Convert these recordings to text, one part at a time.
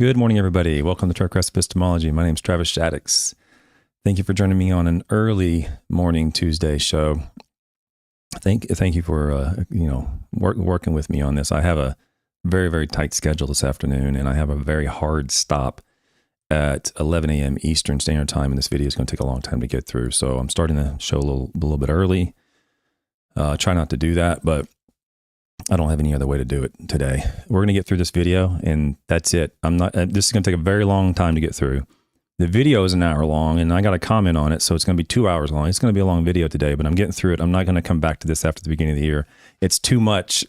Good morning, everybody. Welcome to Turfgrass Epistemology. My name is TravisShaddox. Thank you for joining me on an early morning Tuesday show. Thank you for working with me on this. I have a very, very tight schedule this afternoon, and I have a very hard stop at 11 a.m. Eastern Standard Time, and this video is going to take a long time to get through. So I'm starting the show a little bit early. Try not to do that, but I don't have any other way to do it today. We're going to get through this video, and that's it. This is going to take a very long time to get through. The video is an hour long, and I got a comment on it, so it's going to be 2 hours long. It's going to be a long video today, but I'm getting through it. I'm not going to come back to this after the beginning of the year. It's too much.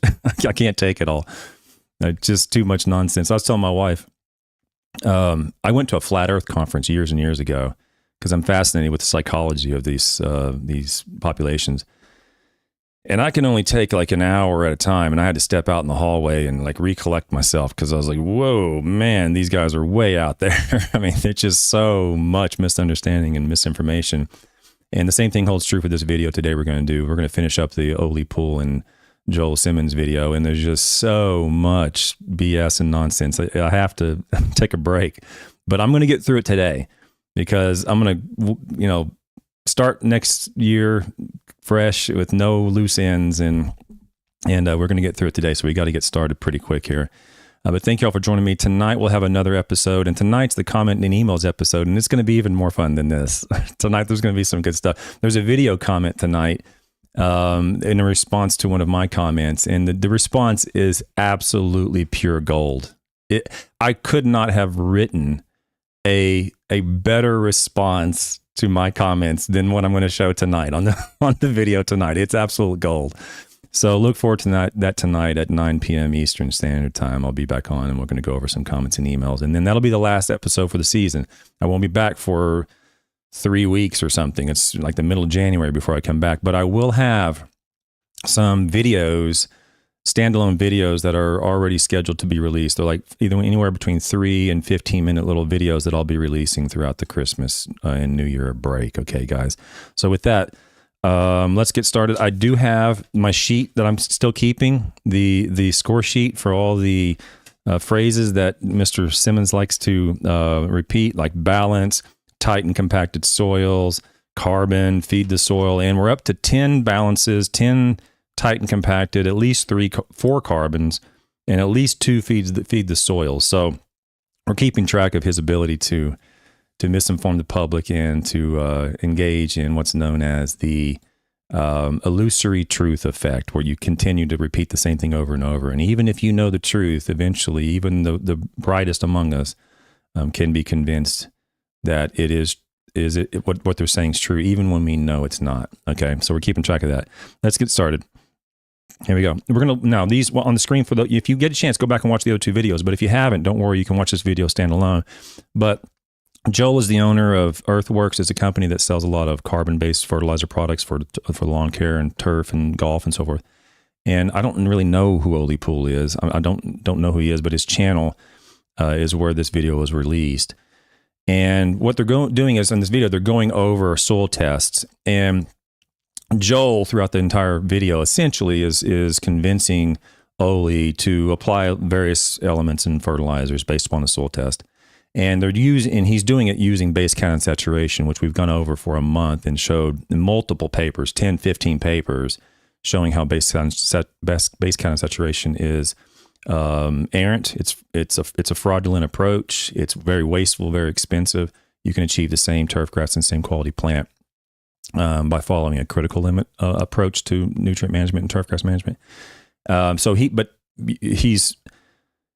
I can't take it all. Just too much nonsense. I was telling my wife, I went to a flat Earth conference years and years ago because I'm fascinated with the psychology of these populations. And I can only take like an hour at a time, and I had to step out in the hallway and like recollect myself because I was like, whoa, man, these guys are way out there. I mean, there's just so much misunderstanding and misinformation. And the same thing holds true for this video today we're going to do. We're going to finish up the Ole Pool and Joel Simmons video, and there's just so much BS and nonsense. I have to take a break, but I'm going to get through it today because I'm going to, start next year fresh with no loose ends, and we're going to get through it today. So we got to get started pretty quick here. But thank you all for joining me. Tonight we'll have another episode, and tonight's the comment and emails episode, and it's going to be even more fun than this. Tonight there's going to be some good stuff. There's a video comment tonight in a response to one of my comments, and the response is absolutely pure gold. I could not have written a better response to my comments than what I'm going to show tonight on the video tonight. It's absolute gold. So look forward to that tonight at 9 p.m. Eastern Standard Time. I'll be back on, and we're going to go over some comments and emails, and then that'll be the last episode for the season. I won't be back for 3 weeks or something. It's like the middle of January before I come back, but I will have some videos, standalone videos that are already scheduled to be released. They're like anywhere between 3 and 15-minute little videos that I'll be releasing throughout the Christmas and New Year break. Okay, guys. So with that, let's get started. I do have my sheet that I'm still keeping, the score sheet for all the phrases that Mr. Simmons likes to repeat, like balance, tight and compacted soils, carbon, feed the soil, and we're up to 10 balances, 10 tight and compacted, at least 4 carbons, and at least 2 feed the soil. So we're keeping track of his ability to misinform the public and to engage in what's known as the illusory truth effect, where you continue to repeat the same thing over and over. And even if you know the truth, eventually, even the brightest among us can be convinced that what they're saying is true, even when we know it's not. Okay, so we're keeping track of that. Let's get started. Here we go. We're going to, now these on the screen if you get a chance, go back and watch the other 2 videos, but if you haven't, don't worry, you can watch this video standalone. But Joel is the owner of Earthworks. It's a company that sells a lot of carbon-based fertilizer products for lawn care and turf and golf and so forth. And I don't really know who Ole Pool is. I don't know who he is, but his channel is where this video was released. And what they're doing is, in this video, they're going over soil tests. And Joel, throughout the entire video, essentially is convincing Ole to apply various elements and fertilizers based upon the soil test. And he's doing it using base count and saturation, which we've gone over for a month and showed in multiple papers, 10, 15 papers, showing how base count and saturation is errant. It's a fraudulent approach. It's very wasteful, very expensive. You can achieve the same turfgrass and same quality plant by following a critical limit approach to nutrient management and turfgrass management. But he's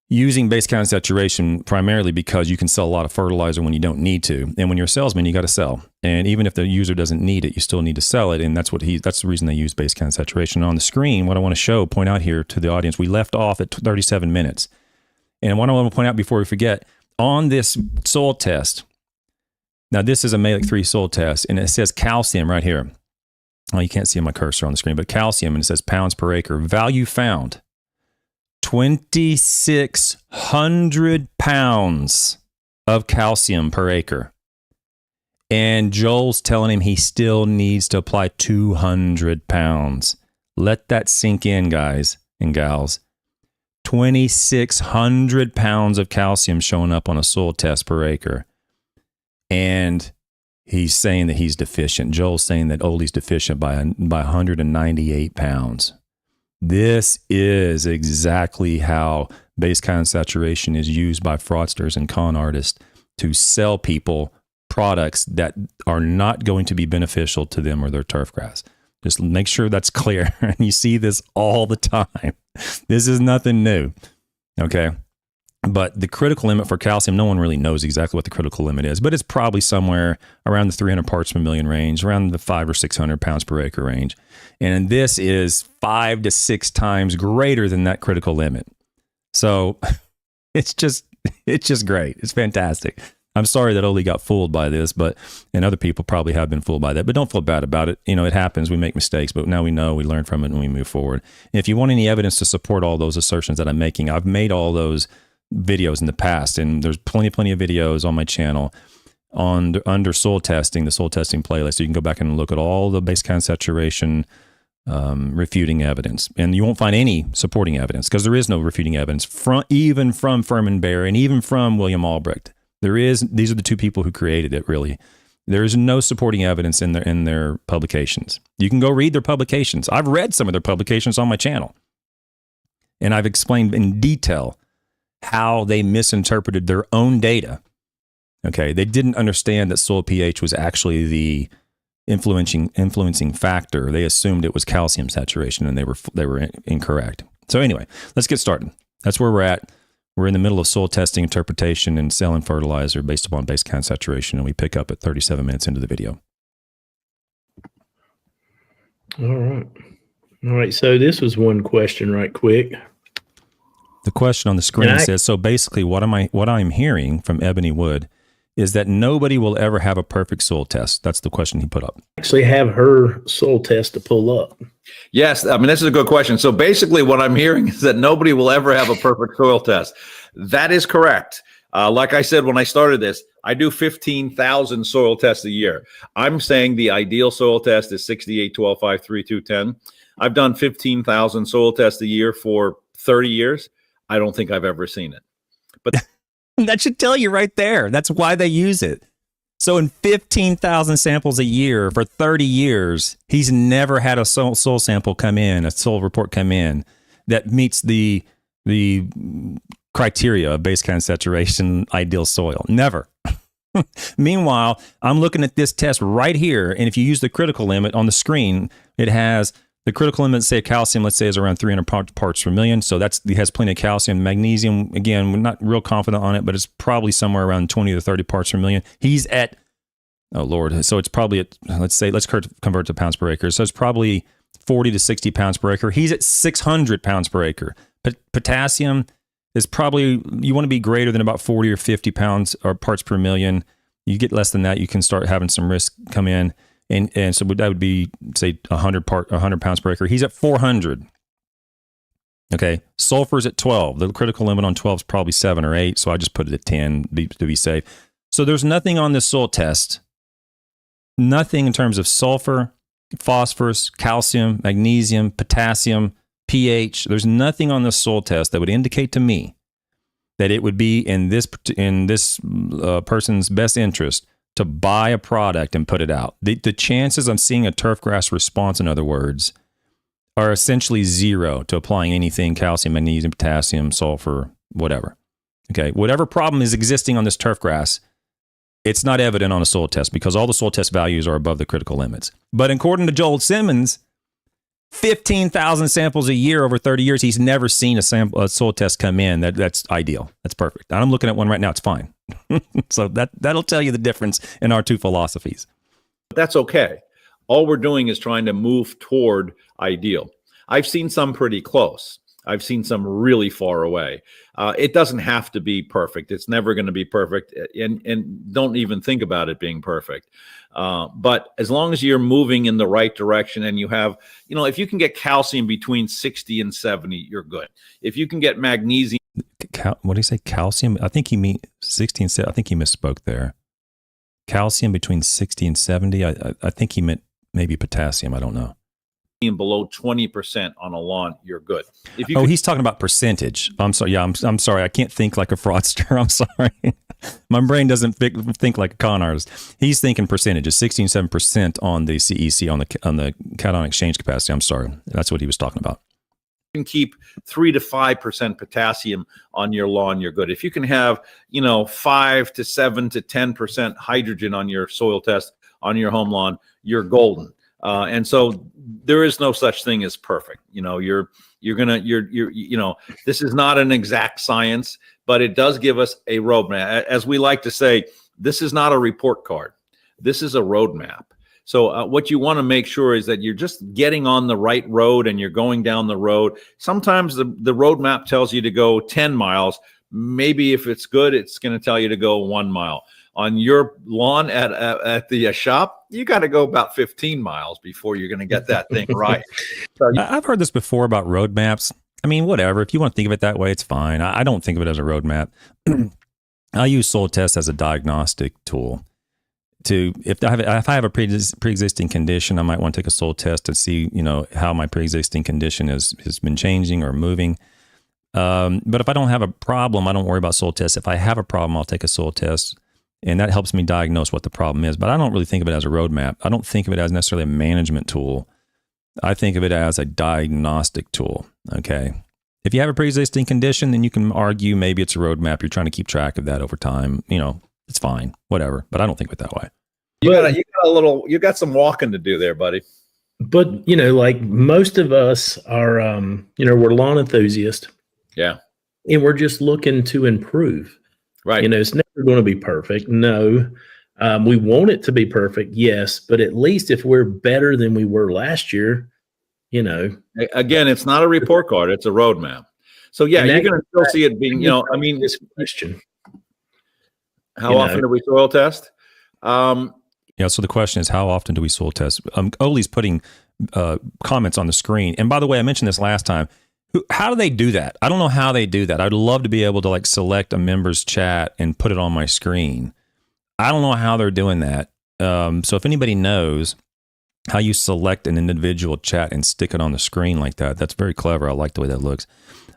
using base count and saturation primarily because you can sell a lot of fertilizer when you don't need to. And when you're a salesman, you got to sell. And even if the user doesn't need it, you still need to sell it. And that's the reason they use base count and saturation. On the screen, what I want to point out here to the audience, we left off at 37 minutes. And what I want to point out before we forget, on this soil test, now this is a Malic 3 soil test, and it says calcium right here. Oh, you can't see my cursor on the screen, but calcium, and it says pounds per acre. Value found, 2,600 pounds of calcium per acre. And Joel's telling him he still needs to apply 200 pounds. Let that sink in, guys and gals. 2,600 pounds of calcium showing up on a soil test per acre. And he's saying that he's deficient. Joel's saying that Oldie's deficient by 198 pounds. This is exactly how base count saturation is used by fraudsters and con artists to sell people products that are not going to be beneficial to them or their turf grass. Just make sure that's clear. And you see this all the time. This is nothing new. Okay. But the critical limit for calcium, no one really knows exactly what the critical limit is, but it's probably somewhere around the 300 parts per million range, around the 500 or 600 pounds per acre range. And this is 5 to 6 times greater than that critical limit. So it's just great. It's fantastic. I'm sorry that Oli got fooled by this, and other people probably have been fooled by that, but don't feel bad about it. You know, it happens. We make mistakes, but now we know, we learn from it, and we move forward. And if you want any evidence to support all those assertions that I'm making, I've made all those videos in the past, and there's plenty of videos on my channel under soil testing, the soil testing playlist. So you can go back and look at all the base count saturation refuting evidence, and you won't find any supporting evidence because there is no refuting evidence even from Furman Berry and even from William Albrecht. These are the two people who created it, really. There is no supporting evidence in their publications. You can go read their publications. I've read some of their publications on my channel, and I've explained in detail how they misinterpreted their own data. Okay, they didn't understand that soil pH was actually the influencing factor. They assumed it was calcium saturation, and they were incorrect. So anyway, let's get started. That's where we're at. We're in the middle of soil testing, interpretation, and selling fertilizer based upon base count saturation, and we pick up at 37 minutes into the video. All right. So this was one question right quick. The question on the screen says, so basically what I'm hearing from Ebony Wood is that nobody will ever have a perfect soil test. That's the question he put up. Actually have her soil test to pull up. Yes, I mean, this is a good question. So basically what I'm hearing is that nobody will ever have a perfect soil test. That is correct. Like I said, when I started this, I do 15,000 soil tests a year. I'm saying the ideal soil test is 68, 12, 5, 3, 2, 10. I've done 15,000 soil tests a year for 30 years. I don't think I've ever seen it. But that should tell you right there. That's why they use it. So in 15,000 samples a year for 30 years, he's never had a soil sample come in, a soil report come in that meets the criteria of base count saturation, ideal soil. Never. Meanwhile, I'm looking at this test right here, and if you use the critical limit on the screen, it has the critical limit, say calcium, let's say, is around 300 parts per million. So it has plenty of calcium. Magnesium, again, we're not real confident on it, but it's probably somewhere around 20 to 30 parts per million. He's at, oh Lord, so it's probably at, let's convert to pounds per acre. So it's probably 40 to 60 pounds per acre. He's at 600 pounds per acre. Potassium is probably, you want to be greater than about 40 or 50 pounds or parts per million. You get less than that, you can start having some risk come in. And so that would be, say, 100 pounds per acre. He's at 400. Okay. Sulfur's at 12. The critical limit on 12 is probably 7 or 8. So I just put it at 10 to be safe. So there's nothing on this soil test, nothing in terms of sulfur, phosphorus, calcium, magnesium, potassium, pH. There's nothing on this soil test that would indicate to me that it would be in this person's best interest to buy a product and put it out. The chances of seeing a turfgrass response, in other words, are essentially zero to applying anything, calcium, magnesium, potassium, sulfur, whatever. Okay, whatever problem is existing on this turfgrass, it's not evident on a soil test because all the soil test values are above the critical limits. But according to Joel Simmons, 15,000 samples a year over 30 years, he's never seen a soil test come in. That's ideal. That's perfect. And I'm looking at one right now. It's fine. So that'll tell you the difference in our two philosophies. that's okay. All we're doing is trying to move toward ideal. I've seen some pretty close. I've seen some really far away. It doesn't have to be perfect. It's never going to be perfect, and don't even think about it being perfect. But as long as you're moving in the right direction and you have, if you can get calcium between 60 and 70, you're good. If you can get magnesium. What do you say? Calcium? I think he means 60 and 70. I think he misspoke there. Calcium between 60 and 70. I think he meant maybe potassium. I don't know. below 20% on a lawn, you're good. If you he's talking about percentage. I'm sorry. Yeah, I'm sorry. I can't think like a fraudster. I'm sorry. My brain doesn't think like a con artist. He's thinking percentages, 16.7% on the CEC on the cation exchange capacity. I'm sorry. That's what he was talking about. Can keep 3 to 5% potassium on your lawn, you're good. If you can have, 5 to 7 to 10% hydrogen on your soil test on your home lawn, you're golden. And so there is no such thing as perfect. This is not an exact science, but it does give us a roadmap. As we like to say, this is not a report card. This is a roadmap. So what you want to make sure is that you're just getting on the right road and you're going down the road. Sometimes the roadmap tells you to go 10 miles. Maybe if it's good, it's going to tell you to go 1 mile. On your lawn at the shop, you got to go about 15 miles before you're going to get that thing right. So I've heard this before about roadmaps. I mean, whatever. If you want to think of it that way, it's fine. I don't think of it as a roadmap. I use soil tests as a diagnostic tool. If I have a pre-existing condition, I might want to take a soil test to see, how my pre-existing condition has been changing or moving. But if I don't have a problem, I don't worry about soil tests. If I have a problem, I'll take a soil test, and that helps me diagnose what the problem is. But I don't really think of it as a roadmap. I don't think of it as necessarily a management tool. I think of it as a diagnostic tool. Okay. If you have a pre-existing condition, then you can argue maybe it's a roadmap. You're trying to keep track of that over time. It's fine, whatever. But I don't think of it that way. You got some walking to do there, buddy. But, like most of us are, we're lawn enthusiasts. Yeah. And we're just looking to improve. Right. It's never going to be perfect. No. We want it to be perfect. Yes. But at least if we're better than we were last year, Again, it's not a report card. It's a roadmap. So yeah, you're going to still see it being, this question. How often do we soil test? Yeah. So the question is, how often do we soil test? Oli's putting comments on the screen. And by the way, I mentioned this last time. How do they do that? I don't know how they do that. I'd love to be able to select a member's chat and put it on my screen. I don't know how they're doing that. So if anybody knows how you select an individual chat and stick it on the screen like that, that's very clever. I like the way that looks.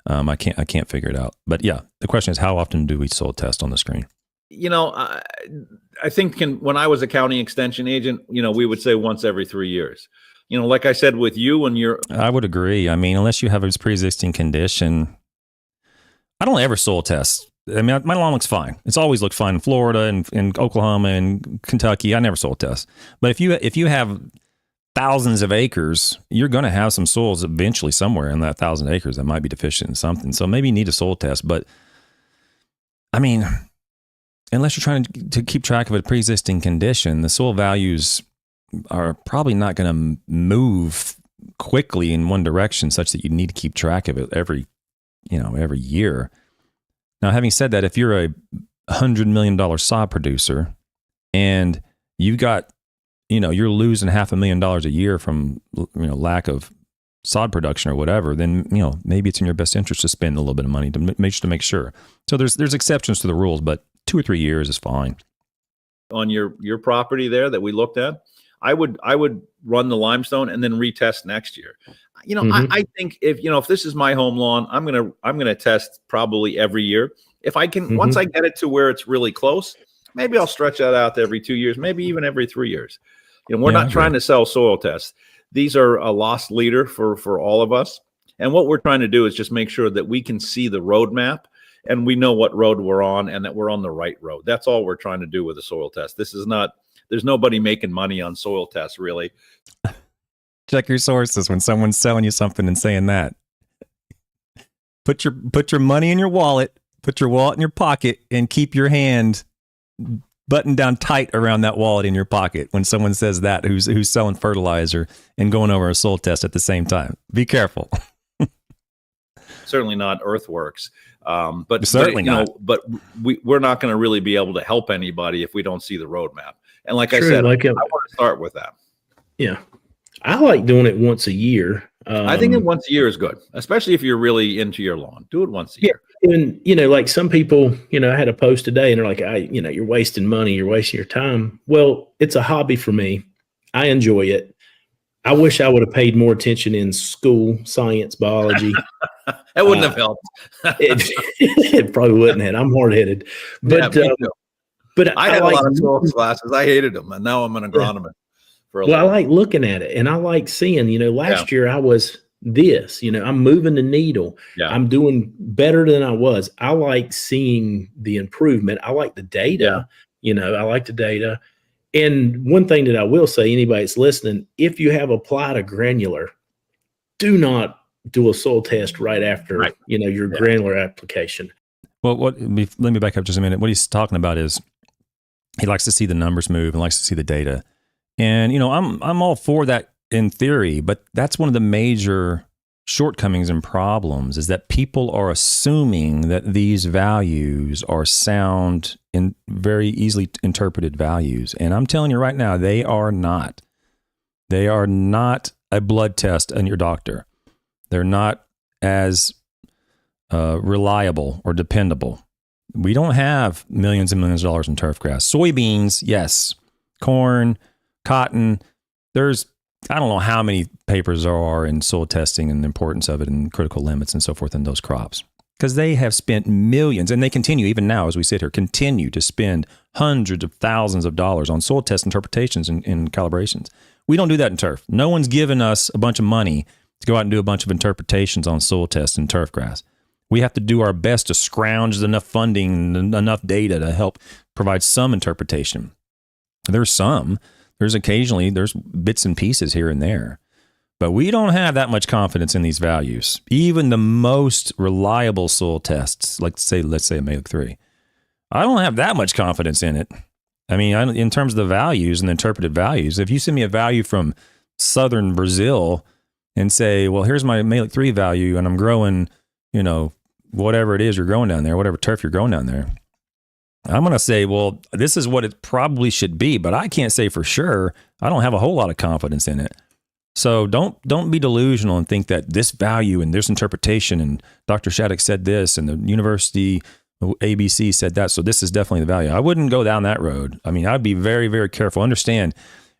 I can't figure it out. But yeah, the question is, how often do we soil test on the screen? I think when I was a county extension agent, we would say once every 3 years. Like I said with you, when I would agree. I mean, unless you have a pre-existing condition, I don't ever soil test. I mean, my lawn looks fine. It's always looked fine in Florida and in Oklahoma and Kentucky. I never soil test. But if you have thousands of acres, you're going to have some soils eventually somewhere in that 1,000 acres that might be deficient in something. So maybe you need a soil test. But I mean, unless you're trying to keep track of a pre-existing condition, the soil values are probably not going to move quickly in one direction such that you need to keep track of it every year. Now, having said that, if you're a $100 million sod producer and you've got, you're losing $500,000 a year from, lack of sod production or whatever, then, maybe it's in your best interest to spend a little bit of money to make sure. So there's exceptions to the rules, but 2 or 3 years is fine. On your property there that we looked at, I would run the limestone and then retest next year. I think if this is my home lawn, I'm gonna test probably every year. If I can, once I get it to where it's really close, maybe I'll stretch that out to every 2 years, maybe even every 3 years. We're not trying to sell soil tests. These are a lost leader for all of us. And what we're trying to do is just make sure that we can see the roadmap and we know what road we're on and that we're on the right road. That's all we're trying to do with a soil test. There's nobody making money on soil tests, really. Check your sources when someone's selling you something and saying that. Put your money in your wallet, put your wallet in your pocket, and keep your hand buttoned down tight around that wallet in your pocket when someone says that, who's selling fertilizer and going over a soil test at the same time. Be careful. Certainly not Earthworks. But certainly not. But we're not going to really be able to help anybody if we don't see the roadmap. And like I said, I want to start with that. Yeah. I like doing it once a year. I think once a year is good, especially if you're really into your lawn. Do it once a year. And, like some people, I had a post today and they're like, you're wasting money. You're wasting your time. Well, it's a hobby for me. I enjoy it. I wish I would have paid more attention in school, science, biology. That wouldn't have helped. It probably wouldn't have. I'm hard-headed. But, Yeah, me too. but I had a lot of soil classes. I hated them, and now I'm an agronomist. I like looking at it, and I like seeing, last year I was this, I'm moving the needle. Yeah. I'm doing better than I was. I like seeing the improvement. I like the data, I like the data. And one thing that I will say, anybody that's listening, if you have applied a granular, do not do a soil test right after, your granular application. Well, let me back up just a minute. What he's talking about is he likes to see the numbers move and likes to see the data. And, I'm all for that in theory, but that's one of the major shortcomings and problems is that people are assuming that these values are sound and very easily interpreted values. And I'm telling you right now, they are not. They are not a blood test in your doctor. They're not as reliable or dependable. We don't have millions and millions of dollars in turf grass. Soybeans, yes. Corn, cotton, there's I don't know how many papers there are in soil testing and the importance of it and critical limits and so forth in those crops. Because they have spent millions, and they continue, even now as we sit here, continue to spend hundreds of thousands of dollars on soil test interpretations and calibrations. We don't do that in turf. No one's given us a bunch of money to go out and do a bunch of interpretations on soil tests and turf grass. We have to do our best to scrounge enough funding and enough data to help provide some interpretation. There's some. There's bits and pieces here and there, but we don't have that much confidence in these values. Even the most reliable soil tests, let's say a Mehlich 3, I don't have that much confidence in it. I mean, in terms of the values and the interpreted values, if you send me a value from southern Brazil and say, well, here's my Mehlich 3 value and I'm growing, whatever it is you're growing down there, whatever turf you're growing down there, I'm going to say, well, this is what it probably should be, but I can't say for sure. I don't have a whole lot of confidence in it. So don't be delusional and think that this value and this interpretation and Dr. Shaddox said this and the university ABC said that, so this is definitely the value. I wouldn't go down that road. I mean, I'd be very, very careful. Understand,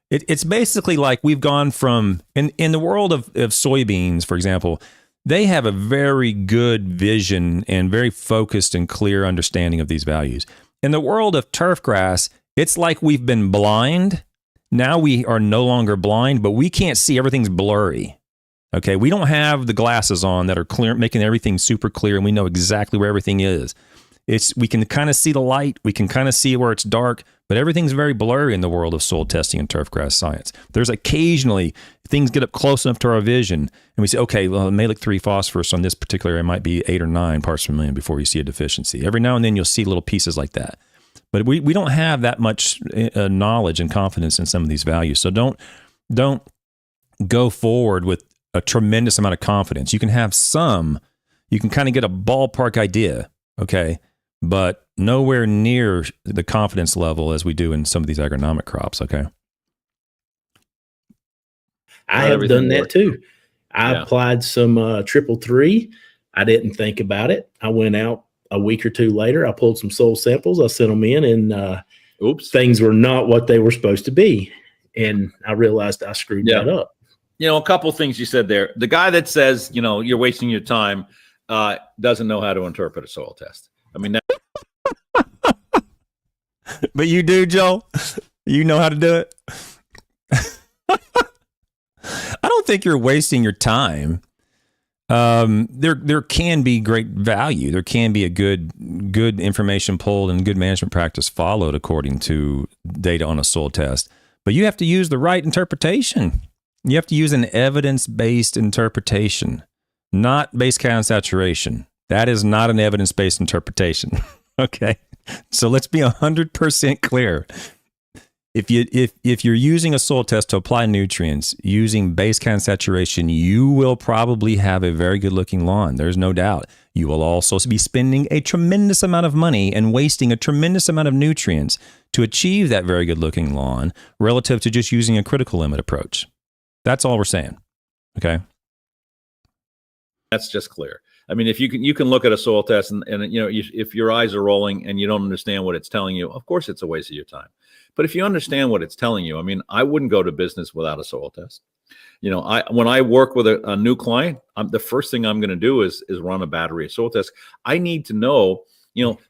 it's basically like we've gone from, in the world of soybeans, for example, they have a very good vision and very focused and clear understanding of these values. In the world of turf grass, it's like we've been blind. Now we are no longer blind, but we can't see. Everything's blurry. Okay, we don't have the glasses on that are clear, making everything super clear, and we know exactly where everything is. We can kind of see the light. We can kind of see where it's dark, but everything's very blurry in the world of soil testing and turf grass science. There's occasionally things get up close enough to our vision, and we say, okay, well, Mehlich 3 phosphorus on this particular area might be 8 or 9 parts per million before you see a deficiency. Every now and then you'll see little pieces like that. But we don't have that much knowledge and confidence in some of these values. So don't go forward with a tremendous amount of confidence. You can have some, you can kind of get a ballpark idea, okay, but nowhere near the confidence level as we do in some of these agronomic crops, okay? I have done that too. I applied some 333. I didn't think about it. I went out a week or two later. I pulled some soil samples. I sent them in, and things were not what they were supposed to be. And I realized I screwed that up. A couple of things you said there. The guy that says, you're wasting your time doesn't know how to interpret a soil test. I mean, but you do, Joe. You know how to do it. I don't think you're wasting your time. There can be great value. There can be a good information pulled and good management practice followed according to data on a soil test. But you have to use the right interpretation. You have to use an evidence-based interpretation, not base count saturation. That is not an evidence-based interpretation. Okay, so let's be 100% clear. If you're using a soil test to apply nutrients using base count saturation, you will probably have a very good looking lawn. There's no doubt. You will also be spending a tremendous amount of money and wasting a tremendous amount of nutrients to achieve that very good looking lawn relative to just using a critical limit approach. That's all we're saying. Okay. That's just clear. I mean, if you can look at a soil test and if your eyes are rolling and you don't understand what it's telling you, of course it's a waste of your time. But if you understand what it's telling you, I mean, I wouldn't go to business without a soil test. When I work with a new client, the first thing I'm going to do is run a battery of soil tests. I need to know,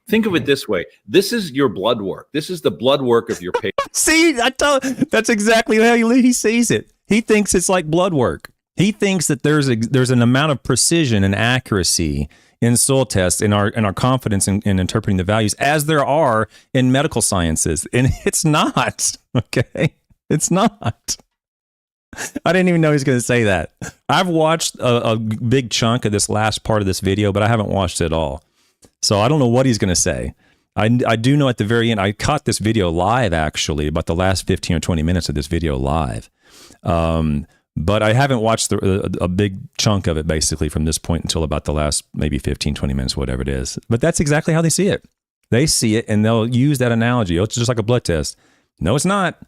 think of it this way. This is your blood work. This is the blood work of your patient. See, that's exactly how he sees it. He thinks it's like blood work. He thinks that there's an amount of precision and accuracy in soil tests, in our confidence in interpreting the values, as there are in medical sciences, and it's not. Okay, it's not. I didn't even know he was going to say that. I've watched a big chunk of this last part of this video, but I haven't watched it all, so I don't know what he's going to say. I do know at the very end, I caught this video live, actually, about the last 15 or 20 minutes of this video live. But I haven't watched a big chunk of it, basically, from this point until about the last maybe 15, 20 minutes, whatever it is. But that's exactly how they see it. They see it, and they'll use that analogy. Oh, it's just like a blood test. No, it's not.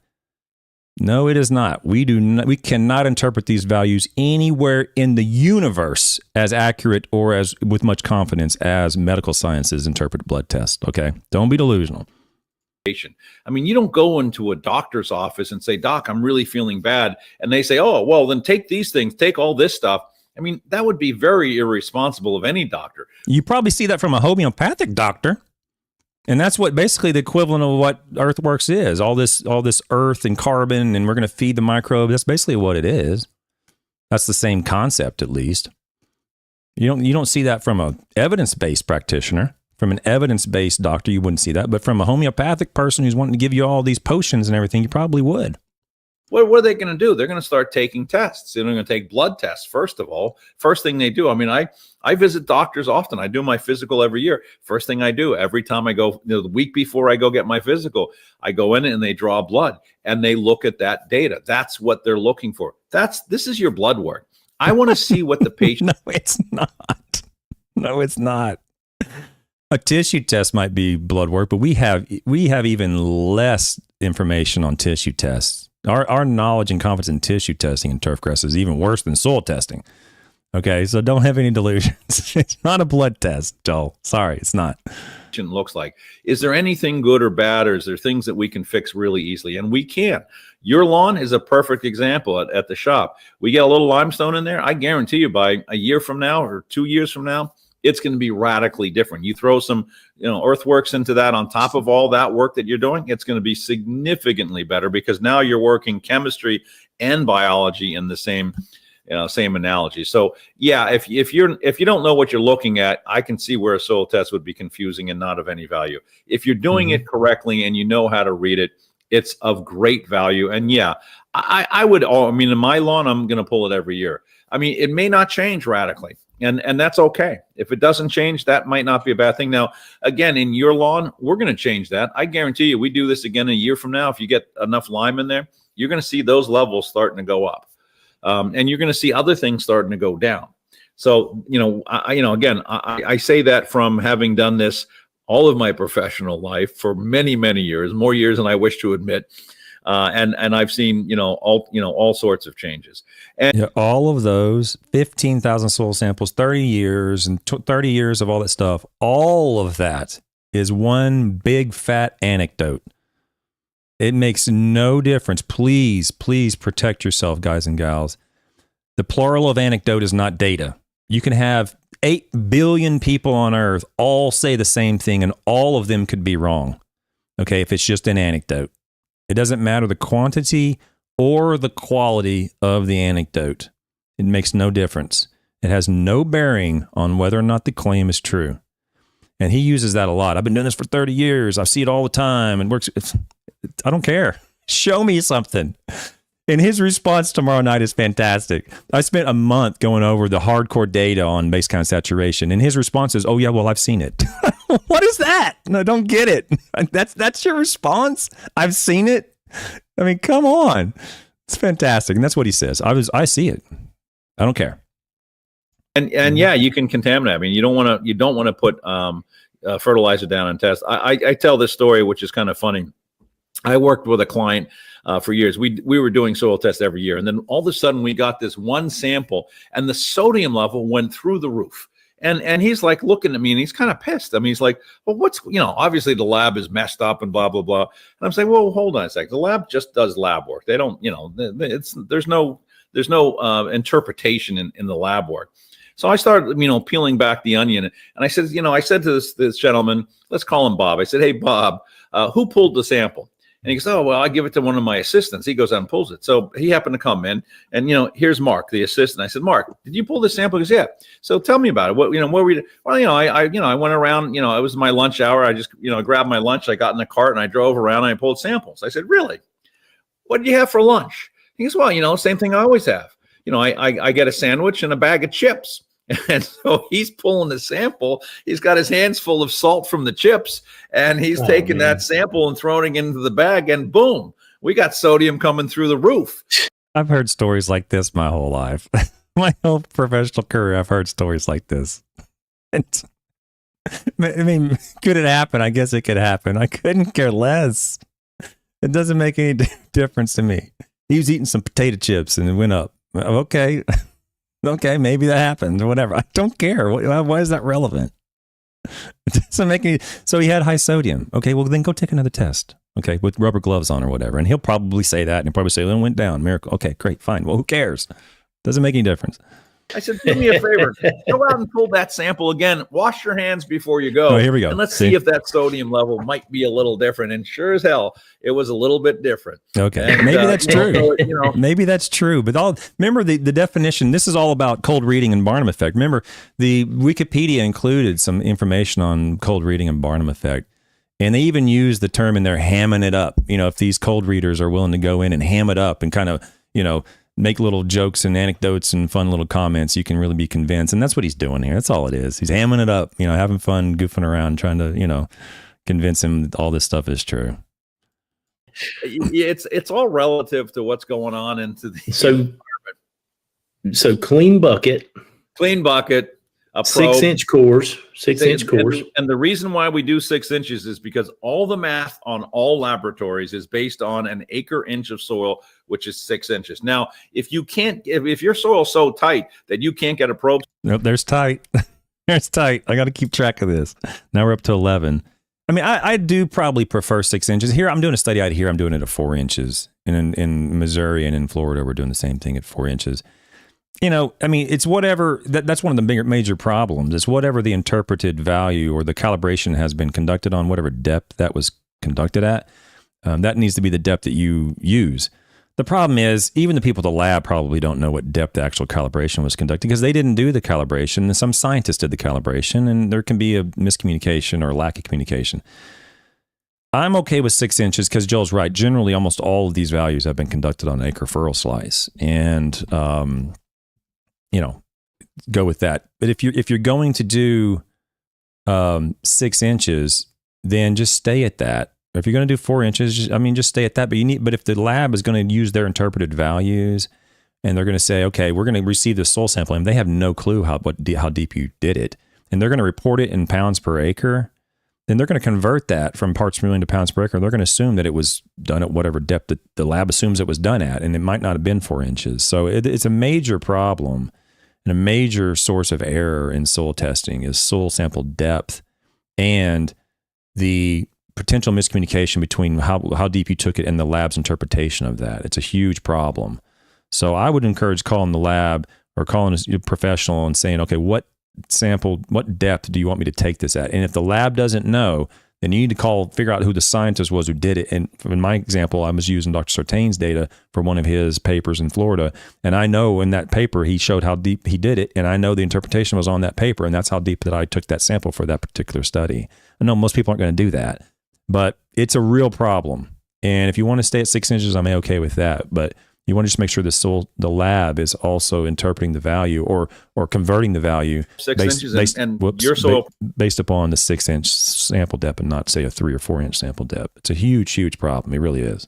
No, it is not. We cannot interpret these values anywhere in the universe as accurate or as with much confidence as medical sciences interpret blood tests. Okay? Don't be delusional. I mean, you don't go into a doctor's office and say, "Doc, I'm really feeling bad." And they say, "Oh, well, then take these things, take all this stuff." I mean, that would be very irresponsible of any doctor. You probably see that from a homeopathic doctor. And that's what basically the equivalent of what Earthworks is. All this earth and carbon, and we're going to feed the microbe. That's basically what it is. That's the same concept, at least. You don't see that from a evidence-based practitioner. From an evidence-based doctor, you wouldn't see that. But from a homeopathic person who's wanting to give you all these potions and everything, you probably would. What are they going to do? They're going to start taking tests. They're going to take blood tests, first of all. First thing they do. I mean, I visit doctors often. I do my physical every year. First thing I do, every time I go, the week before I go get my physical, I go in and they draw blood and they look at that data. That's what they're looking for. This is your blood work. I want to see what the patient. No, it's not. No, it's not. A tissue test might be blood work, but we have even less information on tissue tests. Our knowledge and confidence in tissue testing in Turfgrass is even worse than soil testing. Okay, so don't have any delusions. It's not a blood test, Joel. Sorry, it's not. Looks like. Is there anything good or bad, or is there things that we can fix really easily? And we can. Your lawn is a perfect example at the shop. We get a little limestone in there. I guarantee you by a year from now or 2 years from now, it's going to be radically different. You throw some, earthworks into that on top of all that work that you're doing, it's going to be significantly better because now you're working chemistry and biology in the same analogy. So yeah, if you don't know what you're looking at, I can see where a soil test would be confusing and not of any value. If you're doing it correctly and you know how to read it, it's of great value. And yeah, I would, in my lawn, I'm going to pull it every year. I mean, it may not change radically. And that's okay. If it doesn't change, that might not be a bad thing. Now, again, in your lawn, we're going to change that. I guarantee you, we do this again a year from now. If you get enough lime in there, you're going to see those levels starting to go up. And you're going to see other things starting to go down. So, I say that from having done this all of my professional life for many, many years, more years than I wish to admit. And I've seen, all sorts of changes. And yeah, all of those 15,000 soil samples, 30 years and 30 years of all that stuff, all of that is one big fat anecdote. It makes no difference. Please, please protect yourself, guys and gals. The plural of anecdote is not data. You can have 8 billion people on earth all say the same thing and all of them could be wrong. Okay, if it's just an anecdote. It doesn't matter the quantity or the quality of the anecdote. It makes no difference. It has no bearing on whether or not the claim is true. And he uses that a lot. I've been doing this for 30 years. I see it all the time and works. I don't care. Show me something. And his response tomorrow night is fantastic. I spent a month going over the hardcore data on base count saturation, and his response is, "Oh yeah, well I've seen it." What is that? No, I don't get it. That's your response? I've seen it. I mean, come on. It's fantastic, and that's what he says. I see it. I don't care. And yeah, you can contaminate. I mean, you don't want to put fertilizer down and test. I tell this story, which is kind of funny. I worked with a client for years. We were doing soil tests every year. And then all of a sudden we got this one sample and the sodium level went through the roof. And he's like looking at me and he's kind of pissed. I mean, he's like, well, what's, obviously the lab is messed up and blah, blah, blah. And I'm saying, well, hold on a sec. The lab just does lab work. They don't, there's no there's no interpretation in the lab work. So I started, peeling back the onion, and I said, I said to this gentleman, let's call him Bob. I said, hey, Bob, who pulled the sample? And he goes, oh, well, I give it to one of my assistants. He goes out and pulls it. So he happened to come in, and here's Mark, the assistant. I said, Mark, did you pull the sample? He goes, yeah. So tell me about it. What where were you? Well, I went around. It was my lunch hour. I just grabbed my lunch. I got in the cart and I drove around and I pulled samples. I said, really? What did you have for lunch? He goes, well, same thing I always have. I get a sandwich and a bag of chips. And so he's pulling the sample. He's got his hands full of salt from the chips, and he's taking that sample and throwing it into the bag, and boom, we got sodium coming through the roof. I've heard stories like this my whole life. My whole professional career, I've heard stories like this. And, I mean, could it happen? I guess it could happen. I couldn't care less. It doesn't make any difference to me. He was eating some potato chips and it went up. Okay. Okay, maybe that happened or whatever. I don't care. Why is that relevant? It doesn't make any. So he had high sodium. Okay, well then go take another test. Okay, with rubber gloves on or whatever. And he'll probably say that, and he'll probably say, well, it went down. Miracle. Okay, great, fine. Well, who cares? Doesn't make any difference. I said, do me a favor. Go out and pull that sample again. Wash your hands before you go. Oh, here we go. And let's see if that sodium level might be a little different. And sure as hell, it was a little bit different. Okay. And, maybe that's true. Maybe that's true. But remember the definition. This is all about cold reading and Barnum Effect. Remember, the Wikipedia included some information on cold reading and Barnum Effect. And they even use the term in there, hamming it up. If these cold readers are willing to go in and ham it up and kind of, make little jokes and anecdotes and fun little comments, you can really be convinced. And that's what he's doing here. That's all it is. He's hamming it up, having fun, goofing around, trying to, convince him that all this stuff is true. It's all relative to what's going on into the environment. So clean bucket, a 6-inch cores, 6-inch cores. And the reason why we do 6 inches is because all the math on all laboratories is based on an acre-inch of soil, which is 6 inches. Now, if your soil's so tight that you can't get a probe. Nope, there's tight. There's tight. I got to keep track of this. Now we're up to 11. I mean, I do probably prefer 6 inches. Here, I'm doing a study out here. I'm doing it at 4 inches. And in Missouri and in Florida, we're doing the same thing at 4 inches. It's whatever, that's one of the major problems. It's whatever the interpreted value or the calibration has been conducted on, whatever depth that was conducted at, that needs to be the depth that you use. The problem is, even the people at the lab probably don't know what depth the actual calibration was conducted because they didn't do the calibration, and some scientists did the calibration, and there can be a miscommunication or lack of communication. I'm okay with 6 inches because Joel's right. Generally, almost all of these values have been conducted on an acre furrow slice, and go with that. But if you're going to do 6 inches, then just stay at that. If you're going to do 4 inches, just stay at that. But if the lab is going to use their interpreted values, and they're going to say, okay, we're going to receive this soil sample, and they have no clue how deep you did it, and they're going to report it in pounds per acre, then they're going to convert that from parts per million to pounds per acre. They're going to assume that it was done at whatever depth that the lab assumes it was done at, and it might not have been 4 inches. So it's a major problem. And a major source of error in soil testing is soil sample depth and the potential miscommunication between how deep you took it and the lab's interpretation of that. It's a huge problem. So I would encourage calling the lab or calling a professional and saying, okay, what depth do you want me to take this at? And if the lab doesn't know, then you need to figure out who the scientist was who did it. And in my example, I was using Dr. Sartain's data for one of his papers in Florida. And I know in that paper, he showed how deep he did it. And I know the interpretation was on that paper. And that's how deep that I took that sample for that particular study. I know most people aren't going to do that, but it's a real problem. And if you want to stay at 6 inches, I'm okay with that. But you want to just make sure the lab is also interpreting the value or converting the value 6 inches your soil based upon the 6 inch sample depth and not say a 3 or 4 inch sample depth. It's a huge, huge problem. It really is.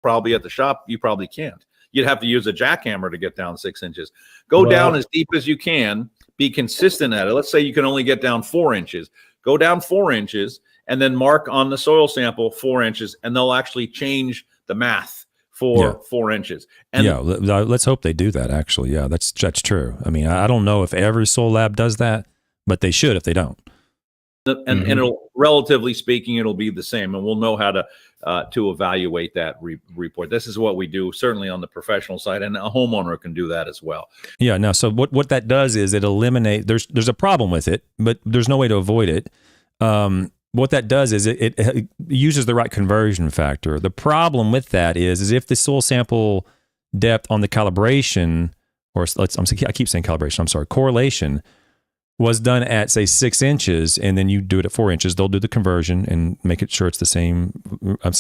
Probably at the shop, you probably can't. You'd have to use a jackhammer to get down 6 inches. Go down as deep as you can. Be consistent at it. Let's say you can only get down 4 inches. Go down 4 inches and then mark on the soil sample 4 inches, and they'll actually change the math for 4 inches. And let's hope they do that, actually. Yeah, that's true. I mean, I don't know if every soil lab does that, but they should if they don't. And it'll, relatively speaking, it'll be the same, and we'll know how to evaluate that report. This is what we do, certainly on the professional side, and a homeowner can do that as well. Yeah. Now, so what that does is it eliminates. There's a problem with it, but there's no way to avoid it. What that does is it uses the right conversion factor. The problem with that is if the soil sample depth on the calibration, or I keep saying calibration. I'm sorry, correlation, was done at, say, 6 inches, and then you do it at 4 inches, they'll do the conversion and make it sure it's the same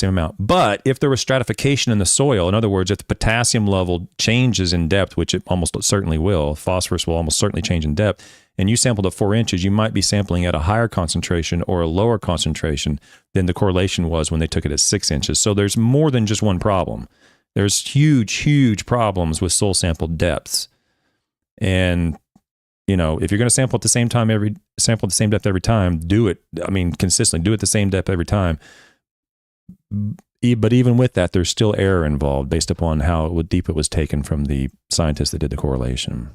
amount. But if there was stratification in the soil, in other words, if the potassium level changes in depth, which it almost certainly will, phosphorus will almost certainly change in depth, and you sampled at 4 inches, you might be sampling at a higher concentration or a lower concentration than the correlation was when they took it at 6 inches. So there's more than just one problem. There's huge problems with soil sample depths. And if you're going to sample at the same depth every time, do it. I mean, consistently do it the same depth every time. But even with that, there's still error involved based upon how deep it was taken from the scientists that did the correlation.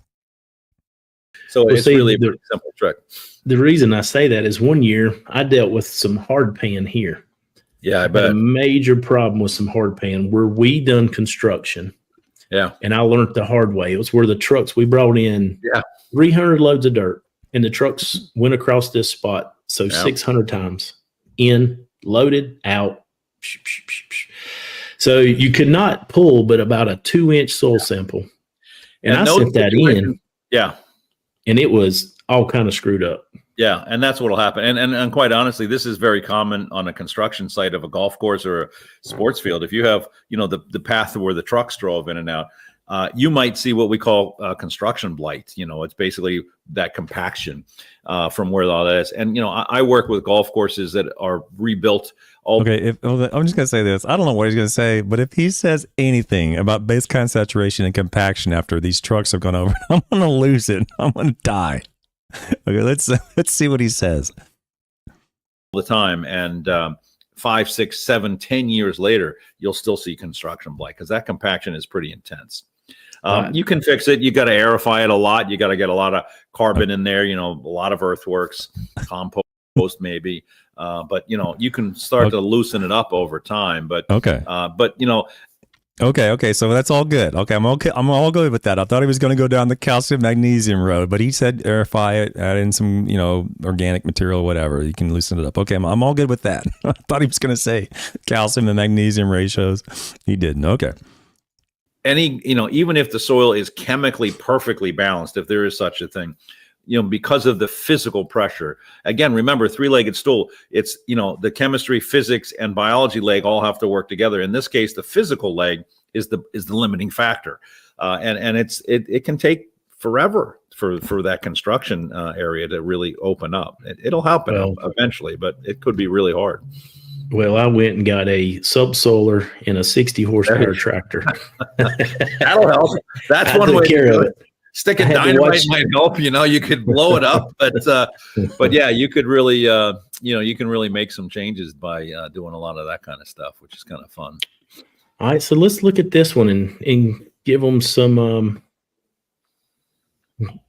So it's really a pretty simple trick. The reason I say that is one year I dealt with some hard pan here. Yeah, I bet. bet. A major problem with some hard pan where we done construction. Yeah. And I learned the hard way. It was where the trucks, we brought in 300 loads of dirt, and the trucks went across this spot. So 600 times in, loaded, out. So you could not pull but about a 2-inch soil sample. And I sent that in. Yeah. And it was all kind of screwed up. Yeah, and that's what'll happen. And quite honestly, this is very common on a construction site of a golf course or a sports field. If you have, the path where the trucks drove in and out, you might see what we call construction blight. It's basically that compaction from where all that is. And I work with golf courses that are rebuilt. Okay, I'm just gonna say this. I don't know what he's gonna say, but if he says anything about base kind saturation and compaction after these trucks have gone over, I'm gonna lose it. I'm gonna die. Okay, let's see what he says. All the time, and 5, 6, 7, 10 years later, you'll still see construction blight because that compaction is pretty intense. You can fix it. You got to aerify it a lot. You got to get a lot of carbon in there. A lot of earthworks, compost maybe. But you can start to loosen it up over time. But Okay. So that's all good. Okay. I'm all good with that. I thought he was going to go down the calcium magnesium road, but he said aerify it, add in some, organic material, whatever. You can loosen it up. Okay. I'm all good with that. I thought he was going to say calcium and magnesium ratios. He didn't. Okay. Even if the soil is chemically perfectly balanced, if there is such a thing, because of the physical pressure. Again, remember, 3-legged stool, it's, the chemistry, physics, and biology leg all have to work together. In this case, the physical leg is the limiting factor. And it can take forever for that construction area to really open up. It'll happen eventually, but it could be really hard. Well, I went and got a subsoiler in a 60 horsepower tractor. That'll help. That's one way to do it. Stick a dynamite might help. You could blow it up, but yeah, you could really, you can really make some changes by doing a lot of that kind of stuff, which is kind of fun. All right, so let's look at this one and give them some,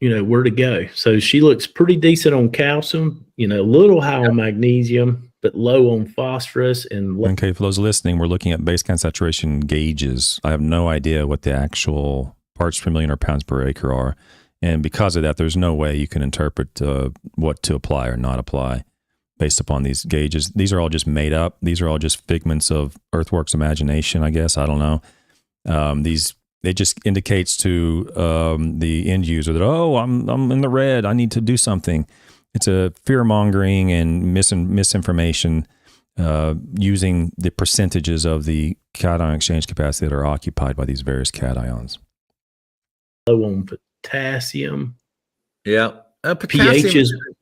where to go. So she looks pretty decent on calcium, a little high on magnesium, but low on phosphorus and okay, for those listening, we're looking at base kind saturation gauges. I have no idea what the actual parts per million or pounds per acre are, and because of that, there's no way you can interpret what to apply or not apply based upon these gauges. These are all just made up. These are all just figments of earthworks imagination, I guess. I don't know. It just indicates to the end user that, I'm in the red, I need to do something. It's a fear-mongering and misinformation using the percentages of the cation exchange capacity that are occupied by these various cations. Low on potassium. Yeah.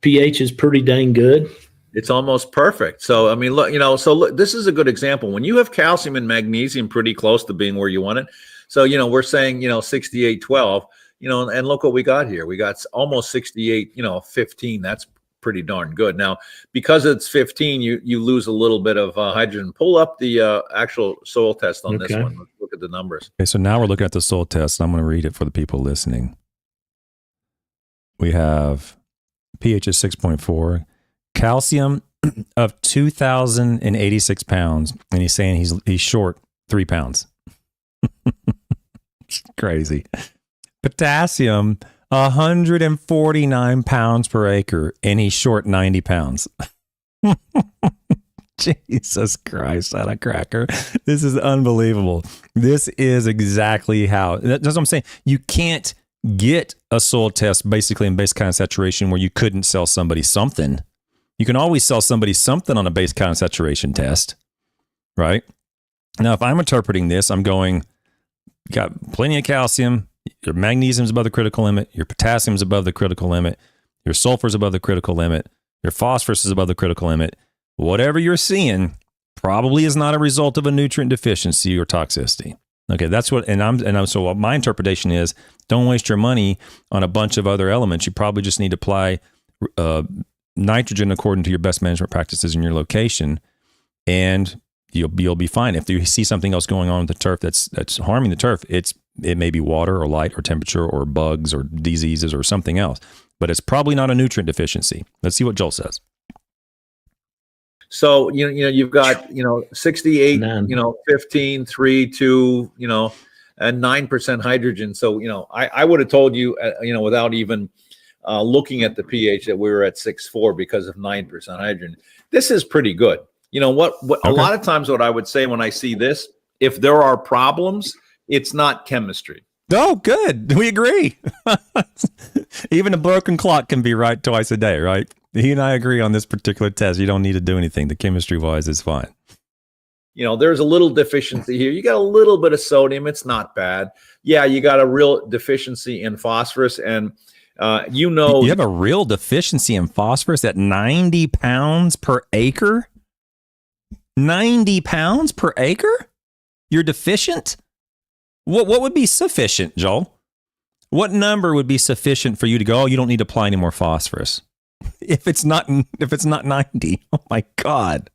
pH is pretty dang good. It's almost perfect. So, I mean, look, this is a good example. When you have calcium and magnesium pretty close to being where you want it. So, we're saying, 68, 12, and look what we got here. We got almost 68, 15. That's pretty darn good. Now, because it's 15, you lose a little bit of hydrogen. Pull up the actual soil test on this one. Let's look at the numbers. Okay, so now we're looking at the soil test. I'm going to read it for the people listening. We have pH is 6.4, calcium of 2,086 pounds, and he's saying he's short 3 pounds. Crazy. Potassium, 149 pounds per acre, and he's short 90 pounds. Jesus Christ, that a cracker. This is unbelievable. This is exactly how, that's what I'm saying. You can't get a soil test basically in base count of saturation where you couldn't sell somebody something. You can always sell somebody something on a base count of saturation test, right? Now, if I'm interpreting this, I'm going, you got plenty of calcium, your magnesium's above the critical limit, your potassium's above the critical limit, your sulfur's above the critical limit, your phosphorus is above the critical limit. Whatever you're seeing probably is not a result of a nutrient deficiency or toxicity. Okay, that's what, so what my interpretation is, don't waste your money on a bunch of other elements. You probably just need to apply nitrogen according to your best management practices in your location, and you'll be fine. If you see something else going on with the turf that's harming the turf, it may be water or light or temperature or bugs or diseases or something else, but it's probably not a nutrient deficiency. Let's see what Joel says. So, you've got, 68, 15, 3, 2, and 9% hydrogen. So, I would have told you, without even looking at the pH that we were at 6.4 because of 9% hydrogen. This is pretty good. You know what okay. A lot of times what I would say when I see this, if there are problems, it's not chemistry. Oh, good. We agree. Even a broken clock can be right twice a day, right? He and I agree on this particular test. You don't need to do anything. The chemistry-wise is fine. There's a little deficiency here. You got a little bit of sodium. It's not bad. Yeah, you got a real deficiency in phosphorus. And, You have a real deficiency in phosphorus at 90 pounds per acre? 90 pounds per acre? You're deficient? What would be sufficient, Joel? What number would be sufficient for you to go, oh, you don't need to apply any more phosphorus? If it's not 90, oh my God.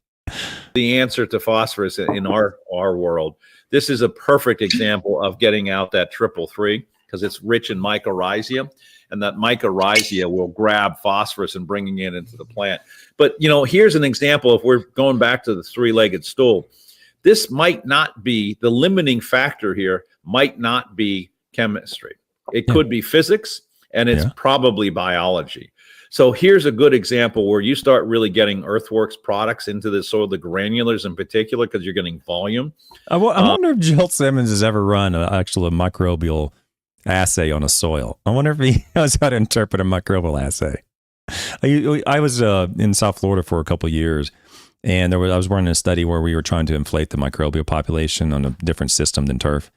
The answer to phosphorus in our world, this is a perfect example of getting out that 333 because it's rich in mycorrhiza, and that mycorrhiza will grab phosphorus and bringing it into the plant. But, here's an example. If we're going back to the three-legged stool, this might not be, the limiting factor here might not be chemistry. It could be physics, and it's probably biology. So here's a good example where you start really getting Earthworks products into the soil, the granulars in particular, because you're getting volume. I wonder if Joel Simmons has ever run a microbial assay on a soil. I wonder if he knows how to interpret a microbial assay. I was in South Florida for a couple of years, and I was running a study where we were trying to inflate the microbial population on a different system than turf.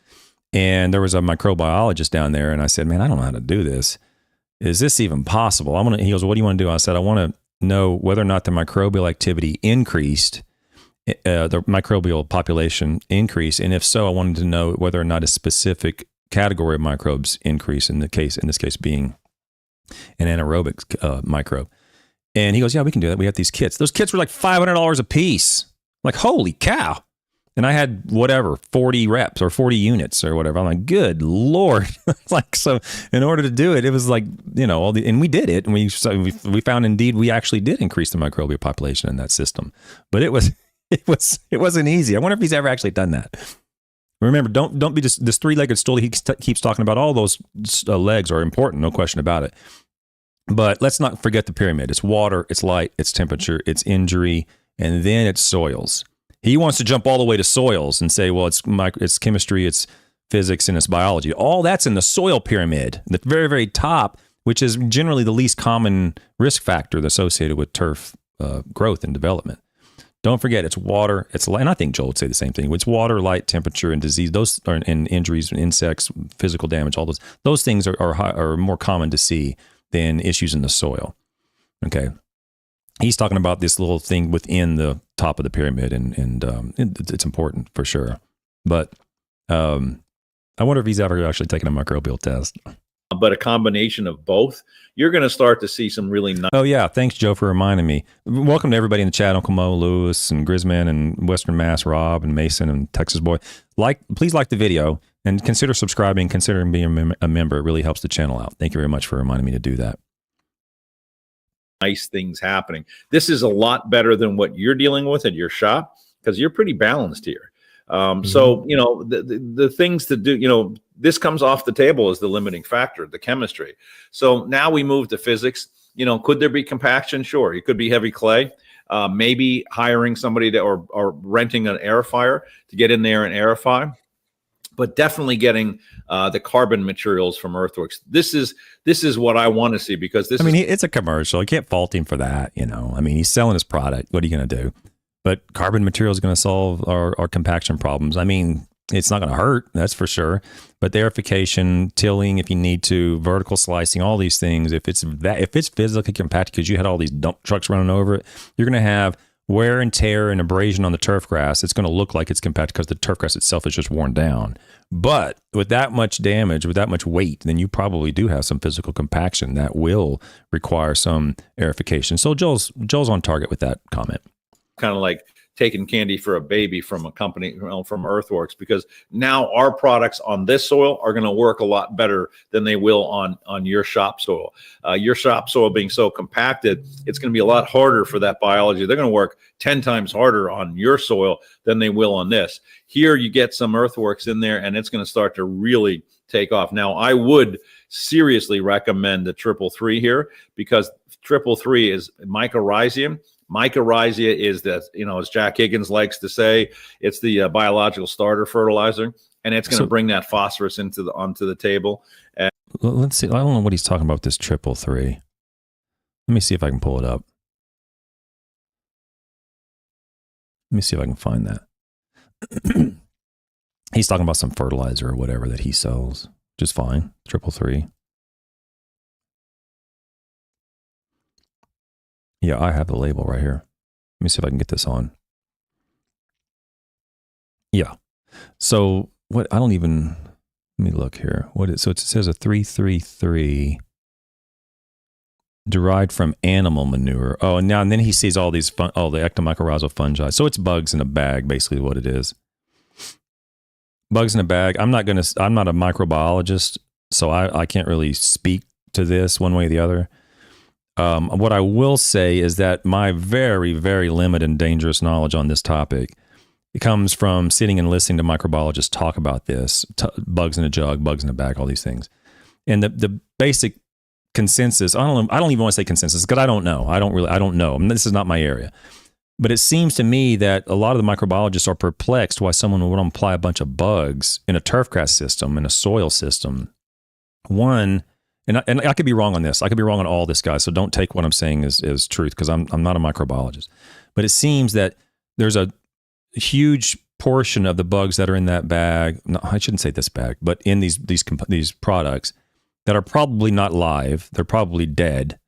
And there was a microbiologist down there, and I said, man, I don't know how to do this. Is this even possible? He goes, what do you want to do? I said, I want to know whether or not the microbial activity increased, the microbial population increased. And if so, I wanted to know whether or not a specific category of microbes increase, in this case being an anaerobic microbe. And he goes, yeah, we can do that. We have these kits. Those kits were like $500 a piece. Like, holy cow. And I had 40 reps or 40 units or whatever. I'm like, good Lord. So in order to do it, it was like, and we did it. And we found indeed we actually did increase the microbial population in that system. But it wasn't easy. I wonder if he's ever actually done that. Remember, don't be just this three-legged stool. He keeps talking about all those legs are important, no question about it. But let's not forget the pyramid. It's water, it's light, it's temperature, it's injury, and then it's soils. He wants to jump all the way to soils and say, well, it's chemistry, it's physics, and it's biology. All that's in the soil pyramid, the very, very top, which is generally the least common risk factor associated with turf growth and development. Don't forget, it's water, it's light, and I think Joel would say the same thing. It's water, light, temperature, and disease. Those are and injuries, insects, physical damage. All those things are more common to see than issues in the soil. Okay. He's talking about this little thing within the top of the pyramid, and it's important for sure. But I wonder if he's ever actually taken a microbial test. But a combination of both, you're going to start to see some really nice. Oh, yeah. Thanks, Joe, for reminding me. Welcome to everybody in the chat, Uncle Mo, Lewis, and Grisman, and Western Mass, Rob, and Mason, and Texas Boy. Please like the video, and consider subscribing, consider being a member. It really helps the channel out. Thank you very much for reminding me to do that. nice things happening. This is a lot better than what you're dealing with at your shop, because you're pretty balanced here. So, you know, the things to do, you know, this comes off the table as the limiting factor, the chemistry. So now we move to physics. You know, could there be compaction? Sure. It could be heavy clay. Maybe hiring somebody to, or renting an aerifier to get in there and aerify. But definitely getting the carbon materials from Earthworks. This is what I want to see, because this. I mean, it's a commercial. You can't fault him for that. You know, I mean, he's selling his product. What are you going to do? But carbon material is going to solve our compaction problems. I mean, it's not going to hurt, that's for sure. But the aerification, tilling, if you need to, vertical slicing, all these things. If it's physically compacted because you had all these dump trucks running over it, you're going to have wear and tear and abrasion on the turf grass. It's going to look like it's compacted because the turf grass itself is just worn down. But with that much damage, with that much weight, then you probably do have some physical compaction that will require some aerification. So Joel's on target with that comment. Kind of like taking candy for a baby from a company, you know, from Earthworks, because now our products on this soil are going to work a lot better than they will on your shop soil. Your shop soil being so compacted, it's going to be a lot harder for that biology. They're going to work 10 times harder on your soil than they will on this. Here you get some Earthworks in there and it's going to start to really take off. Now, I would seriously recommend the 333 here, because 333 is mycorrhizia. Mycorrhizia is that, you know, as Jack Higgins likes to say, it's the biological starter fertilizer, and it's going to bring that phosphorus onto the table. And let's see. I don't know what he's talking about, this 333. Let me see if I can pull it up. Let me see if I can find that. He's talking about some fertilizer or whatever that he sells, which is fine. 333. Yeah, I have the label right here. Let me see if I can get this on. Yeah. So what? I don't even. Let me look here. So it says a 333 derived from animal manure. Oh, and then he sees all these the ectomycorrhizal fungi. So it's bugs in a bag, basically what it is. Bugs in a bag. I'm not a microbiologist, so I can't really speak to this one way or the other. What I will say is that my very, very limited and dangerous knowledge on this topic, it comes from sitting and listening to microbiologists talk about this, bugs in a jug, bugs in a bag, all these things. And the basic consensus, I don't even want to say consensus, because I don't know. I don't know. I mean, this is not my area. But it seems to me that a lot of the microbiologists are perplexed why someone would apply a bunch of bugs in a turfgrass system, in a soil system. One, and I could be wrong on this. I could be wrong on all this, guys. So don't take what I'm saying as truth, because I'm not a microbiologist. But it seems that there's a huge portion of the bugs that are in that bag. No, I shouldn't say this bag, but in these products that are probably not live. They're probably dead.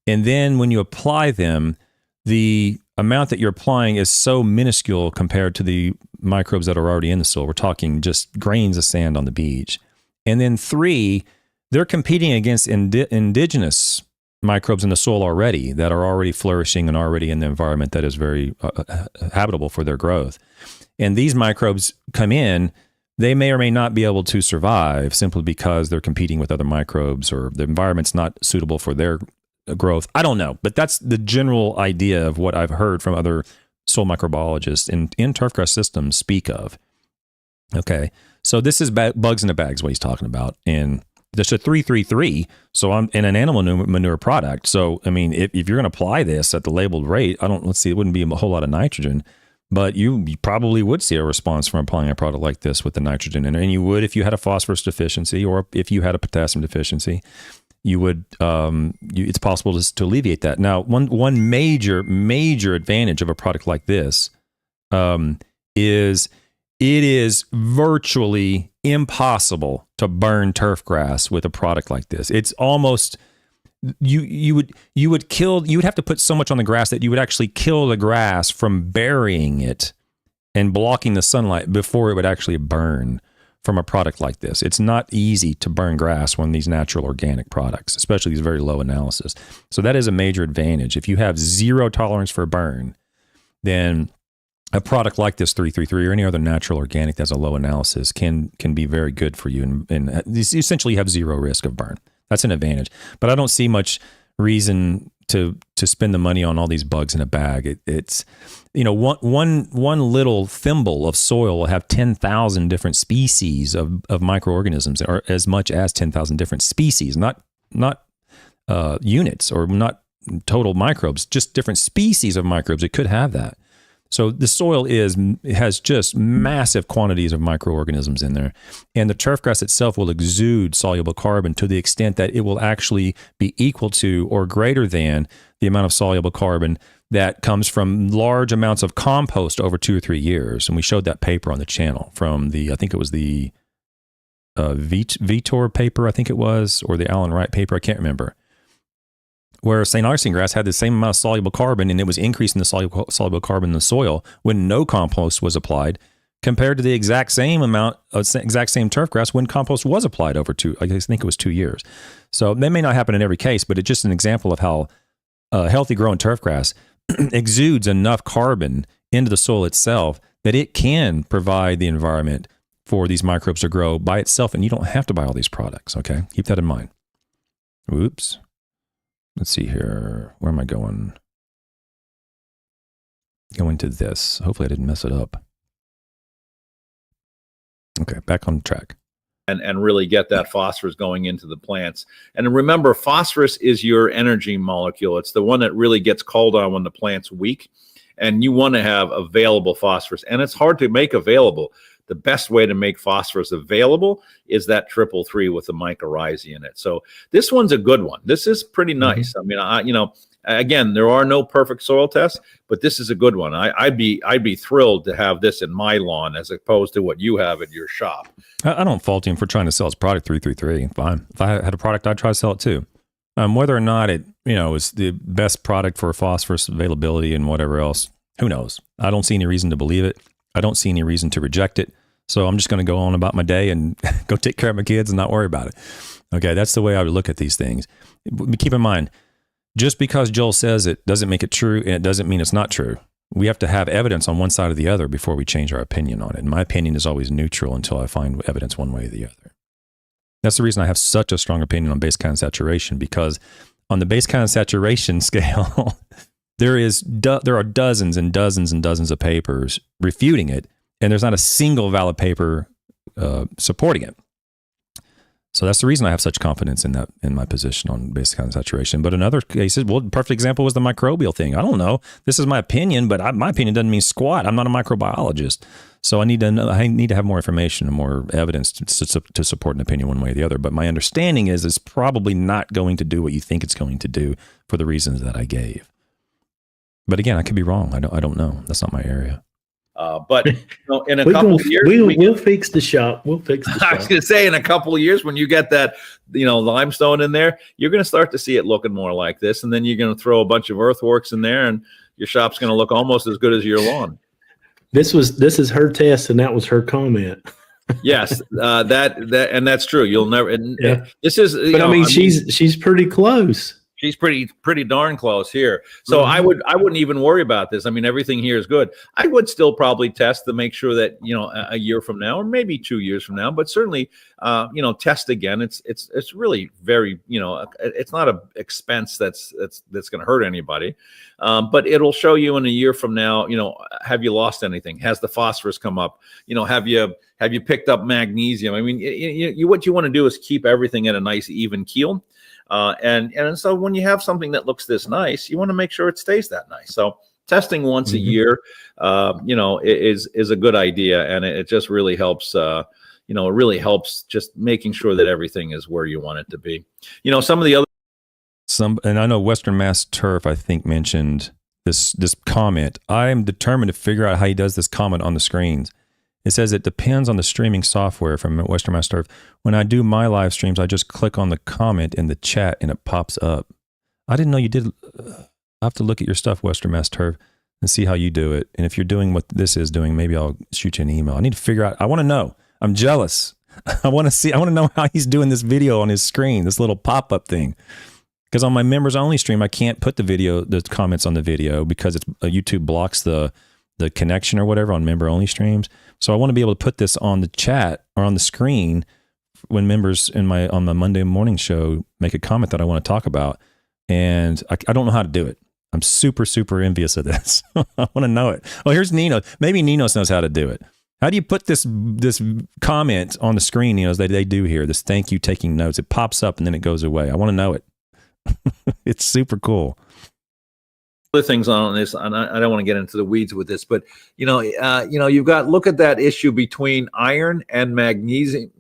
And then when you apply them, the amount that you're applying is so minuscule compared to the microbes that are already in the soil. We're talking just grains of sand on the beach. And then 3, they're competing against indigenous microbes in the soil already that are already flourishing and already in the environment that is very habitable for their growth. And these microbes come in, they may or may not be able to survive simply because they're competing with other microbes, or the environment's not suitable for their growth. I don't know, but that's the general idea of what I've heard from other soil microbiologists in turfgrass systems speak of. Okay, so this is bugs in a bag is what he's talking about. And there's a 333, so I'm in an animal manure product. So, I mean, if you're going to apply this at the labeled rate, it wouldn't be a whole lot of nitrogen, but you probably would see a response from applying a product like this with the nitrogen in it. And you would if you had a phosphorus deficiency, or if you had a potassium deficiency, you would, it's possible to alleviate that. Now, one major advantage of a product like this is it is virtually impossible to burn turf grass with a product like this. It's almost, you would have to put so much on the grass that you would actually kill the grass from burying it and blocking the sunlight before it would actually burn from a product like this. It's not easy to burn grass on these natural organic products, especially these very low analysis. So that is a major advantage. If you have zero tolerance for burn, then a product like this 333 or any other natural organic that's a low analysis can be very good for you. And essentially you have zero risk of burn. That's an advantage. But I don't see much reason to spend the money on all these bugs in a bag. It's one little thimble of soil will have 10,000 different species of microorganisms, or as much as 10,000 different species, not units, or not total microbes, just different species of microbes. It could have that. So the soil has just massive quantities of microorganisms in there. And the turfgrass itself will exude soluble carbon to the extent that it will actually be equal to or greater than the amount of soluble carbon that comes from large amounts of compost over 2 or 3 years. And we showed that paper on the channel from I think it was the Vitor paper, I think it was, or the Alan Wright paper, I can't remember, where St. Augustine grass had the same amount of soluble carbon, and it was increasing the soluble carbon in the soil when no compost was applied, compared to the exact same amount of exact same turfgrass when compost was applied over I think it was 2 years. So that may not happen in every case, but it's just an example of how healthy growing turfgrass exudes enough carbon into the soil itself that it can provide the environment for these microbes to grow by itself, and you don't have to buy all these products. Okay, keep that in mind. Oops. Let's see here. Where am I going? Going to this. Hopefully I didn't mess it up. Okay, back on track. And really get that phosphorus going into the plants. And remember, phosphorus is your energy molecule. It's the one that really gets called on when the plant's weak. And you want to have available phosphorus. And it's hard to make available. The best way to make phosphorus available is that 333 with the mycorrhizae in it. So this one's a good one. This is pretty nice. I mean, again, there are no perfect soil tests, but this is a good one. I'd be thrilled to have this in my lawn as opposed to what you have at your shop. I don't fault him for trying to sell his product 333. Fine. If I had a product, I'd try to sell it too. Whether or not it, is the best product for phosphorus availability and whatever else, who knows? I don't see any reason to believe it. I don't see any reason to reject it. So I'm just going to go on about my day and go take care of my kids and not worry about it. Okay, that's the way I would look at these things. Keep in mind, just because Joel says it doesn't make it true, and it doesn't mean it's not true. We have to have evidence on one side or the other before we change our opinion on it. And my opinion is always neutral until I find evidence one way or the other. That's the reason I have such a strong opinion on base count saturation, because on the base count saturation scale, there are dozens and dozens and dozens of papers refuting it, and there's not a single valid paper supporting it. So that's the reason I have such confidence in my position on base count saturation. But in other cases, the perfect example was the microbial thing. I don't know. This is my opinion, but my opinion doesn't mean squat. I'm not a microbiologist, so I need to have more information and more evidence to support an opinion one way or the other. But my understanding is it's probably not going to do what you think it's going to do for the reasons that I gave. But again, I could be wrong. I don't know. That's not my area. But in a couple of years, we'll fix the shop. We'll fix the shop. I was going to say, in a couple of years, when you get that, limestone in there, you're going to start to see it looking more like this. And then you're going to throw a bunch of earthworks in there, and your shop's going to look almost as good as your lawn. This is her test, and that was her comment. Yes, and that's true. You'll never. Yeah. This is. But she's pretty close. She's pretty darn close here. So I wouldn't even worry about this. I mean, everything here is good. I would still probably test to make sure that, a year from now, or maybe 2 years from now, but certainly, test again. It's really very, it's not an expense that's going to hurt anybody. But it'll show you in a year from now, have you lost anything? Has the phosphorus come up? Have you picked up magnesium? I mean, what you want to do is keep everything at a nice even keel. And so when you have something that looks this nice, you want to make sure it stays that nice. So testing once a year, is a good idea. And it just really helps, it really helps just making sure that everything is where you want it to be. Some of the other. And I know Western Mass Turf, I think, mentioned this comment. I am determined to figure out how he does this comment on the screens. It says it depends on the streaming software from Western Mass Turf. When I do my live streams, I just click on the comment in the chat and it pops up. I didn't know you did. I have to look at your stuff, Western Mass Turf, and see how you do it. And if you're doing what this is doing, maybe I'll shoot you an email. I need to figure out. I want to know. I'm jealous. I want to know how he's doing this video on his screen, this little pop-up thing. Because on my members only stream, I can't put the comments on the video because YouTube blocks the connection or whatever on member only streams. So I want to be able to put this on the chat or on the screen when members on the Monday morning show make a comment that I want to talk about. and I don't know how to do it. I'm super, super envious of this. I want to know it. Oh, here's Nino. Maybe Ninos knows how to do it. How do you put this comment on the screen, Ninos, that they do here, this thank you taking notes? It pops up and then it goes away. I want to know it. It's super cool. Other things on this, and I don't want to get into the weeds with this, but you've got, look at that issue between iron and magnesium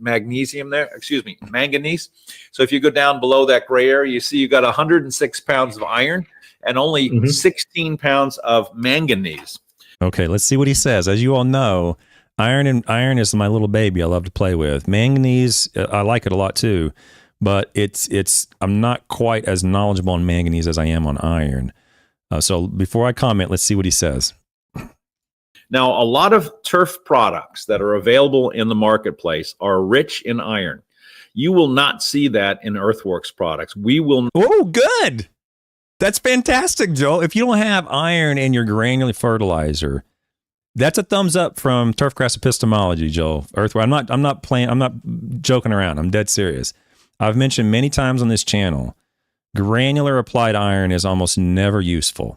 there. Excuse me, manganese. So if you go down below that gray area, you see you got 106 pounds of iron and only 16 pounds of manganese. Okay, let's see what he says. As you all know, iron is my little baby. I love to play with manganese. I like it a lot too, but I'm not quite as knowledgeable on manganese as I am on iron. So before I comment, let's see what he says. Now, a lot of turf products that are available in the marketplace are rich in iron. You will not see that in Earthworks products. We will. Oh, good. That's fantastic, Joel. If you don't have iron in your granular fertilizer, that's a thumbs up from Turfgrass Epistemology, Joel. I'm not playing. I'm not joking around. I'm dead serious. I've mentioned many times on this channel, granular applied iron is almost never useful.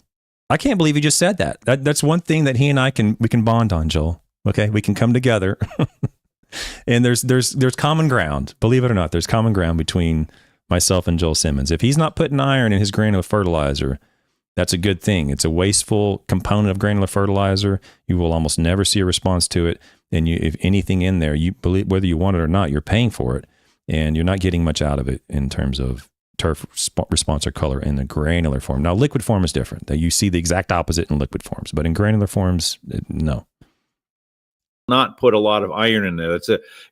I can't believe you just said that. That's one thing that he and I can bond on, Joel. Okay, we can come together, and there's common ground. Believe it or not, there's common ground between myself and Joel Simmons. If he's not putting iron in his granular fertilizer, that's a good thing. It's a wasteful component of granular fertilizer. You will almost never see a response to it. And if anything in there, you believe, whether you want it or not, you're paying for it, and you're not getting much out of it in terms of turf response or color in the granular form. Now, liquid form is different. You see the exact opposite in liquid forms, but in granular forms, no. Not put a lot of iron in there.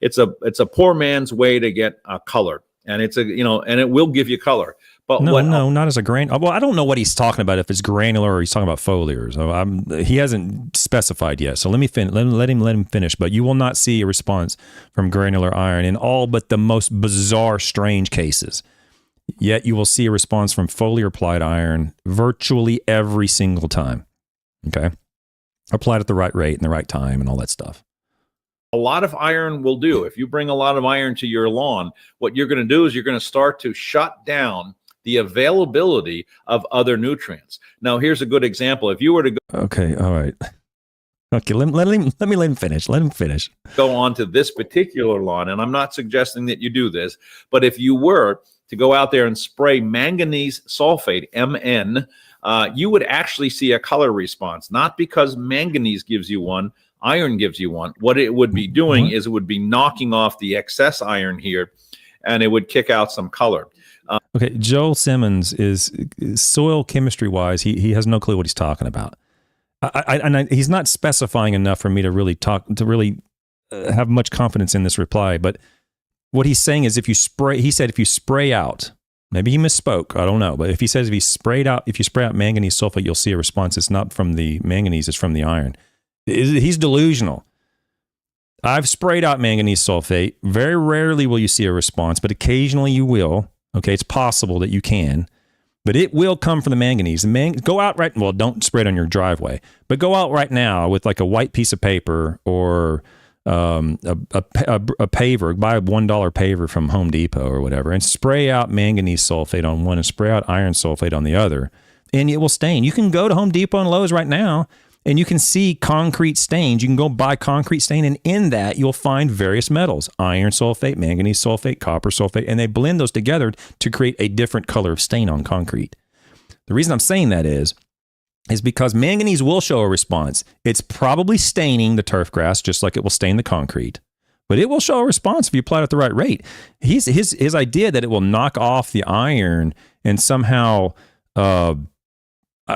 It's a poor man's way to get color, and and it will give you color. But no, not as a grain. Well, I don't know what he's talking about. If it's granular or he's talking about foliars, he hasn't specified yet. So let him finish. But you will not see a response from granular iron in all but the most bizarre, strange cases. Yet you will see a response from foliar applied iron virtually every single time. Okay, applied at the right rate and the right time and all that stuff. A lot of iron will do. If you bring a lot of iron to your lawn, what you're going to do is you're going to start to shut down the availability of other nutrients. Now, here's a good example. If you were to go... Okay, all right. Okay, let him finish. Let him finish. Go on to this particular lawn, and I'm not suggesting that you do this, but if you were to go out there and spray manganese sulfate, Mn, you would actually see a color response, not because manganese gives you one, iron gives you one. What it would be doing is it would be knocking off the excess iron here, and it would kick out some color. Okay, Joel Simmons is soil chemistry wise, he has no clue what he's talking about. He's not specifying enough for me to really have much confidence in this reply. But what he's saying is, if you spray out, maybe he misspoke, I don't know. But if he says if you spray out manganese sulfate, you'll see a response. It's not from the manganese, it's from the iron. He's delusional. I've sprayed out manganese sulfate. Very rarely will you see a response, but occasionally you will. Okay, it's possible that you can, but it will come from the manganese. Go out don't spray it on your driveway, but go out right now with like a white piece of paper or a paver, buy a $1 paver from Home Depot or whatever, and spray out manganese sulfate on one and spray out iron sulfate on the other, and it will stain. You can go to Home Depot and Lowe's right now, and you can see concrete stains. You can go buy concrete stain, and in that, you'll find various metals, iron sulfate, manganese sulfate, copper sulfate, and they blend those together to create a different color of stain on concrete. The reason I'm saying that is because manganese will show a response. It's probably staining the turf grass, just like it will stain the concrete, but it will show a response if you apply it at the right rate. His idea that it will knock off the iron and somehow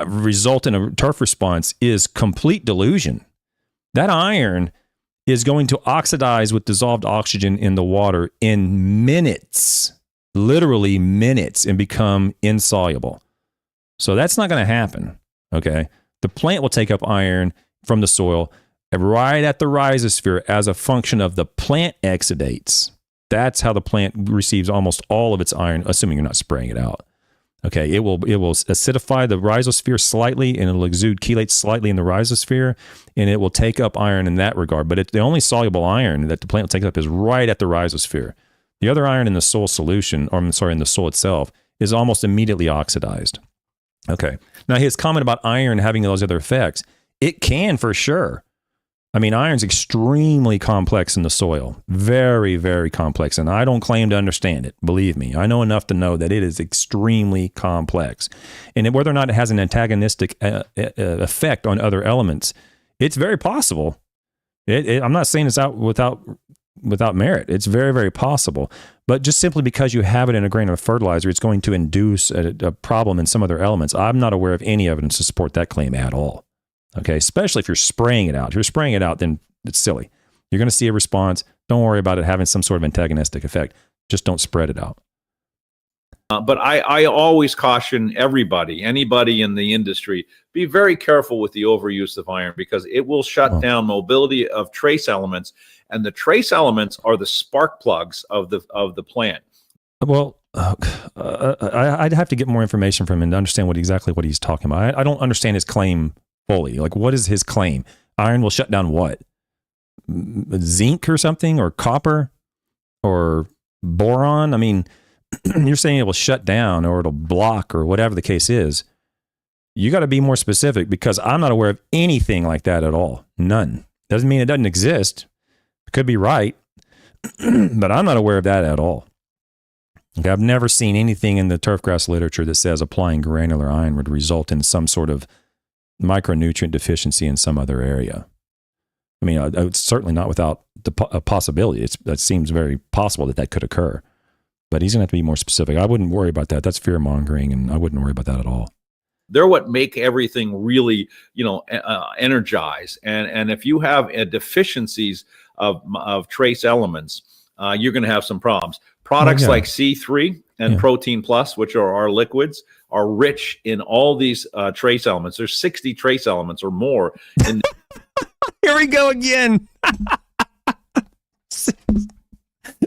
result in a turf response is complete delusion. That iron is going to oxidize with dissolved oxygen in the water in minutes, literally minutes, and become insoluble. So that's not going to happen. Okay. The plant will take up iron from the soil right at the rhizosphere as a function of the plant exudates. That's how the plant receives almost all of its iron, assuming you're not spraying it out. Okay, it will acidify the rhizosphere slightly, and it'll exude chelates slightly in the rhizosphere, and it will take up iron in that regard. But the only soluble iron that the plant will take up is right at the rhizosphere. The other iron in the soil solution, in the soil itself, is almost immediately oxidized. Okay. Now his comment about iron having those other effects, it can for sure. I mean, iron's extremely complex in the soil. Very, very complex. And I don't claim to understand it. Believe me. I know enough to know that it is extremely complex. And whether or not it has an antagonistic effect on other elements, it's very possible. I'm not saying it's out without merit. It's very, very possible. But just simply because you have it in a grain of fertilizer, it's going to induce a problem in some other elements. I'm not aware of any evidence to support that claim at all. Okay, especially if you're spraying it out. If you're spraying it out, then it's silly. You're going to see a response. Don't worry about it having some sort of antagonistic effect. Just don't spread it out. But I always caution everybody, anybody in the industry, be very careful with the overuse of iron because it will shut down mobility of trace elements, and the trace elements are the spark plugs of the plant. Well, I'd have to get more information from him to understand exactly what he's talking about. I don't understand his claim fully. Like, what is his claim? Iron will shut down what? Zinc or something, or copper, or boron? I mean, you're saying it will shut down or it'll block or whatever the case is. You got to be more specific because I'm not aware of anything like that at all. None. Doesn't mean it doesn't exist. It could be right, but I'm not aware of that at all. Okay, I've never seen anything in the turfgrass literature that says applying granular iron would result in some sort of micronutrient deficiency in some other area. I mean, it's certainly not without a possibility. That seems very possible that could occur. But he's going to have to be more specific. I wouldn't worry about that. That's fear-mongering, and I wouldn't worry about that at all. They're what make everything really, energize. And if you have deficiencies of trace elements, you're going to have some problems. Products like C3 and Protein Plus, which are our liquids, are rich in all these trace elements. There's 60 trace elements or more. Here we go again.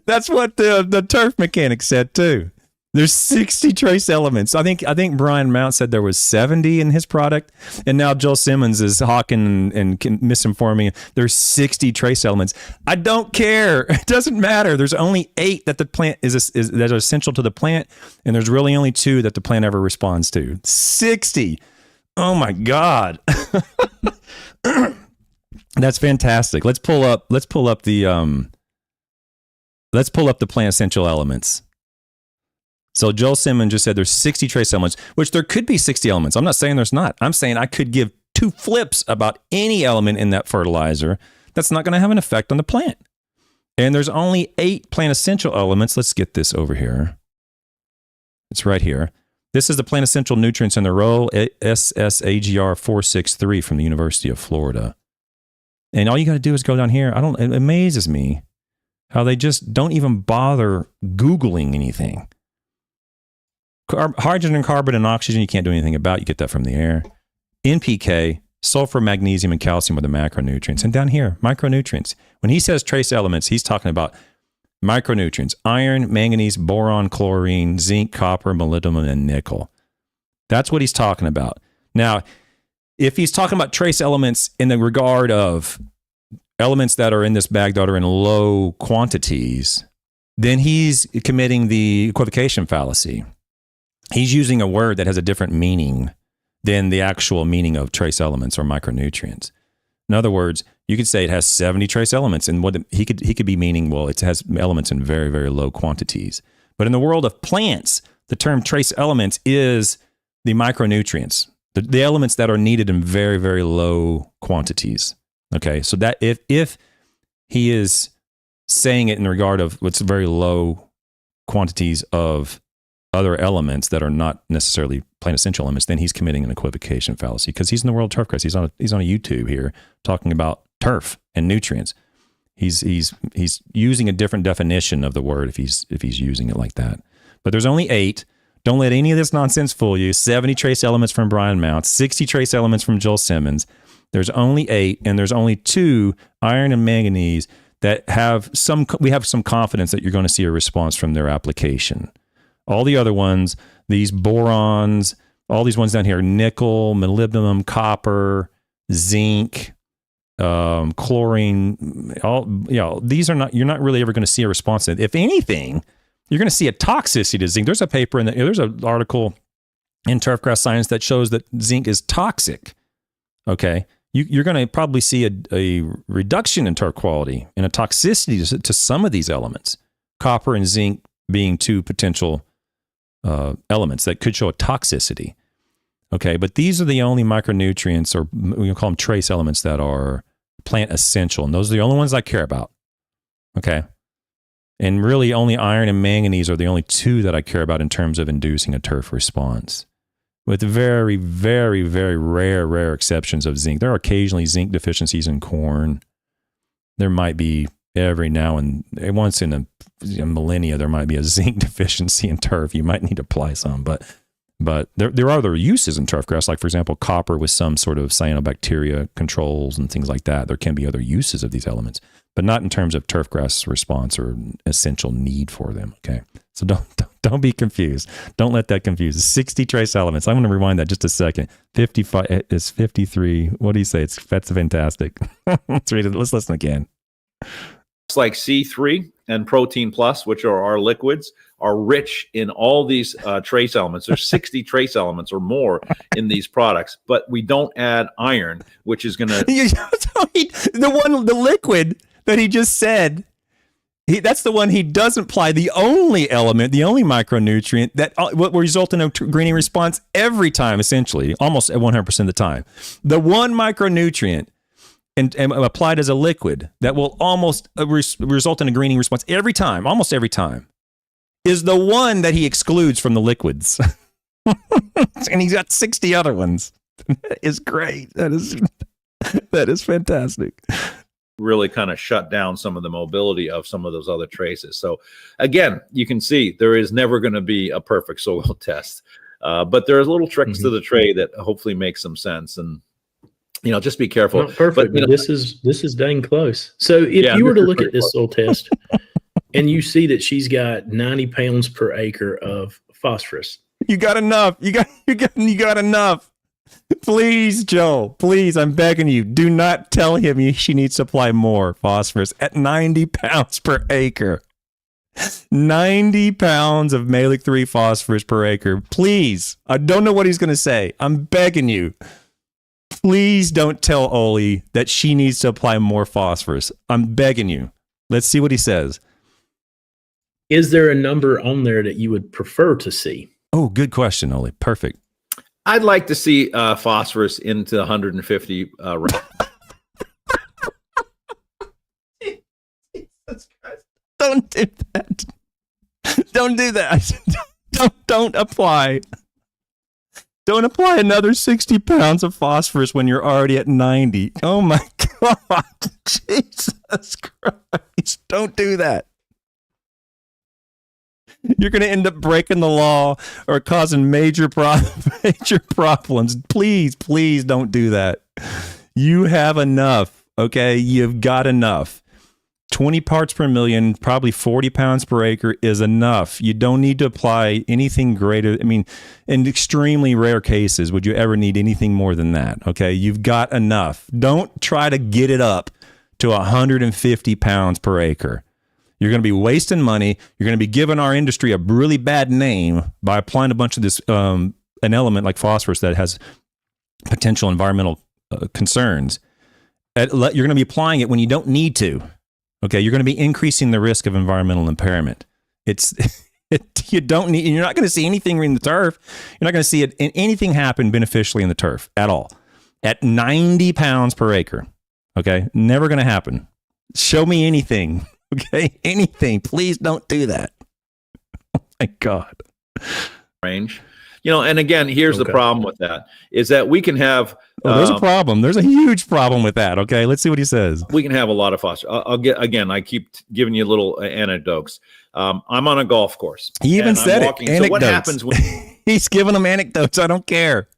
That's what the turf mechanic said too. There's 60 trace elements. I think Brian Mount said there was 70 in his product, and now Joel Simmons is hawking and misinforming. There's 60 trace elements. I don't care. It doesn't matter. There's only 8 that the plant is that are essential to the plant, and there's really only 2 that the plant ever responds to. 60. Oh my God. That's fantastic. Let's pull up the plant essential elements. So Joel Simmons just said there's 60 trace elements, which there could be 60 elements. I'm not saying there's not. I'm saying I could give 2 flips about any element in that fertilizer that's not going to have an effect on the plant. And there's only 8 plant essential elements. Let's get this over here. It's right here. This is the plant essential nutrients in the row, SSAGR 463 from the University of Florida. And all you got to do is go down here. It amazes me how they just don't even bother Googling anything. Hydrogen, carbon, and oxygen, you can't do anything about. You get that from the air. NPK, sulfur, magnesium, and calcium are the macronutrients. And down here, micronutrients. When he says trace elements, he's talking about micronutrients: iron, manganese, boron, chlorine, zinc, copper, molybdenum, and nickel. That's what he's talking about. Now, if he's talking about trace elements in the regard of elements that are in this bag that are in low quantities, then he's committing the equivocation fallacy. He's using a word that has a different meaning than the actual meaning of trace elements or micronutrients. In other words, you could say it has 70 trace elements, and what he could be meaning, well, it has elements in very, very low quantities. But in the world of plants, the term trace elements is the micronutrients, the elements that are needed in very, very low quantities. Okay, so that if he is saying it in regard of what's very low quantities of other elements that are not necessarily plant essential elements, then he's committing an equivocation fallacy because he's in the world of turfgrass. He's on a YouTube here talking about turf and nutrients. He's using a different definition of the word if he's using it like that. But there's only 8. Don't let any of this nonsense fool you. 70 trace elements from Brian Mount, 60 trace elements from Joel Simmons. There's only 8, and there's only 2, iron and manganese, that we have some confidence that you're going to see a response from their application. All the other ones, these borons, all these ones down here, nickel, molybdenum, copper, zinc, chlorine, these are not, you're not really ever going to see a response. If anything, you're going to see a toxicity to zinc. There's a paper there's an article in Turfgrass Science that shows that zinc is toxic. Okay. You're going to probably see a reduction in turf quality and a toxicity to some of these elements, copper and zinc being two potential elements that could show a toxicity. Okay, but these are the only micronutrients, or we can call them trace elements, that are plant essential, and those are the only ones I care about. Okay, and really only iron and manganese are the only two that I care about in terms of inducing a turf response, with very, very, very rare exceptions of zinc. There are occasionally zinc deficiencies in corn. There might be every now and once in a millennia, there might be a zinc deficiency in turf. You might need to apply some, but there are other uses in turfgrass, like, for example, copper with some sort of cyanobacteria controls and things like that. There can be other uses of these elements, but not in terms of turfgrass response or essential need for them. Okay, so don't be confused. Don't let that confuse. 60 trace elements. I'm going to rewind that just a second. 55 is 53. What do you say? That's fantastic. Let's read it. Let's listen again. It's like C3 and Protein Plus, which are our liquids, are rich in all these trace elements. There's 60 trace elements or more in these products, but we don't add iron, which is going to... The liquid that he just said, that's the one he doesn't apply. The only element, the only micronutrient that will result in a greening response every time, essentially, almost 100% of the time. The one micronutrient and applied as a liquid that will almost result in a greening response every time, almost every time, is the one that he excludes from the liquids. And he's got 60 other ones. That is great. That is fantastic. Really kind of shut down some of the mobility of some of those other traces. So again, you can see there is never going to be a perfect soil test, but there's little tricks to the trade that hopefully make some sense. And just be careful. Not perfect, but this is dang close. So if you were to look at this soil test and you see that she's got 90 pounds per acre of phosphorus, you got enough. You got enough. Please, Joe, please, I'm begging you, do not tell him she needs to apply more phosphorus at 90 pounds per acre. 90 pounds of Malic 3 phosphorus per acre. Please. I don't know what he's going to say. I'm begging you. Please don't tell Oli that she needs to apply more phosphorus. I'm begging you. Let's see what he says. Is there a number on there that you would prefer to see? Oh, good question, Oli. Perfect. I'd like to see phosphorus into 150 range. Jesus Christ. Don't do that. Don't do that. Don't apply. Don't apply another 60 pounds of phosphorus when you're already at 90. Oh my God. Jesus Christ. Don't do that. You're going to end up breaking the law or causing major problems. Please don't do that. You have enough, okay? You've got enough. 20 parts per million, probably 40 pounds per acre is enough. You don't need to apply anything greater. I mean, in extremely rare cases, would you ever need anything more than that? Okay, you've got enough. Don't try to get it up to 150 pounds per acre. You're going to be wasting money. You're going to be giving our industry a really bad name by applying a bunch of this, an element like phosphorus that has potential environmental concerns. You're going to be applying it when you don't need to. Okay, you're going to be increasing the risk of environmental impairment. You don't need, and you're not going to see anything in the turf. You're not going to see anything happen beneficially in the turf at all. At 90 pounds per acre. Okay, never going to happen. Show me anything. Okay, anything. Please don't do that. Oh my God. Range. And again, here's the problem with that is that we can have. There's a problem. There's a huge problem with that. Okay, let's see what he says. We can have a lot of phosphorus. I keep giving you little anecdotes. I'm on a golf course. He even said it. Anecdotes. So what happens when he's giving them anecdotes? I don't care.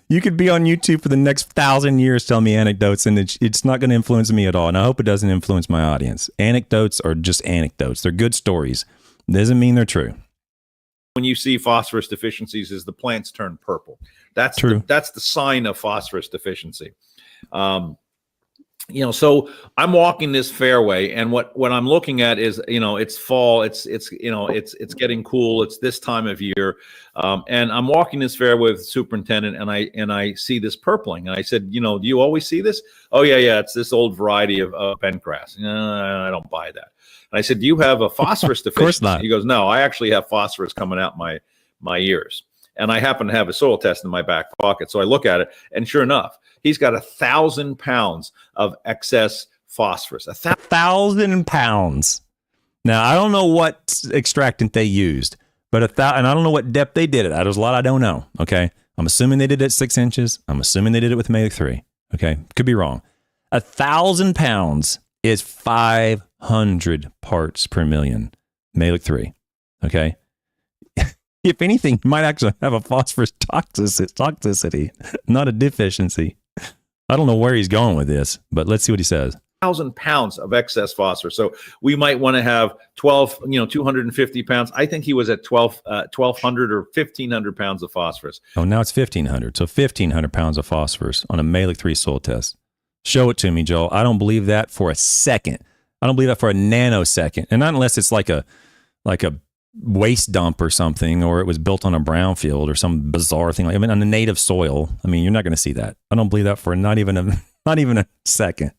You could be on YouTube for the next 1,000 years telling me anecdotes, and it's not going to influence me at all. And I hope it doesn't influence my audience. Anecdotes are just anecdotes. They're good stories. Doesn't mean they're true. When you see phosphorus deficiencies, is the plants turn purple. That's true. That's the sign of phosphorus deficiency. So I'm walking this fairway, and what I'm looking at is, it's fall, it's getting cool, it's this time of year, and I'm walking this fairway with the superintendent, and I see this purpling, and I said, do you always see this? Oh yeah, it's this old variety of bent grass. I don't buy that. And I said, do you have a phosphorus deficiency? Of course not. He goes, no, I actually have phosphorus coming out my ears, and I happen to have a soil test in my back pocket, so I look at it, and sure enough, he's got 1,000 pounds of excess phosphorus. 1,000 pounds. Now, I don't know what extractant they used, but and I don't know what depth they did it at. There's a lot I don't know. Okay. I'm assuming they did it at 6 inches. I'm assuming they did it with Malic 3. Okay. Could be wrong. 1,000 pounds is 500 parts per million Malic 3. Okay. If anything, you might actually have a phosphorus toxicity, not a deficiency. I don't know where he's going with this, but let's see what he says. 1,000 pounds of excess phosphorus. So we might want to have 250 pounds. I think he was at 1,200 or 1,500 pounds of phosphorus. Oh, now it's 1,500. So 1,500 pounds of phosphorus on a Malic 3 soil test. Show it to me, Joel. I don't believe that for a second. I don't believe that for a nanosecond. And not unless it's like a waste dump or something, or it was built on a brownfield or some bizarre thing. On a native soil. I mean, you're not going to see that. I don't believe that for not even a second.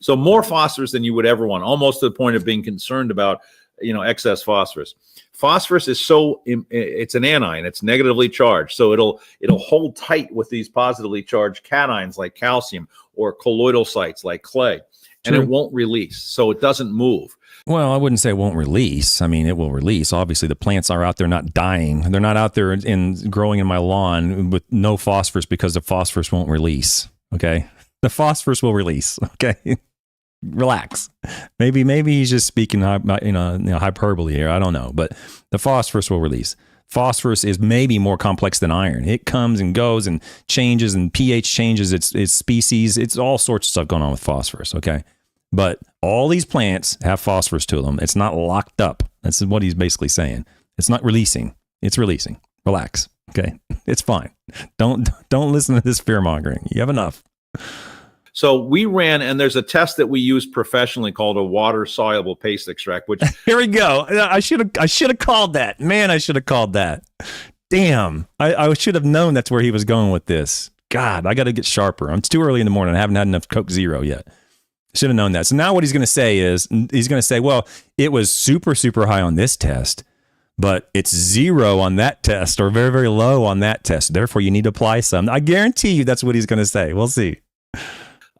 So more phosphorus than you would ever want, almost to the point of being concerned about, excess phosphorus. Phosphorus is it's an anion. It's negatively charged. So it'll hold tight with these positively charged cations like calcium or colloidal sites like clay. And True. It won't release. So it doesn't move. Well, I wouldn't say it won't release. I mean, it will release. Obviously, the plants are out there not dying. They're not out there growing in my lawn with no phosphorus because the phosphorus won't release. Okay? The phosphorus will release. Okay? Relax. Maybe he's just speaking hyperbole here. I don't know. But the phosphorus will release. Phosphorus is maybe more complex than iron. It comes and goes and changes, and pH changes its species. It's all sorts of stuff going on with phosphorus. Okay? But all these plants have phosphorus to them. It's not locked up. That's what he's basically saying. It's not releasing. It's releasing. Relax. Okay. It's fine. Don't listen to this fear mongering. You have enough. So we ran, and there's a test that we use professionally called a water soluble paste extract, which here we go. I should have called that. Man, I should have called that. Damn. I should have known that's where he was going with this. God, I got to get sharper. It's too early in the morning. I haven't had enough Coke Zero yet. Should have known that. So now what he's going to say is, well, it was super, super high on this test, but it's 0 on that test, or very, very low on that test. Therefore, you need to apply some. I guarantee you that's what he's going to say. We'll see.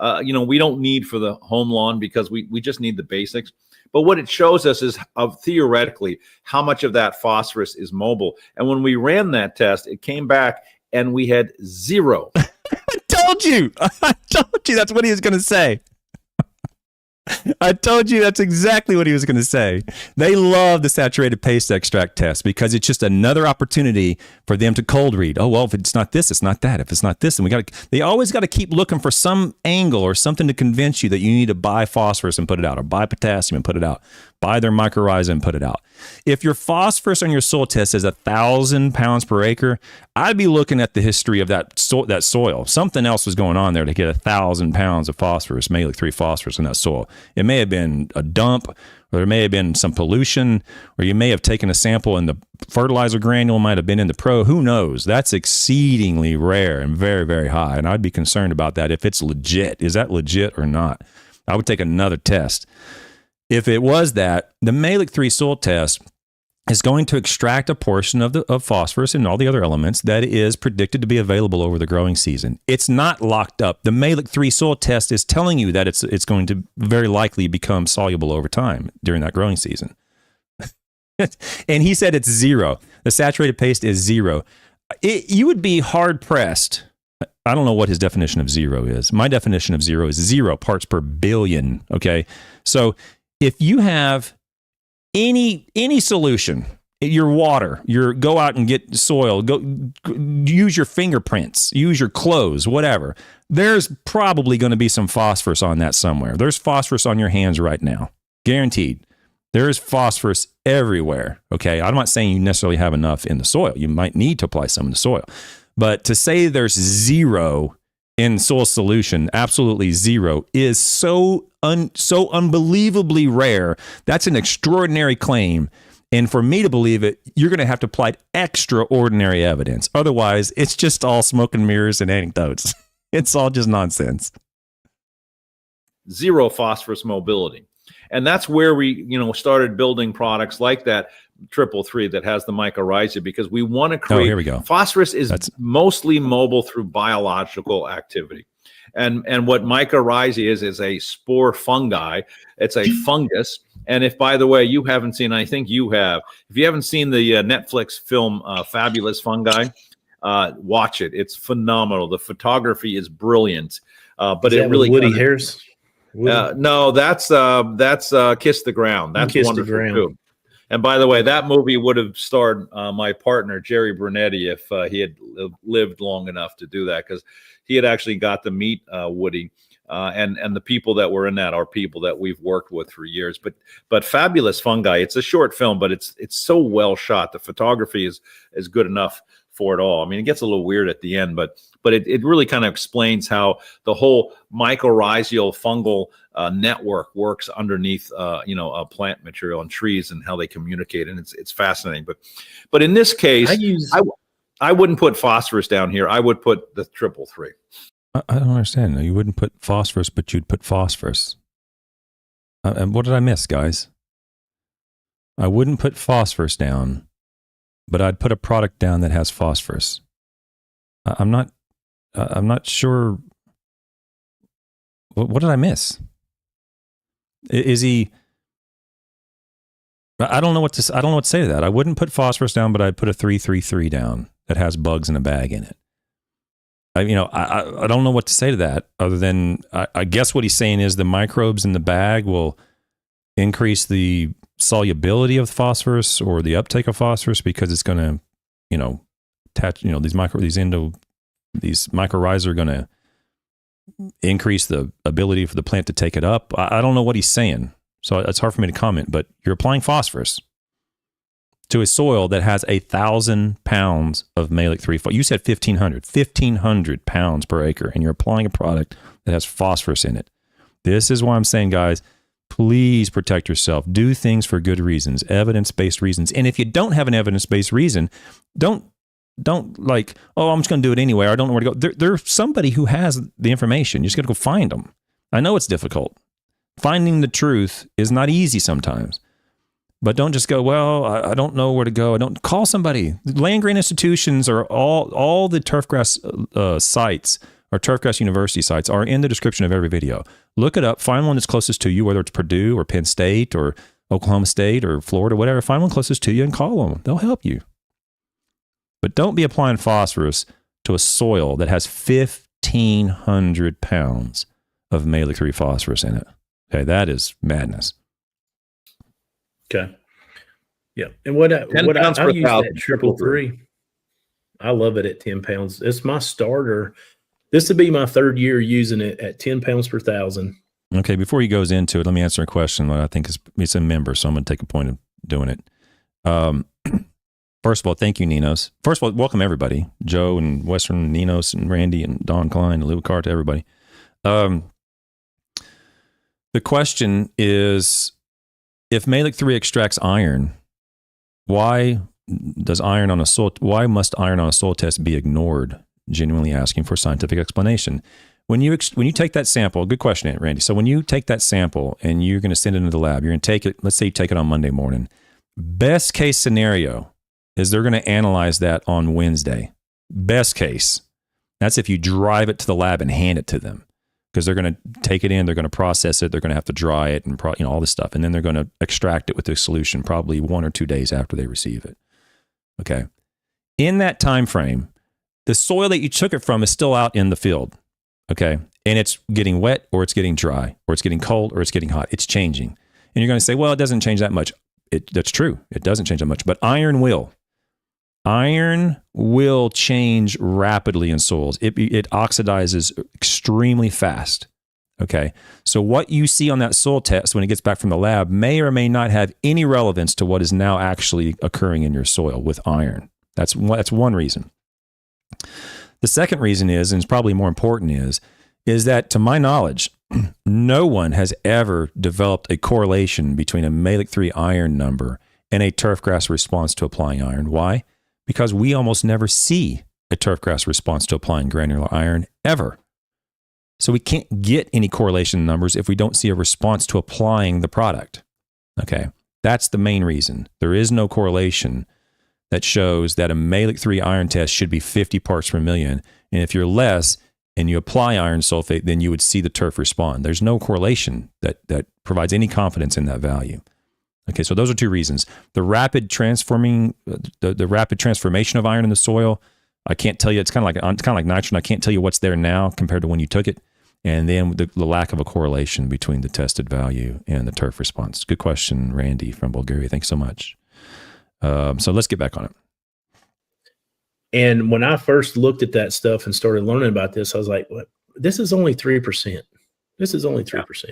We don't need for the home lawn because we just need the basics. But what it shows us is theoretically how much of that phosphorus is mobile. And when we ran that test, it came back and we had 0. I told you that's what he was going to say. I told you that's exactly what he was going to say. They love the saturated paste extract test because it's just another opportunity for them to cold read. Oh, well, if it's not this, it's not that. If it's not this, then they always got to keep looking for some angle or something to convince you that you need to buy phosphorus and put it out, or buy potassium and put it out, buy their mycorrhiza and put it out. If your phosphorus on your soil test is 1,000 pounds per acre, I'd be looking at the history of that soil. Something else was going on there to get 1,000 pounds of phosphorus, Malic 3 phosphorus in that soil. It may have been a dump, or there may have been some pollution, or you may have taken a sample and the fertilizer granule might have been in the pro. Who knows? That's exceedingly rare and very, very high. And I'd be concerned about that if it's legit. Is that legit or not? I would take another test. If it was that, the Malic 3 soil test is going to extract a portion of phosphorus and all the other elements that is predicted to be available over the growing season. It's not locked up. The Malic 3 soil test is telling you that it's going to very likely become soluble over time during that growing season. And he said it's 0. The saturated paste is 0. You would be hard pressed. I don't know what his definition of 0 is. My definition of 0 is 0 parts per billion. Okay. So if you have any solution, your water, go out and get soil, use your fingerprints, use your clothes, whatever. There's probably going to be some phosphorus on that somewhere. There's phosphorus on your hands right now. Guaranteed. There's phosphorus everywhere. Okay. I'm not saying you necessarily have enough in the soil. You might need to apply some in the soil. But to say there's 0 in soil solution, absolutely zero, is so unbelievably rare. That's an extraordinary claim. And for me to believe it, you're going to have to apply extraordinary evidence. Otherwise, it's just all smoke and mirrors and anecdotes. It's all just nonsense. Zero phosphorus mobility. And that's where we, started building products like that 333 that has the mycorrhiza, because we want to create. Oh, here we go. Phosphorus is mostly mobile through biological activity. And what mycorrhiza is a spore fungi. It's a fungus. And if, by the way, you haven't seen, I think you have, if you haven't seen the Netflix film Fabulous Fungi, watch it. It's phenomenal. The photography is brilliant. But it really Woody Harris. No, that's Kiss the Ground. That's Kiss wonderful the Ground. too. And by the way, that movie would have starred my partner Jerry Brunetti if he had lived long enough to do that, because he had actually got to meet Woody, and the people that were in that are people that we've worked with for years. But Fabulous Fungi, it's a short film, but it's so well shot. The photography is good enough for it all. I mean, it gets a little weird at the end, but it really kind of explains how the whole mycorrhizal fungal network works underneath, plant material and trees, and how they communicate. And it's fascinating. But in this case, I wouldn't put phosphorus down here. I would put the 333. I don't understand. No, you wouldn't put phosphorus, but you'd put phosphorus. And what did I miss, guys? I wouldn't put phosphorus down, but I'd put a product down that has phosphorus. I'm not sure. What did I miss? Is he? I don't know what to say to that. I wouldn't put phosphorus down, but I'd put a 333 down that has bugs in a bag in it. I don't know what to say to that, other than I guess what he's saying is the microbes in the bag will increase the solubility of phosphorus or the uptake of phosphorus, because it's going to, attach, these mycorrhizae are going to increase the ability for the plant to take it up. I don't know what he's saying, so it's hard for me to comment, but you're applying phosphorus to a soil that has 1,000 pounds of Malic 3. You said 1,500 pounds per acre, and you're applying a product that has phosphorus in it. This is why I'm saying, guys, please protect yourself. Do things for good reasons, evidence-based reasons. And if you don't have an evidence-based reason, don't like, oh, I'm just going to do it anyway. I don't know where to go. There's somebody who has the information. You just got to go find them. I know it's difficult. Finding the truth is not easy sometimes. But don't just go, well, I don't know where to go. I don't call somebody. Land grant institutions are all the Turfgrass sites or Turfgrass University sites are in the description of every video. Look it up. Find one that's closest to you, whether it's Purdue or Penn State or Oklahoma State or Florida, whatever. Find one closest to you and call them. They'll help you. But don't be applying phosphorus to a soil that has 1,500 pounds of Malic 3 phosphorus in it. Okay, that is madness. Okay. Yeah. And what I use that 333. I love it at 10 pounds. It's my starter. This would be my third year using it at 10 pounds per thousand. Okay. Before he goes into it, let me answer a question that I think it's a member, so I'm going to take a point of doing it. First of all, thank you, Ninos. First of all, welcome everybody. Joe and Western, Ninos and Randy and Don Klein and Lou Carr, to everybody. The question is, if Malic 3 extracts iron, why must iron on a soil test be ignored? Genuinely asking for scientific explanation. When you take that sample, good question, Randy. So when you take that sample and you're going to send it into the lab, you're going to take it, let's say you take it on Monday morning. Best case scenario is they're going to analyze that on Wednesday. Best case. That's if you drive it to the lab and hand it to them. Because they're going to take it in, they're going to process it, they're going to have to dry it, and all this stuff, and then they're going to extract it with their solution probably 1 or 2 days after they receive it. Okay, in that time frame, the soil that you took it from is still out in the field. Okay, and it's getting wet, or it's getting dry, or it's getting cold, or it's getting hot. It's changing, and you're going to say, "Well, it doesn't change that much." That's true. It doesn't change that much, but iron will. Iron will change rapidly in soils. It oxidizes extremely fast. Okay. So what you see on that soil test when it gets back from the lab may or may not have any relevance to what is now actually occurring in your soil with iron. That's one reason. The second reason is, and it's probably more important, is that to my knowledge, no one has ever developed a correlation between a Mehlich 3 iron number and a turfgrass response to applying iron. Why? Because we almost never see a turfgrass response to applying granular iron ever. So we can't get any correlation numbers if we don't see a response to applying the product. Okay, that's the main reason. There is no correlation that shows that a Mehlich 3 iron test should be 50 parts per million. And if you're less and you apply iron sulfate, then you would see the turf respond. There's no correlation that provides any confidence in that value. Okay, so those are two reasons. The rapid transformation of iron in the soil, I can't tell you. It's kind of like nitrogen. I can't tell you what's there now compared to when you took it. And then the lack of a correlation between the tested value and the turf response. Good question, Randy from Bulgaria. Thanks so much. So let's get back on it. And when I first looked at that stuff and started learning about this, I was like, "What? This is only 3%. This is only 3%.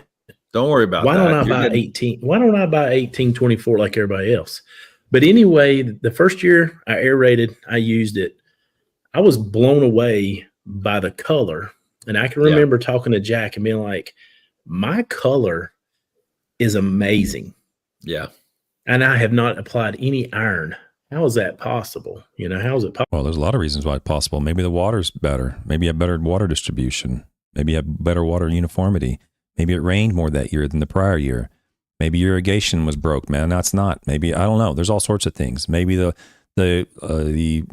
Don't worry about Why that. don't I buy 18? Why don't I buy 1824 like everybody else?" But anyway, the first year I aerated, I used it. I was blown away by the color. And I can remember talking to Jack and being like, my color is amazing. Yeah. And I have not applied any iron. How is that possible? You know, how is it possible? Well, there's a lot of reasons why it's possible. Maybe the water's better. Maybe you have better water distribution. Maybe you have better water uniformity. Maybe it rained more that year than the prior year. Maybe your irrigation was broke, man. That's not. Maybe, I don't know. There's all sorts of things. Maybe the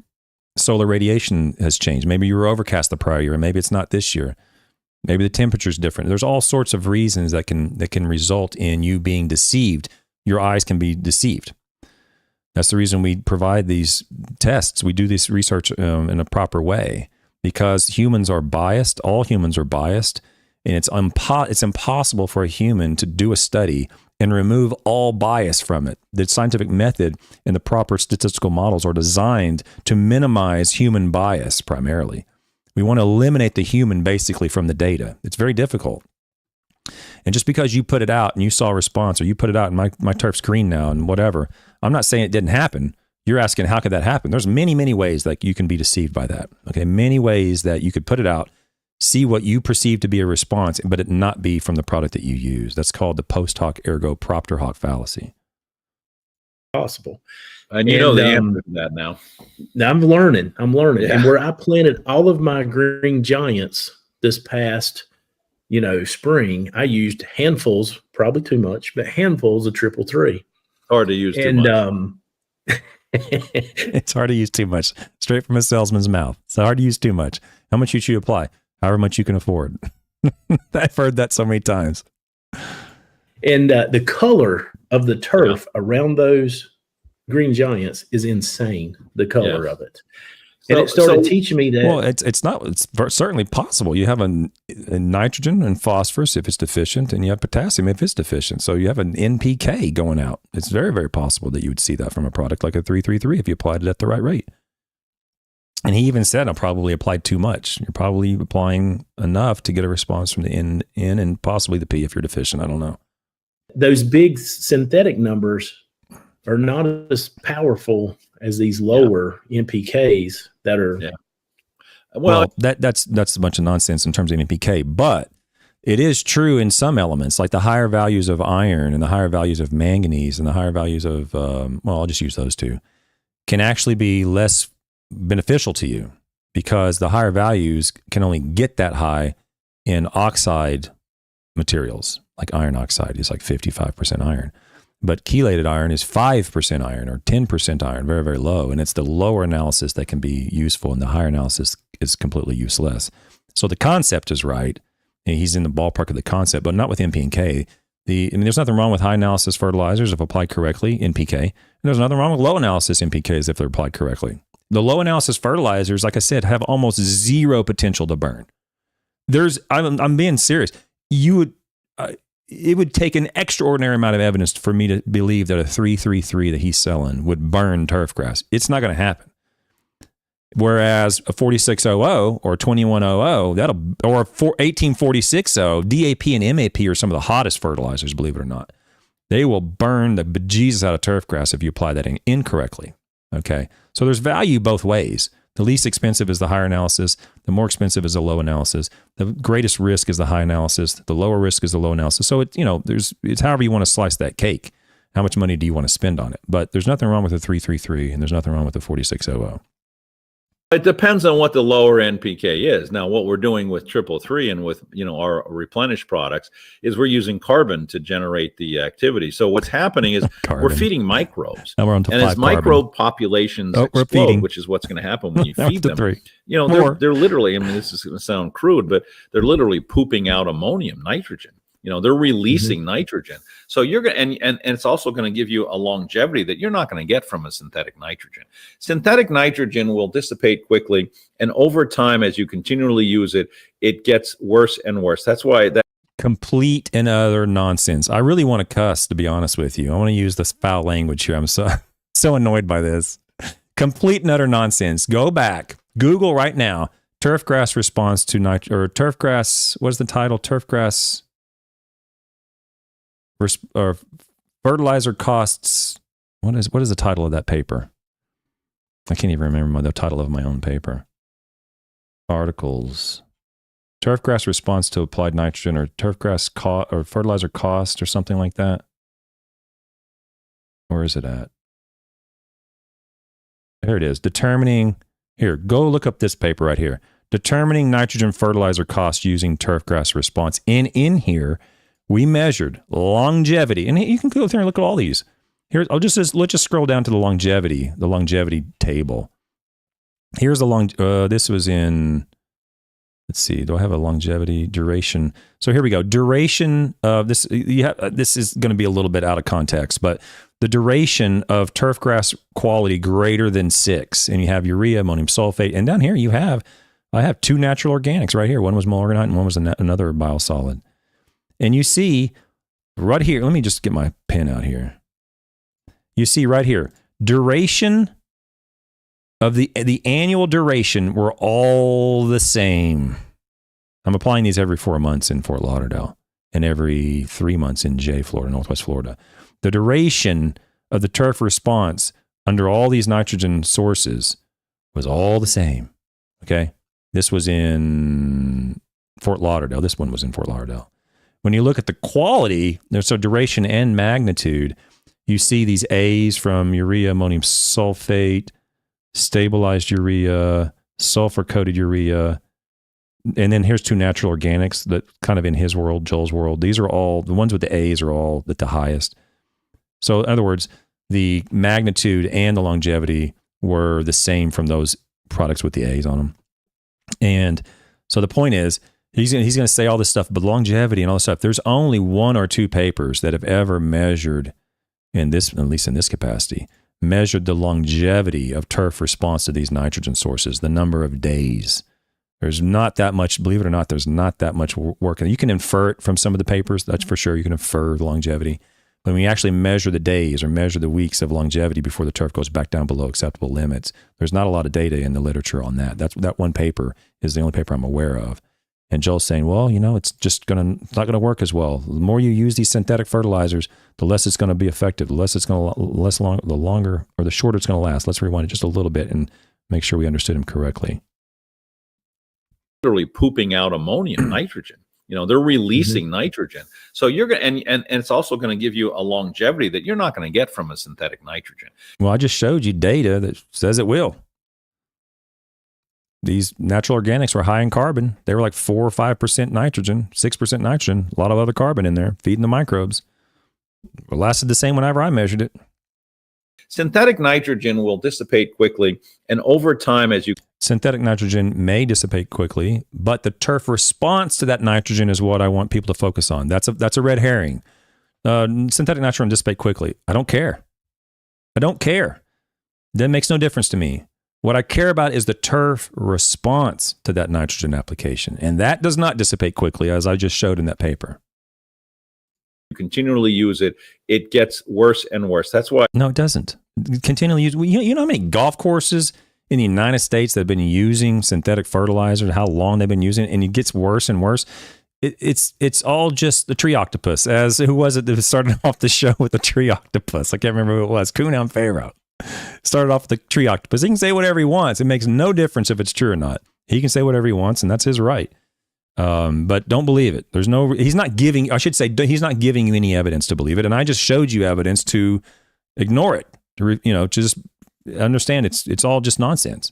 solar radiation has changed. Maybe you were overcast the prior year, and maybe it's not this year. Maybe the temperature's different. There's all sorts of reasons that can result in you being deceived. Your eyes can be deceived. That's the reason we provide these tests. We do this research in a proper way, because humans are biased. All humans are biased, and it's impossible for a human to do a study and remove all bias from it. The scientific method and the proper statistical models are designed to minimize human bias primarily. We want to eliminate the human basically from the data. It's very difficult. And just because you put it out and you saw a response, or you put it out and my turf's green now and whatever, I'm not saying it didn't happen. You're asking, how could that happen? There's many, many ways that you can be deceived by that. Okay, many ways that you could put it out, see what you perceive to be a response, but it not be from the product that you use. That's called the post hoc ergo propter hoc fallacy. Possible. And you know the answer to that now. I'm learning. Yeah. And where I planted all of my green giants this past, spring, I used handfuls, probably too much, but handfuls of 333. Hard to use too much. It's hard to use too much. Straight from a salesman's mouth. It's hard to use too much. How much you should apply? However much you can afford. I've heard that so many times. And the color of the turf around those green giants is insane. The color of it. And it started teaching me that. Well, it's certainly possible. You have a nitrogen and phosphorus if it's deficient, and you have potassium if it's deficient. So you have an NPK going out. It's very, very possible that you would see that from a product like a 333 if you applied it at the right rate. And he even said, I'll probably apply too much. You're probably applying enough to get a response from the N and possibly the P if you're deficient. I don't know. Those big synthetic numbers are not as powerful as these lower NPKs that are. Yeah. Well, that's a bunch of nonsense in terms of NPK, but it is true in some elements, like the higher values of iron and the higher values of manganese and the higher values of, I'll just use those two, can actually be less beneficial to you, because the higher values can only get that high in oxide materials, like iron oxide is like 55% iron. But chelated iron is 5% iron or 10% iron, very, very low. And it's the lower analysis that can be useful, and the higher analysis is completely useless. So the concept is right. And he's in the ballpark of the concept, but not with NP and K. There's nothing wrong with high analysis fertilizers if applied correctly, NPK. And there's nothing wrong with low analysis NPKs if they're applied correctly. The low analysis fertilizers, like I said, have almost zero potential to burn. I'm being serious. It would take an extraordinary amount of evidence for me to believe that a 333 that he's selling would burn turfgrass. It's not going to happen. Whereas a 4600 or 2100, or a 1846 DAP and MAP are some of the hottest fertilizers, believe it or not. They will burn the bejesus out of turfgrass if you apply that incorrectly. Okay, so there's value both ways. The least expensive is the higher analysis. The more expensive is the low analysis. The greatest risk is the high analysis. The lower risk is the low analysis. So it's however you want to slice that cake. How much money do you want to spend on it? But there's nothing wrong with the 333 and there's nothing wrong with the 4600. It depends on what the lower NPK is. Now, what we're doing with 333 and with our replenish products is we're using carbon to generate the activity. So what's happening is we're feeding microbes, now we're on to and as microbe populations explode, which is what's going to happen when you feed them. They're literally. I mean, this is going to sound crude, but they're literally pooping out ammonium, nitrogen. They're releasing nitrogen. So you're going and it's also going to give you a longevity that you're not going to get from a synthetic nitrogen. Synthetic nitrogen will dissipate quickly, and over time, as you continually use it, it gets worse and worse. That's why that complete and utter nonsense. I really want to cuss, to be honest with you. I want to use this foul language here. I'm so annoyed by this. Complete and utter nonsense. Go back, Google right now. Turfgrass response to Turfgrass. What is the title? Turfgrass. Or fertilizer costs. What is the title of that paper? I can't even remember the title of my own paper. Articles. Turfgrass response to applied nitrogen, or turfgrass or fertilizer cost, or something like that. Where is it at? There it is. Here, go look up this paper right here. Determining nitrogen fertilizer cost using turfgrass response. In here, we measured longevity, and you can go there and look at all these. Here, let's just scroll down to the longevity table. Here's this was in, let's see, do I have a longevity duration? So here we go. Duration of this, this is going to be a little bit out of context, but the duration of turfgrass quality greater than 6, and you have urea, ammonium sulfate, and down here I have 2 natural organics right here. One was malorganite and one was another biosolid. And you see right here, let me just get my pen out here. You see right here, duration of the annual duration were all the same. I'm applying these every 4 months in Fort Lauderdale and every 3 months in Florida, Northwest Florida. The duration of the turf response under all these nitrogen sources was all the same. Okay. This was in Fort Lauderdale. This one was in Fort Lauderdale. When you look at the quality, there's a duration and magnitude. You see these A's from urea, ammonium sulfate, stabilized urea, sulfur-coated urea, and then here's 2 natural organics that kind of in his world, Joel's world. These are all, the ones with the A's are all at the highest. So in other words, the magnitude and the longevity were the same from those products with the A's on them. And so the point is, he's going to say all this stuff, but longevity and all this stuff, there's only 1 or 2 papers that have ever measured, at least in this capacity, measured the longevity of turf response to these nitrogen sources, the number of days. There's not that much, believe it or not, there's not that much work. You can infer it from some of the papers, that's for sure. You can infer the longevity. But when you actually measure the days or measure the weeks of longevity before the turf goes back down below acceptable limits, there's not a lot of data in the literature on that. That one paper is the only paper I'm aware of. And Joel's saying, well, it's just not going to work as well. The more you use these synthetic fertilizers, the less it's going to be effective. The longer or the shorter it's going to last. Let's rewind it just a little bit and make sure we understood him correctly. Literally pooping out ammonium, nitrogen. They're releasing nitrogen. So you're going and it's also going to give you a longevity that you're not going to get from a synthetic nitrogen. Well, I just showed you data that says it will. These natural organics were high in carbon. They were like 4 or 5% nitrogen, 6% nitrogen, a lot of other carbon in there, feeding the microbes. It lasted the same whenever I measured it. Synthetic nitrogen will dissipate quickly, and over time, synthetic nitrogen may dissipate quickly, but the turf response to that nitrogen is what I want people to focus on. That's a red herring. Synthetic nitrogen dissipate quickly. I don't care. That makes no difference to me. What I care about is the turf response to that nitrogen application. And that does not dissipate quickly, as I just showed in that paper. You continually use it, it gets worse and worse. That's why. No, it doesn't. Continually use. You know how many golf courses in the United States that have been using synthetic fertilizer, how long they've been using it, and it gets worse and worse. It's all just the tree octopus. Who was it that started off the show with the tree octopus? I can't remember who it was. Kuhnam Pharaoh. Started off with the tree octopus. He can say whatever he wants. It makes no difference if it's true or not. He can say whatever he wants, and that's his right. But don't believe it. He's not giving you any evidence to believe it. And I just showed you evidence to ignore it, just understand it's all just nonsense.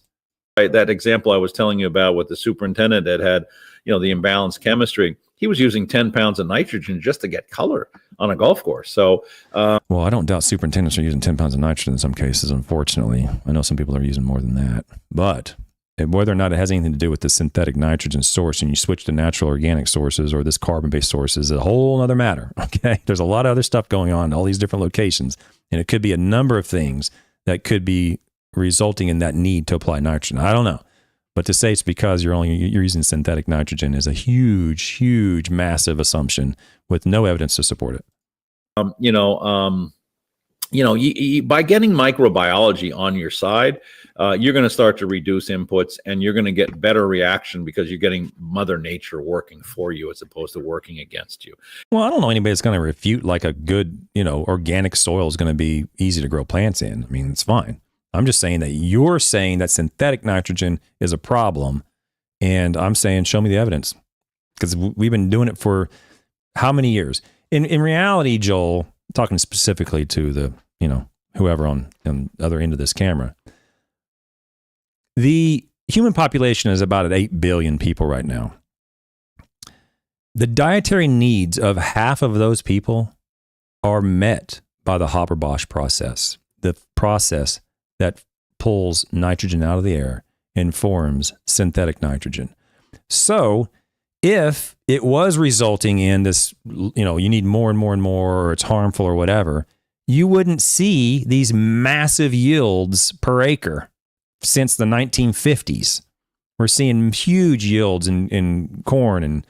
Right, that example I was telling you about with the superintendent that had, the imbalanced chemistry, he was using 10 pounds of nitrogen just to get color on a golf course. So, well, I don't doubt superintendents are using 10 pounds of nitrogen in some cases, unfortunately. I know some people are using more than that, but whether or not it has anything to do with the synthetic nitrogen source and you switch to natural organic sources or this carbon-based source is a whole other matter, okay? There's a lot of other stuff going on in all these different locations, and it could be a number of things that could be resulting in that need to apply nitrogen. I don't know. But to say it's because you're using synthetic nitrogen is a huge, massive assumption with no evidence to support it. By getting microbiology on your side, you're going to start to reduce inputs and you're going to get better reaction because you're getting Mother Nature working for you as opposed to working against you. Well, I don't know anybody that's going to refute like a good, organic soil is going to be easy to grow plants in. I mean, it's fine. I'm just saying that you're saying that synthetic nitrogen is a problem. And I'm saying, show me the evidence. Because we've been doing it for how many years? In reality, Joel, talking specifically to the, whoever on the other end of this camera, the human population is about at 8 billion people right now. The dietary needs of half of those people are met by the Haber-Bosch process, the process that pulls nitrogen out of the air and forms synthetic nitrogen. So if it was resulting in this, you need more and more and more, or it's harmful or whatever, you wouldn't see these massive yields per acre since the 1950s. We're seeing huge yields in corn and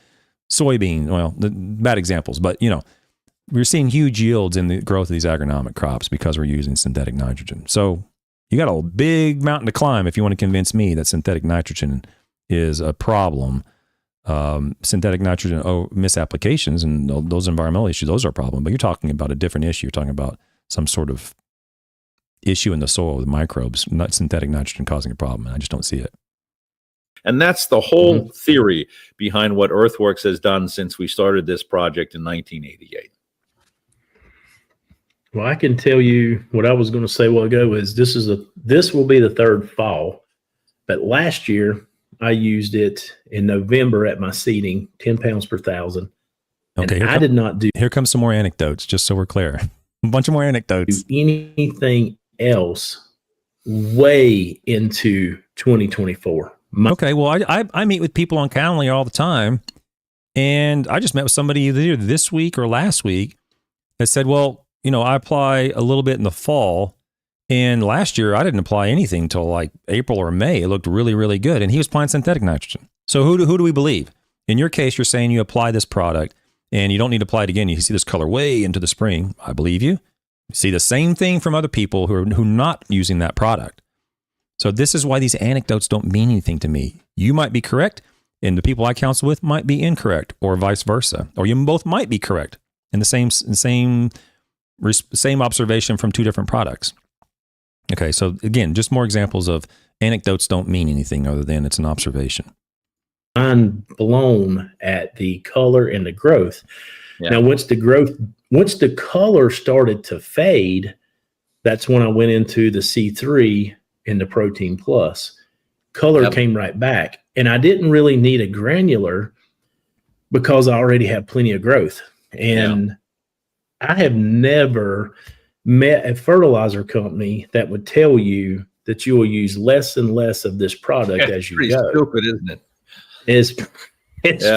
soybean. Well, bad examples, but we're seeing huge yields in the growth of these agronomic crops because we're using synthetic nitrogen. So you got a big mountain to climb if you want to convince me that synthetic nitrogen is a problem. Synthetic nitrogen misapplications and those environmental issues, those are a problem. But you're talking about a different issue. You're talking about some sort of issue in the soil with microbes, not synthetic nitrogen causing a problem. And I just don't see it. And that's the whole theory behind what Earthworks has done since we started this project in 1988. Well, I can tell you what I was going to say a while ago is this will be the third fall, but last year I used it in November at my seeding, 10 pounds per thousand. Okay, I did not do here comes some more anecdotes, just so we're clear. A bunch of more anecdotes. Anything else way into 2024. Okay, well, I meet with people on Calendly all the time, and I just met with somebody either this week or last week that said, well, I apply a little bit in the fall, and last year I didn't apply anything until like April or May. It looked really, really good, and he was applying synthetic nitrogen. So who do we believe? In your case, you're saying you apply this product, and you don't need to apply it again. You see this color way into the spring. I believe you. You see the same thing from other people who are not using that product. So this is why these anecdotes don't mean anything to me. You might be correct, and the people I counsel with might be incorrect, or vice versa. Or you both might be correct in the same observation from two different products. Okay, so again, just more examples of anecdotes don't mean anything other than it's an observation. I'm blown at the color and the growth. Yeah. Now, once the color started to fade, that's when I went into the C3 and the Protein Plus. Color came right back, and I didn't really need a granular because I already have plenty of growth. And I have never met a fertilizer company that would tell you that you will use less and less of this product as you pretty go. Stupid, isn't it? It's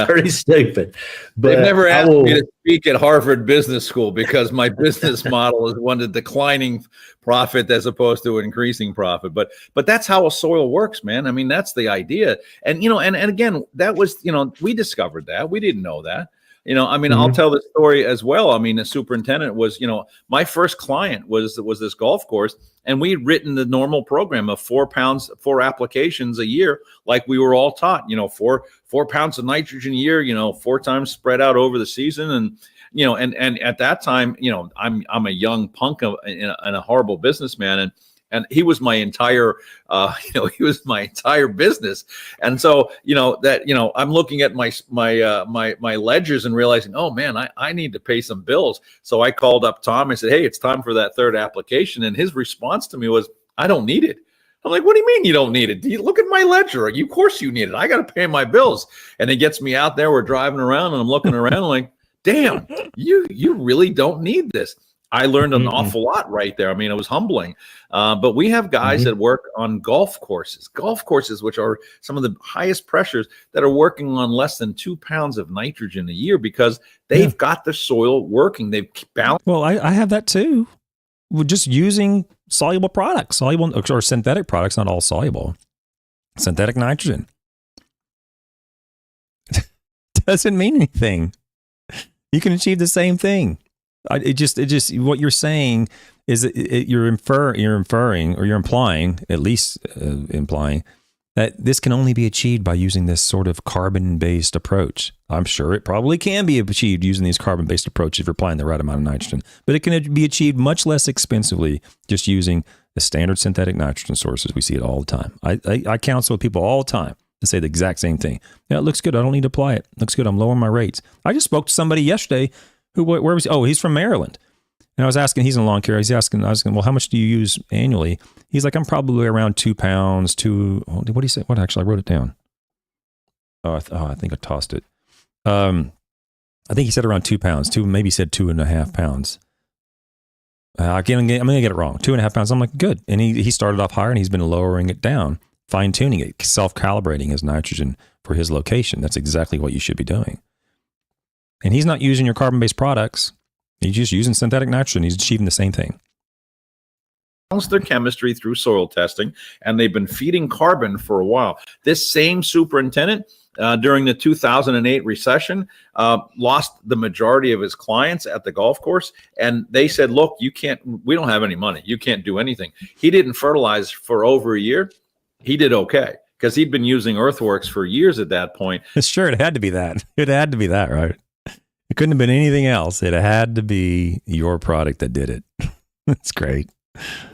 pretty stupid. But they've never asked me to speak at Harvard Business School because my business model is one of declining profit as opposed to increasing profit. But that's how a soil works, man. I mean, that's the idea. And and again, that was we discovered that. We didn't know that. I'll tell the story as well. I mean, the superintendent was, my first client was this golf course, and we had written the normal program of 4 pounds, 4 applications a year, like we were all taught, 4 pounds of nitrogen a year, 4 times spread out over the season. And, and at that time, I'm a young punk and a horrible businessman. And he was my entire, he was my entire business. And so, I'm looking at my ledgers and realizing, oh man, I need to pay some bills. So I called up Tom and said, hey, it's time for that third application. And his response to me was, I don't need it. I'm like, what do you mean you don't need it? Look at my ledger. Of course you need it. I got to pay my bills. And he gets me out there. We're driving around and I'm looking around. I'm like, damn, you really don't need this. I learned an awful lot right there. I mean, it was humbling. But we have guys that work on golf courses, which are some of the highest pressures, that are working on less than 2 pounds of nitrogen a year because they've got the soil working. They've balanced. Well, I have that too. We're just using soluble products, or synthetic products, not all soluble. Synthetic nitrogen. Doesn't mean anything. You can achieve the same thing. It just what you're saying is that you're implying, at least implying, that this can only be achieved by using this sort of carbon-based approach. I'm sure it probably can be achieved using these carbon-based approaches if you're applying the right amount of nitrogen, but it can be achieved much less expensively just using the standard synthetic nitrogen sources. We see it all the time. I counsel with people all the time to say the exact same thing. Yeah, it looks good. I don't need to apply it. It looks good. I'm lowering my rates. I just spoke to somebody yesterday where was he? Oh, he's from Maryland. And I was asking, he's in lawn care. I was asking, well, how much do you use annually? He's like, I'm probably around 2 pounds, what did he say? What, actually, I wrote it down. I think I tossed it. I think he said around 2 pounds, maybe said 2.5 pounds. I'm going to get it wrong. 2.5 pounds. I'm like, good. And he started off higher and he's been lowering it down, fine tuning it, self-calibrating his nitrogen for his location. That's exactly what you should be doing. And he's not using your carbon-based products. He's just using synthetic nitrogen. He's achieving the same thing. Their chemistry through soil testing, and they've been feeding carbon for a while. This same superintendent, during the 2008 recession, lost the majority of his clients at the golf course, and they said, look, we don't have any money. You can't do anything. He didn't fertilize for over a year. He did okay because he'd been using Earthworks for years at that point. Sure, it had to be that. It had to be that, right? It couldn't have been anything else. It had to be your product that did it. That's great.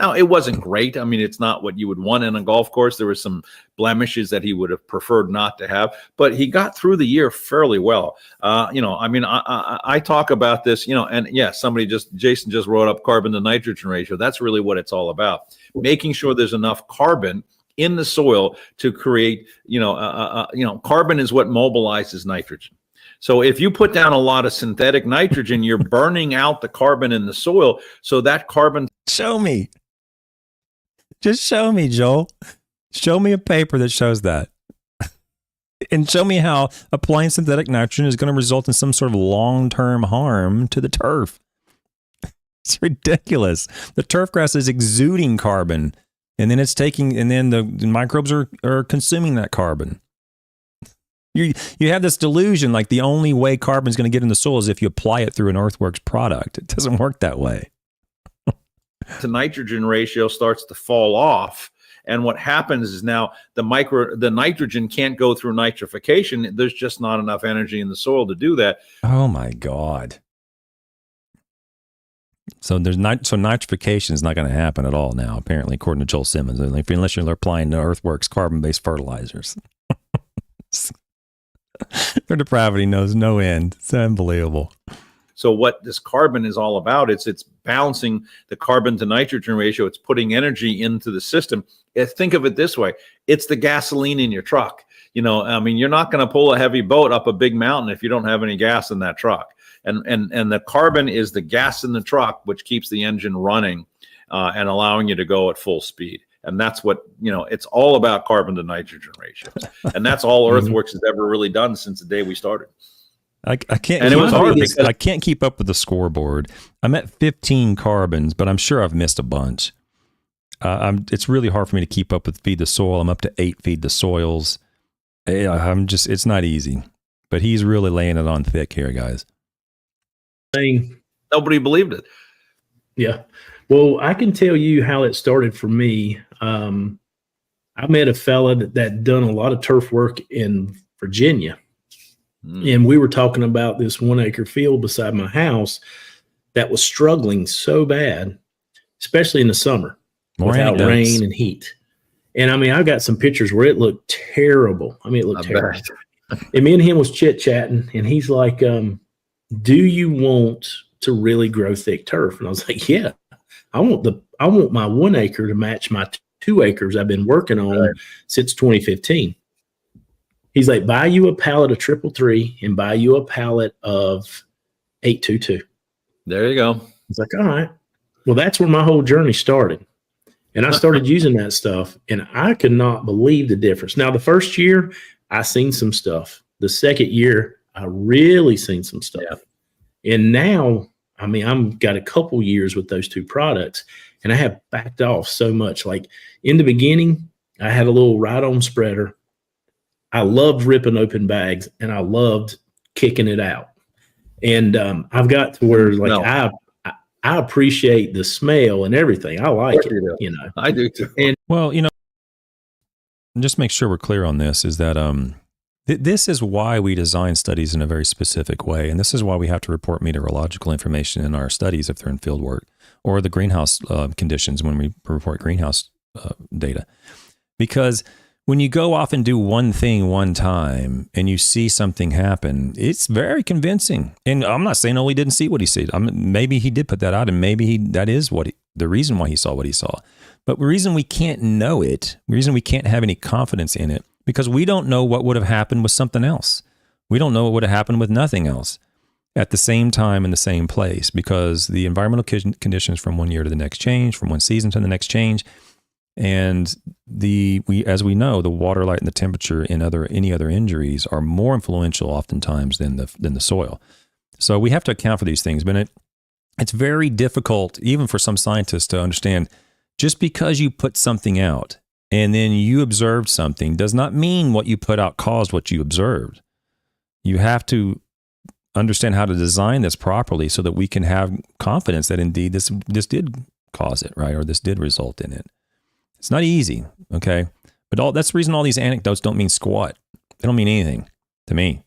Now, it wasn't great. I mean, it's not what you would want in a golf course. There were some blemishes that he would have preferred not to have, but he got through the year fairly well. I talk about this, and yeah, Jason just wrote up carbon to nitrogen ratio. That's really what it's all about. Making sure there's enough carbon in the soil to create, carbon is what mobilizes nitrogen. So if you put down a lot of synthetic nitrogen, you're burning out the carbon in the soil. So that carbon. Show me. Just show me, Joel. Show me a paper that shows that. And show me how applying synthetic nitrogen is going to result in some sort of long-term harm to the turf. It's ridiculous. The turf grass is exuding carbon, and then the microbes are consuming that carbon. You have this delusion like the only way carbon is going to get in the soil is if you apply it through an Earthworks product. It doesn't work that way. The nitrogen ratio starts to fall off. And what happens is now the nitrogen can't go through nitrification. There's just not enough energy in the soil to do that. Oh my God. So nitrification is not going to happen at all now, apparently, according to Joel Simmons, unless you're applying the Earthworks carbon-based fertilizers. Their depravity knows no end. It's unbelievable. So what this carbon is all about, it's balancing the carbon to nitrogen ratio. It's putting energy into the system. Think of it this way. It's the gasoline in your truck. You're not going to pull a heavy boat up a big mountain if you don't have any gas in that truck. And the carbon is the gas in the truck, which keeps the engine running and allowing you to go at full speed. And that's what, it's all about carbon to nitrogen ratios. And that's all Earthworks has ever really done since the day we started. I can't. And it was hard because I can't keep up with the scoreboard. I'm at 15 carbons, but I'm sure I've missed a bunch. It's really hard for me to keep up with feed the soil. I'm up to 8 feed the soils. It's not easy, but he's really laying it on thick here, guys. Nobody believed it. Yeah. Well, I can tell you how it started for me. I met a fella that done a lot of turf work in Virginia. And we were talking about this 1 acre field beside my house that was struggling so bad, especially in the summer. More without anecdotes. rain and heat. And I mean, I got some pictures where it looked terrible. I mean, it looked terrible. And me and him was chit-chatting, and he's like, do you want to really grow thick turf? And I was like, yeah, I want my 1 acre to match my 2 acres I've been working on since 2015. He's like, buy you a pallet of 333 and buy you a pallet of 822. There you go. It's like, all right. Well, that's where my whole journey started. And I started using that stuff, and I could not believe the difference. Now, the first year, I seen some stuff. The second year, I really seen some stuff. Yeah. And now, I mean, I'm got a couple years with those 2 products, and I have backed off so much. Like in the beginning, I had a little ride-on spreader. I loved ripping open bags, and I loved kicking it out. And I've got to where like I appreciate the smell and everything. I like it, you know. I do too. And well, you know, just make sure we're clear on this is that this is why we design studies in a very specific way. And this is why we have to report meteorological information in our studies if they're in field work, or the greenhouse conditions when we report greenhouse data. Because when you go off and do one thing one time and you see something happen, it's very convincing. And I'm not saying, he didn't see what he saw. Maybe he did put that out, and maybe that is the reason why he saw what he saw. But the reason we can't know it, the reason we can't have any confidence in it, because we don't know what would have happened with something else. We don't know what would have happened with nothing else at the same time in the same place, because the environmental conditions from one year to the next change, from one season to the next change. And as we know, the water, light, and the temperature in any other injuries are more influential oftentimes than the soil. So we have to account for these things. But it's very difficult, even for some scientists, to understand just because you put something out and then you observed something does not mean what you put out caused what you observed. You have to understand how to design this properly so that we can have confidence that indeed this did cause it, right? Or this did result in it. It's not easy, okay? But that's the reason all these anecdotes don't mean squat. They don't mean anything to me.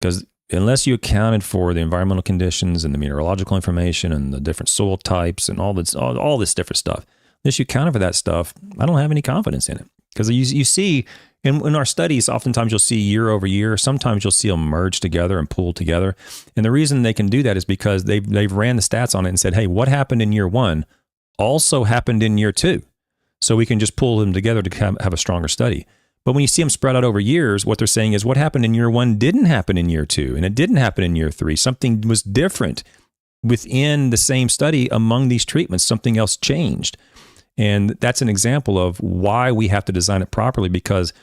Because unless you accounted for the environmental conditions and the meteorological information and the different soil types and all this different stuff, unless you accounted for that stuff, I don't have any confidence in it. Because you see, in our studies, oftentimes you'll see year over year. Sometimes you'll see them merge together and pool together. And the reason they can do that is because they've ran the stats on it and said, hey, what happened in year 1 also happened in year 2. So we can just pull them together to have a stronger study. But when you see them spread out over years, what they're saying is what happened in year 1 didn't happen in year 2, and it didn't happen in year 3. Something was different within the same study among these treatments. Something else changed. And that's an example of why we have to design it properly, because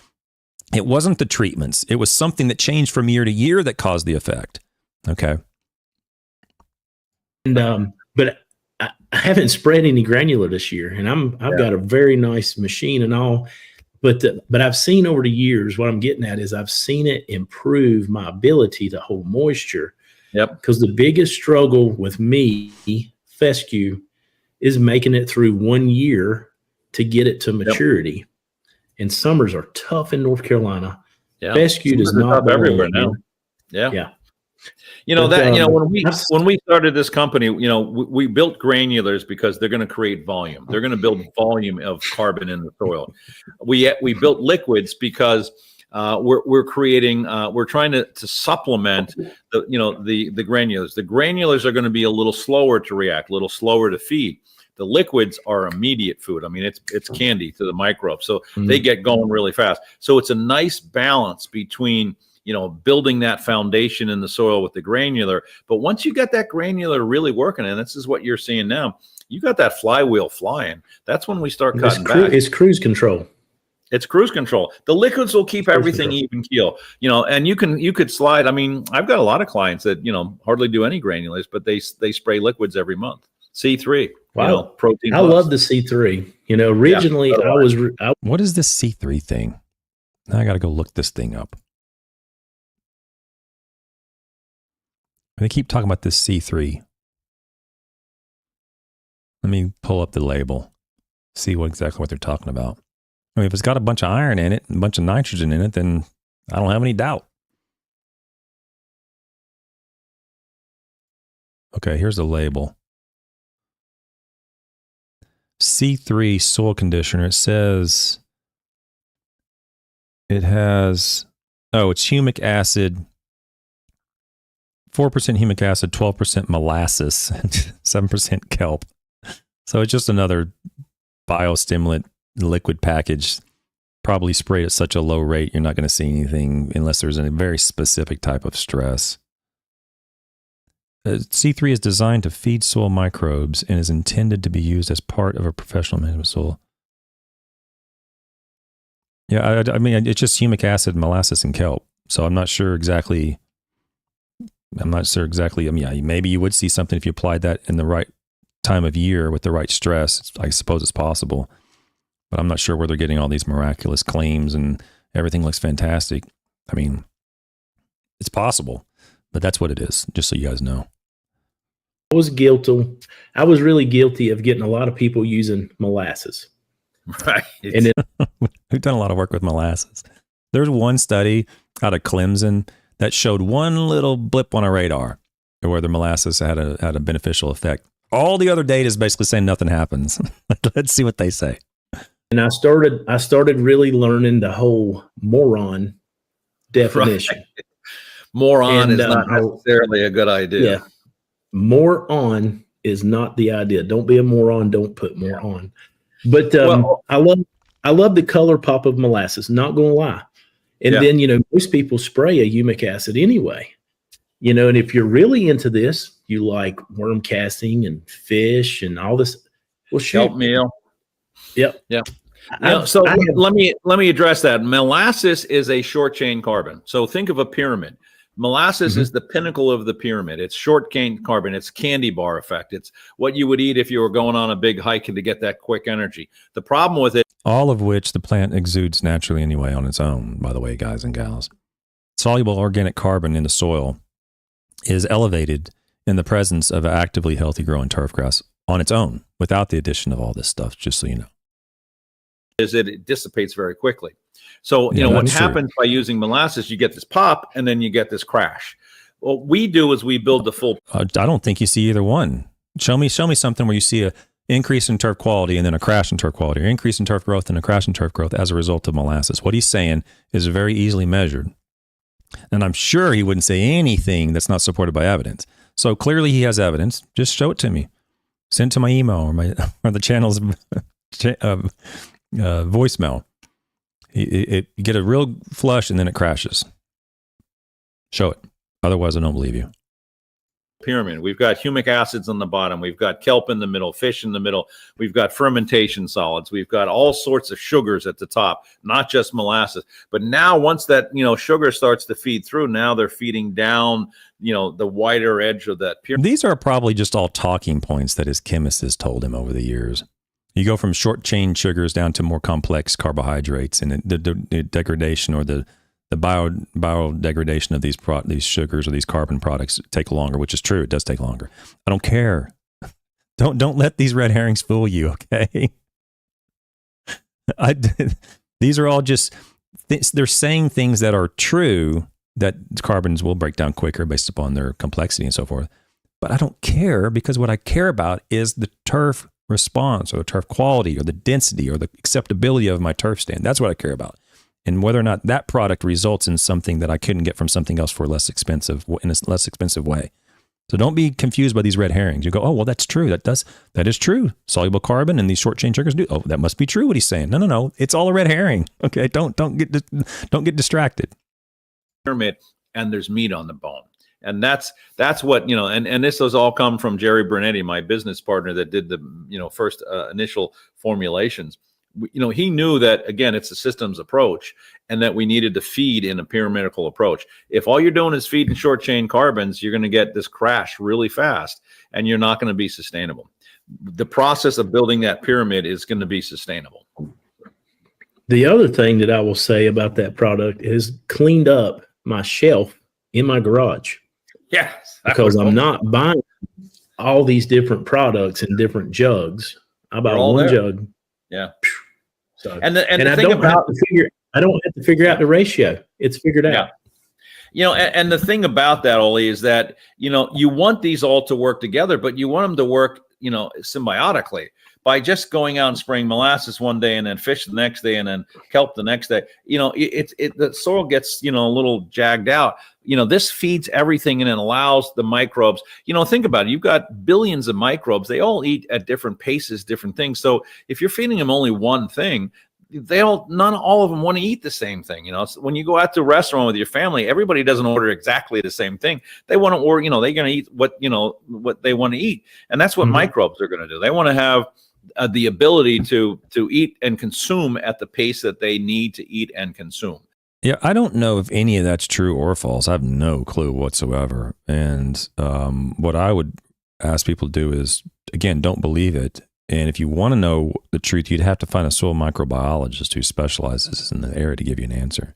it wasn't the treatments. It was something that changed from year to year that caused the effect. Okay. And, but I haven't spread any granular this year, and I've got a very nice machine and all, but I've seen over the years, what I'm getting at is I've seen it improve my ability to hold moisture. Yep. Because the biggest struggle with me, fescue, is making it through 1 year to get it to maturity. Yep. And summers are tough in North Carolina. Yeah. Fescue does not everywhere now. Yeah. You know, when we started this company, you know, we built granulars because they're going to create volume. They're going to build volume of carbon in the soil. We built liquids because we're trying to supplement the granulars. The granulars are going to be a little slower to react, a little slower to feed. The liquids are immediate food. I mean, it's candy to the microbes, so they get going really fast. So it's a nice balance between, you know, building that foundation in the soil with the granular. But once you get that granular really working, and this is what you're seeing now, you got that flywheel flying. That's when we start cutting back. It's cruise control. It's cruise control. The liquids will keep everything even keel, you know, and you could slide. I mean, I've got a lot of clients that, you know, hardly do any granulars, but they spray liquids every month. C3. Wow. You know, protein. I love the C3. You know, originally what is this C3 thing? Now I got to go look this thing up. They keep talking about this C3. Let me pull up the label, see exactly what they're talking about. I mean, if it's got a bunch of iron in it and a bunch of nitrogen in it, then I don't have any doubt. Okay, here's the label. C3 soil conditioner. It says it has, it's humic acid, 4% humic acid, 12% molasses, and 7% kelp. So it's just another biostimulant liquid package, probably sprayed at such a low rate, you're not going to see anything unless there's a very specific type of stress. C3 is designed to feed soil microbes and is intended to be used as part of a professional management of soil. Yeah, I mean, it's just humic acid, molasses, and kelp. So I'm not sure exactly. I mean, yeah, maybe you would see something if you applied that in the right time of year with the right stress. I suppose it's possible. But I'm not sure where they're getting all these miraculous claims and everything looks fantastic. I mean, it's possible, but that's what it is, just so you guys know. I was guilty. I was really guilty of getting a lot of people using molasses. Right. And We've done a lot of work with molasses. There's one study out of Clemson that showed one little blip on a radar where the molasses had a beneficial effect. All the other data is basically saying nothing happens. Let's see what they say. And I started really learning the whole moron definition. Right. Moron And, is not necessarily a good idea. Yeah. Moron is not the idea. Don't be a moron. Don't put more on. But I love the color pop of molasses, not going to lie. And then, most people spray a humic acid anyway. And if you're really into this, you like worm casting and fish and all this. Well, Kelp meal. Yep. Yeah. Let me address that. Molasses is a short chain carbon. So think of a pyramid. Molasses is the pinnacle of the pyramid. It's short chain carbon. It's candy bar effect. It's what you would eat if you were going on a big hike to get that quick energy. The problem with it, all of which the plant exudes naturally anyway on its own, by the way, guys and gals. Soluble organic carbon in the soil is elevated in the presence of an actively healthy growing turfgrass on its own without the addition of all this stuff, just so you know. is it dissipates very quickly. So, what happens by using molasses, you get this pop and then you get this crash. What we do is we build the full. I don't think you see either one. Show me something where you see a increase in turf quality and then a crash in turf quality, or increase in turf growth and a crash in turf growth as a result of molasses. What he's saying is very easily measured. And I'm sure he wouldn't say anything that's not supported by evidence. So clearly he has evidence. Just show it to me. Send it to my email or the channel's voicemail. You get a real flush and then it crashes. Show it. Otherwise, I don't believe you. Pyramid. We've got humic acids on the bottom. We've got kelp in the middle, fish in the middle. We've got fermentation solids. We've got all sorts of sugars at the top, not just molasses. But now once that, sugar starts to feed through, now they're feeding down, the wider edge of that pyramid. These are probably just all talking points that his chemist has told him over the years. You go from short chain sugars down to more complex carbohydrates, and the degradation or the biodegradation of these sugars or these carbon products take longer, which is true. It does take longer. I don't care. Don't let these red herrings fool you, okay? These are all just, they're saying things that are true, that carbons will break down quicker based upon their complexity and so forth. But I don't care, because what I care about is the turf response or the turf quality or the density or the acceptability of my turf stand. That's what I care about. And whether or not that product results in something that I couldn't get from something else in a less expensive way. So don't be confused by these red herrings. You go, oh, well, that's true. That is true. Soluble carbon and these short chain sugars do. Oh, that must be true what he's saying. No. It's all a red herring. Okay. Don't get distracted. Pyramid, and there's meat on the bone. And that's what, and this has all come from Jerry Bernetti, my business partner that did the, first initial formulations. He knew that, again, it's a systems approach and that we needed to feed in a pyramidal approach. If all you're doing is feeding short chain carbons, you're going to get this crash really fast and you're not going to be sustainable. The process of building that pyramid is going to be sustainable. The other thing that I will say about that product is cleaned up my shelf in my garage. Yes. Because I'm not buying all these different products in different jugs. I buy one jug. Yeah. So, and the I thing don't have to figure out the ratio. It's figured out. And the thing about that, Oli, is that, you want these all to work together, but you want them to work, symbiotically. By just going out and spraying molasses one day and then fish the next day and then kelp the next day, the soil gets, a little jagged out. This feeds everything and it allows the microbes, think about it. You've got billions of microbes. They all eat at different paces, different things. So if you're feeding them only one thing, not all of them want to eat the same thing. When you go out to a restaurant with your family, everybody doesn't order exactly the same thing. They want to order, they're going to eat what they want to eat. And that's what microbes are going to do. They want to have the ability to eat and consume at the pace that they need to eat and consume. Yeah, I don't know if any of that's true or false. I have no clue whatsoever. And what I would ask people to do is, again, don't believe it. And if you want to know the truth, you'd have to find a soil microbiologist who specializes in the area to give you an answer.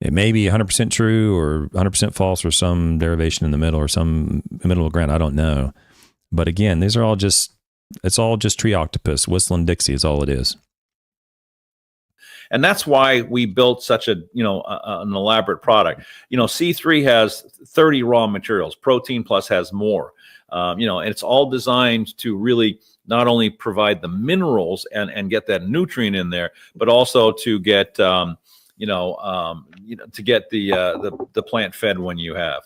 It may be 100% true or 100% false or some derivation in the middle or some middle ground. I don't know. But again, it's all just tree octopus, whistling Dixie is all it is. And that's why we built such an elaborate product. C3 has 30 raw materials. Protein Plus has more. And it's all designed to really not only provide the minerals and get that nutrient in there, but also to get to get the plant fed when you have.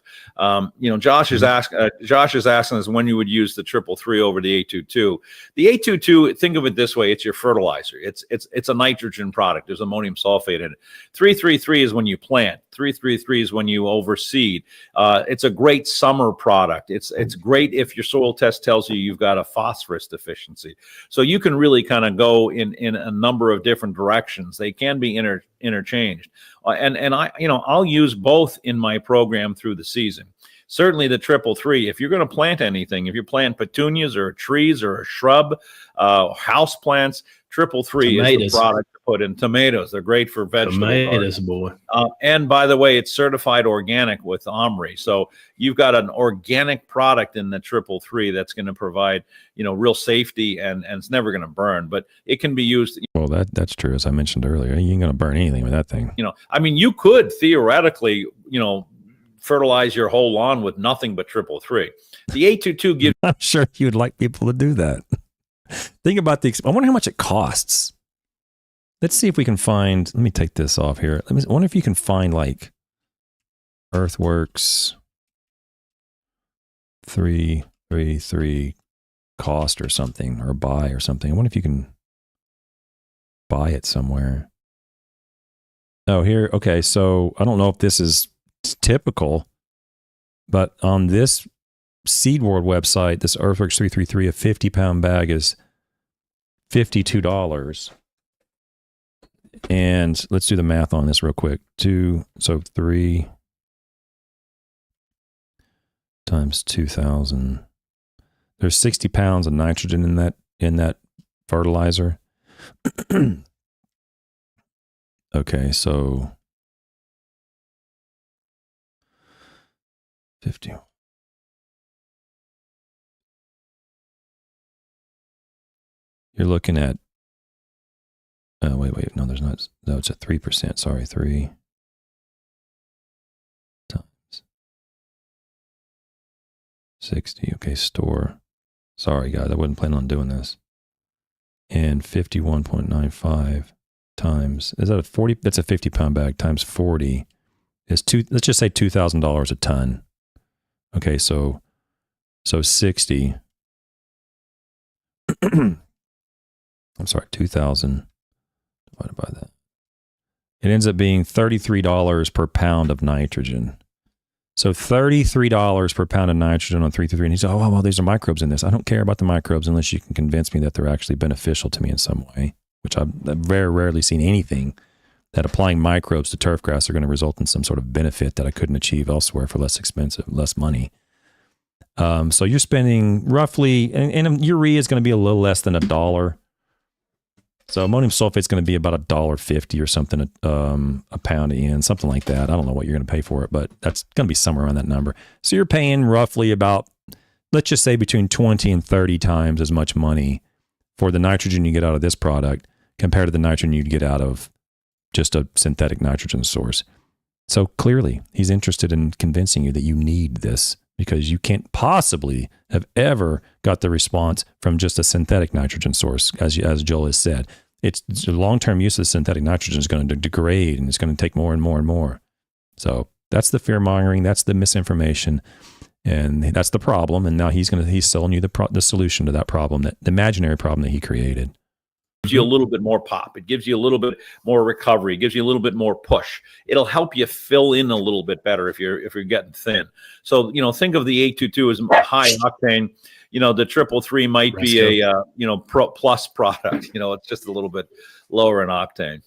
Josh is asking us when you would use the 333 over the 822. The 822, think of it this way: it's your fertilizer. It's a nitrogen product. There's ammonium sulfate in it. 333 is when you plant. 333 is when you overseed. It's a great summer product. It's great if your soil test tells you've got a phosphorus deficiency. So you can really kind of go in a number of different directions. They can be interchanged. And I'll use both in my program through the season. Certainly the 333, if you're going to plant anything, if you plant petunias or trees or a shrub, house plants, 333 is the product to put in. Tomatoes, they're great for vegetable tomatoes, boy. And by the way, it's certified organic with OMRI. So you've got an organic product in the 333 that's going to provide, real safety and it's never going to burn, but it can be used. Well, that's true. As I mentioned earlier, you ain't going to burn anything with that thing. You could theoretically, fertilize your whole lawn with nothing but 333. The 822 gives. I'm sure you would like people to do that. Think about I wonder how much it costs. Let's see if we can find, let me take this off here. I wonder if you can find like Earthworks 333 cost or something, or buy or something. I wonder if you can buy it somewhere. Oh, here. Okay. So I don't know if this is typical, but on this Seed World website, this Earthworks 333, a 50-pound bag is $52. And let's do the math on this real quick. 3 times 2,000. There's 60 pounds of nitrogen in that fertilizer. Okay, so 50. You're looking at, wait, no, there's not, no, it's at 3%, sorry, 3 times 60, okay, store, sorry guys, I wasn't planning on doing this, and 51.95 times, is that a 40, that's a 50-pound bag, times 40, is let's just say $2,000 a ton, okay, so 60, I'm sorry, 2,000 divided by that. It ends up being $33 per pound of nitrogen. So $33 per pound of nitrogen on 333. And he said, oh, well, these are microbes in this. I don't care about the microbes unless you can convince me that they're actually beneficial to me in some way, which I've very rarely seen anything that applying microbes to turfgrass are going to result in some sort of benefit that I couldn't achieve elsewhere for less expensive, less money. So you're spending roughly, and urea is going to be a little less than $1. So ammonium sulfate is going to be about $1.50 or something a pound in, something like that. I don't know what you're going to pay for it, but that's going to be somewhere around that number. So you're paying roughly about, let's just say between 20 and 30 times as much money for the nitrogen you get out of this product compared to the nitrogen you'd get out of just a synthetic nitrogen source. So clearly, he's interested in convincing you that you need this because you can't possibly have ever got the response from just a synthetic nitrogen source, as Joel has said. It's the long-term use of synthetic nitrogen is going to degrade, and it's going to take more and more and more. So that's the fear-mongering, that's the misinformation, and that's the problem. And now he's selling you the solution to that problem, the imaginary problem that he created. Gives you a little bit more pop. It gives you a little bit more recovery. It gives you a little bit more push. It'll help you fill in a little bit better if you're getting thin. So, think of the 822 as high octane. The 333 might be a plus product. It's just a little bit lower in octane.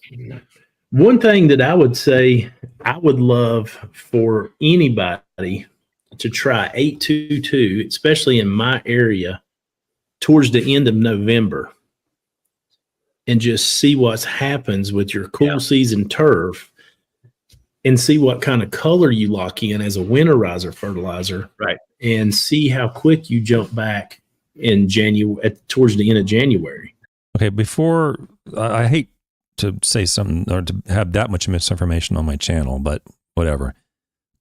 One thing that I would say I would love for anybody to try 822, especially in my area, towards the end of November, and just see what happens with your cool season turf and see what kind of color you lock in as a winterizer fertilizer. Right. And see how quick you jump back in January, towards the end of January. Okay. Before, I hate to say something or to have that much misinformation on my channel, but whatever.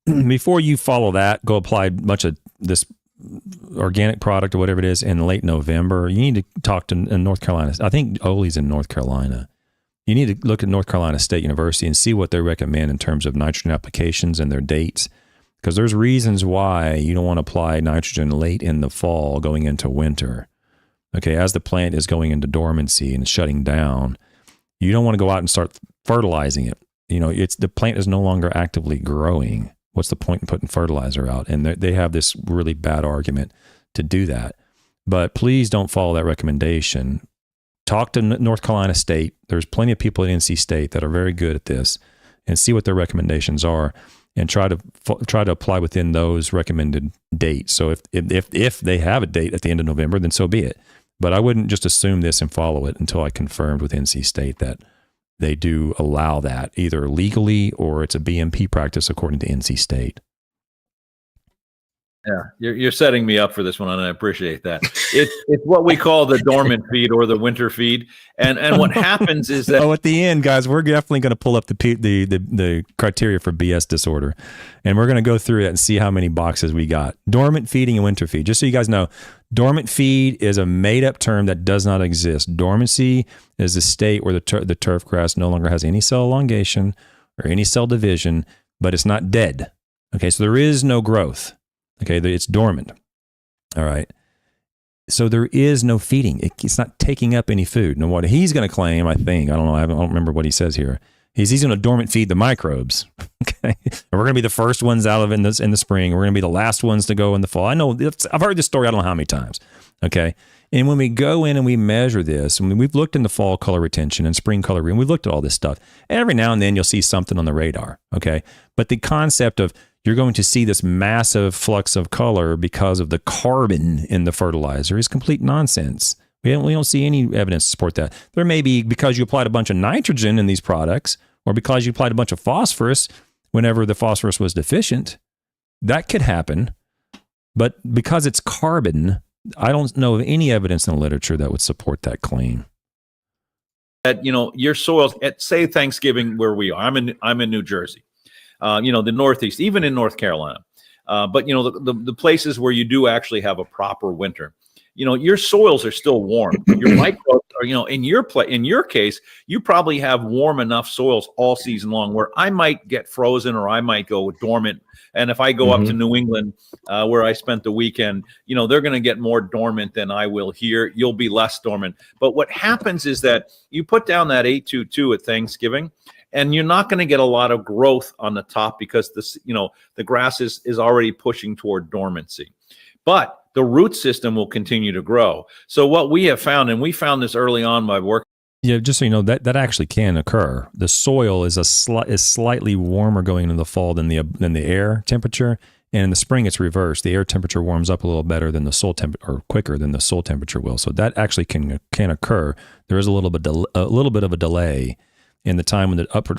Before you follow that, go apply much of this organic product or whatever it is in late November. You need to talk to in North Carolina. I think Ole's in North Carolina. You need to look at North Carolina State University and see what they recommend in terms of nitrogen applications and their dates, because there's reasons why you don't want to apply nitrogen late in the fall going into winter. Okay, as the plant is going into dormancy and shutting down, you don't want to go out and start fertilizing it. The plant is no longer actively growing. What's the point in putting fertilizer out? And they have this really bad argument to do that. But please don't follow that recommendation. Talk to North Carolina State. There's plenty of people at NC State that are very good at this, and see what their recommendations are, and try to apply within those recommended dates. So if they have a date at the end of November, then so be it. But I wouldn't just assume this and follow it until I confirmed with NC State that they do allow that, either legally or it's a BMP practice according to NC State. Yeah, you're setting me up for this one, and I appreciate that. It's what we call the dormant feed or the winter feed, and what happens is that at the end, guys, we're definitely going to pull up the criteria for BS disorder, and we're going to go through it and see how many boxes we got. Dormant feeding and winter feed. Just so you guys know, dormant feed is a made-up term that does not exist. Dormancy is a state where the turf grass no longer has any cell elongation or any cell division, but it's not dead. Okay, so there is no growth. Okay, it's dormant. All right. So there is no feeding. It's not taking up any food. Now, what he's going to claim, I think, I don't know, I don't remember what he says here. He's going to dormant feed the microbes. Okay, and we're going to be the first ones out of in the spring. We're going to be the last ones to go in the fall. I know. I've heard this story. I don't know how many times. Okay, and when we go in and we measure this, and we've looked in the fall color retention and spring color, and we've looked at all this stuff. Every now and then you'll see something on the radar. Okay, but the concept of you're going to see this massive flux of color because of the carbon in the fertilizer is complete nonsense. We don't see any evidence to support that. There may be because you applied a bunch of nitrogen in these products, or because you applied a bunch of phosphorus whenever the phosphorus was deficient. That could happen. But because it's carbon, I don't know of any evidence in the literature that would support that claim. That your soils at, say, Thanksgiving, where we are. I'm in New Jersey. The Northeast, even in North Carolina. But the places where you do actually have a proper winter, your soils are still warm. Your microbes are, in your case, you probably have warm enough soils all season long, where I might get frozen or I might go dormant. And if I go up to New England, where I spent the weekend, they're going to get more dormant than I will here. You'll be less dormant. But what happens is that you put down that 822 at Thanksgiving, and you're not going to get a lot of growth on the top because the grass is already pushing toward dormancy. But the root system will continue to grow. So what we have found, and we found this early on by work. Yeah, just so you know, that actually can occur. The soil is slightly warmer going into the fall than the air temperature, and in the spring it's reversed. The air temperature warms up a little better than the soil temperature, or quicker than the soil temperature will. So that actually can occur. There is a little bit of a delay in the time when the upper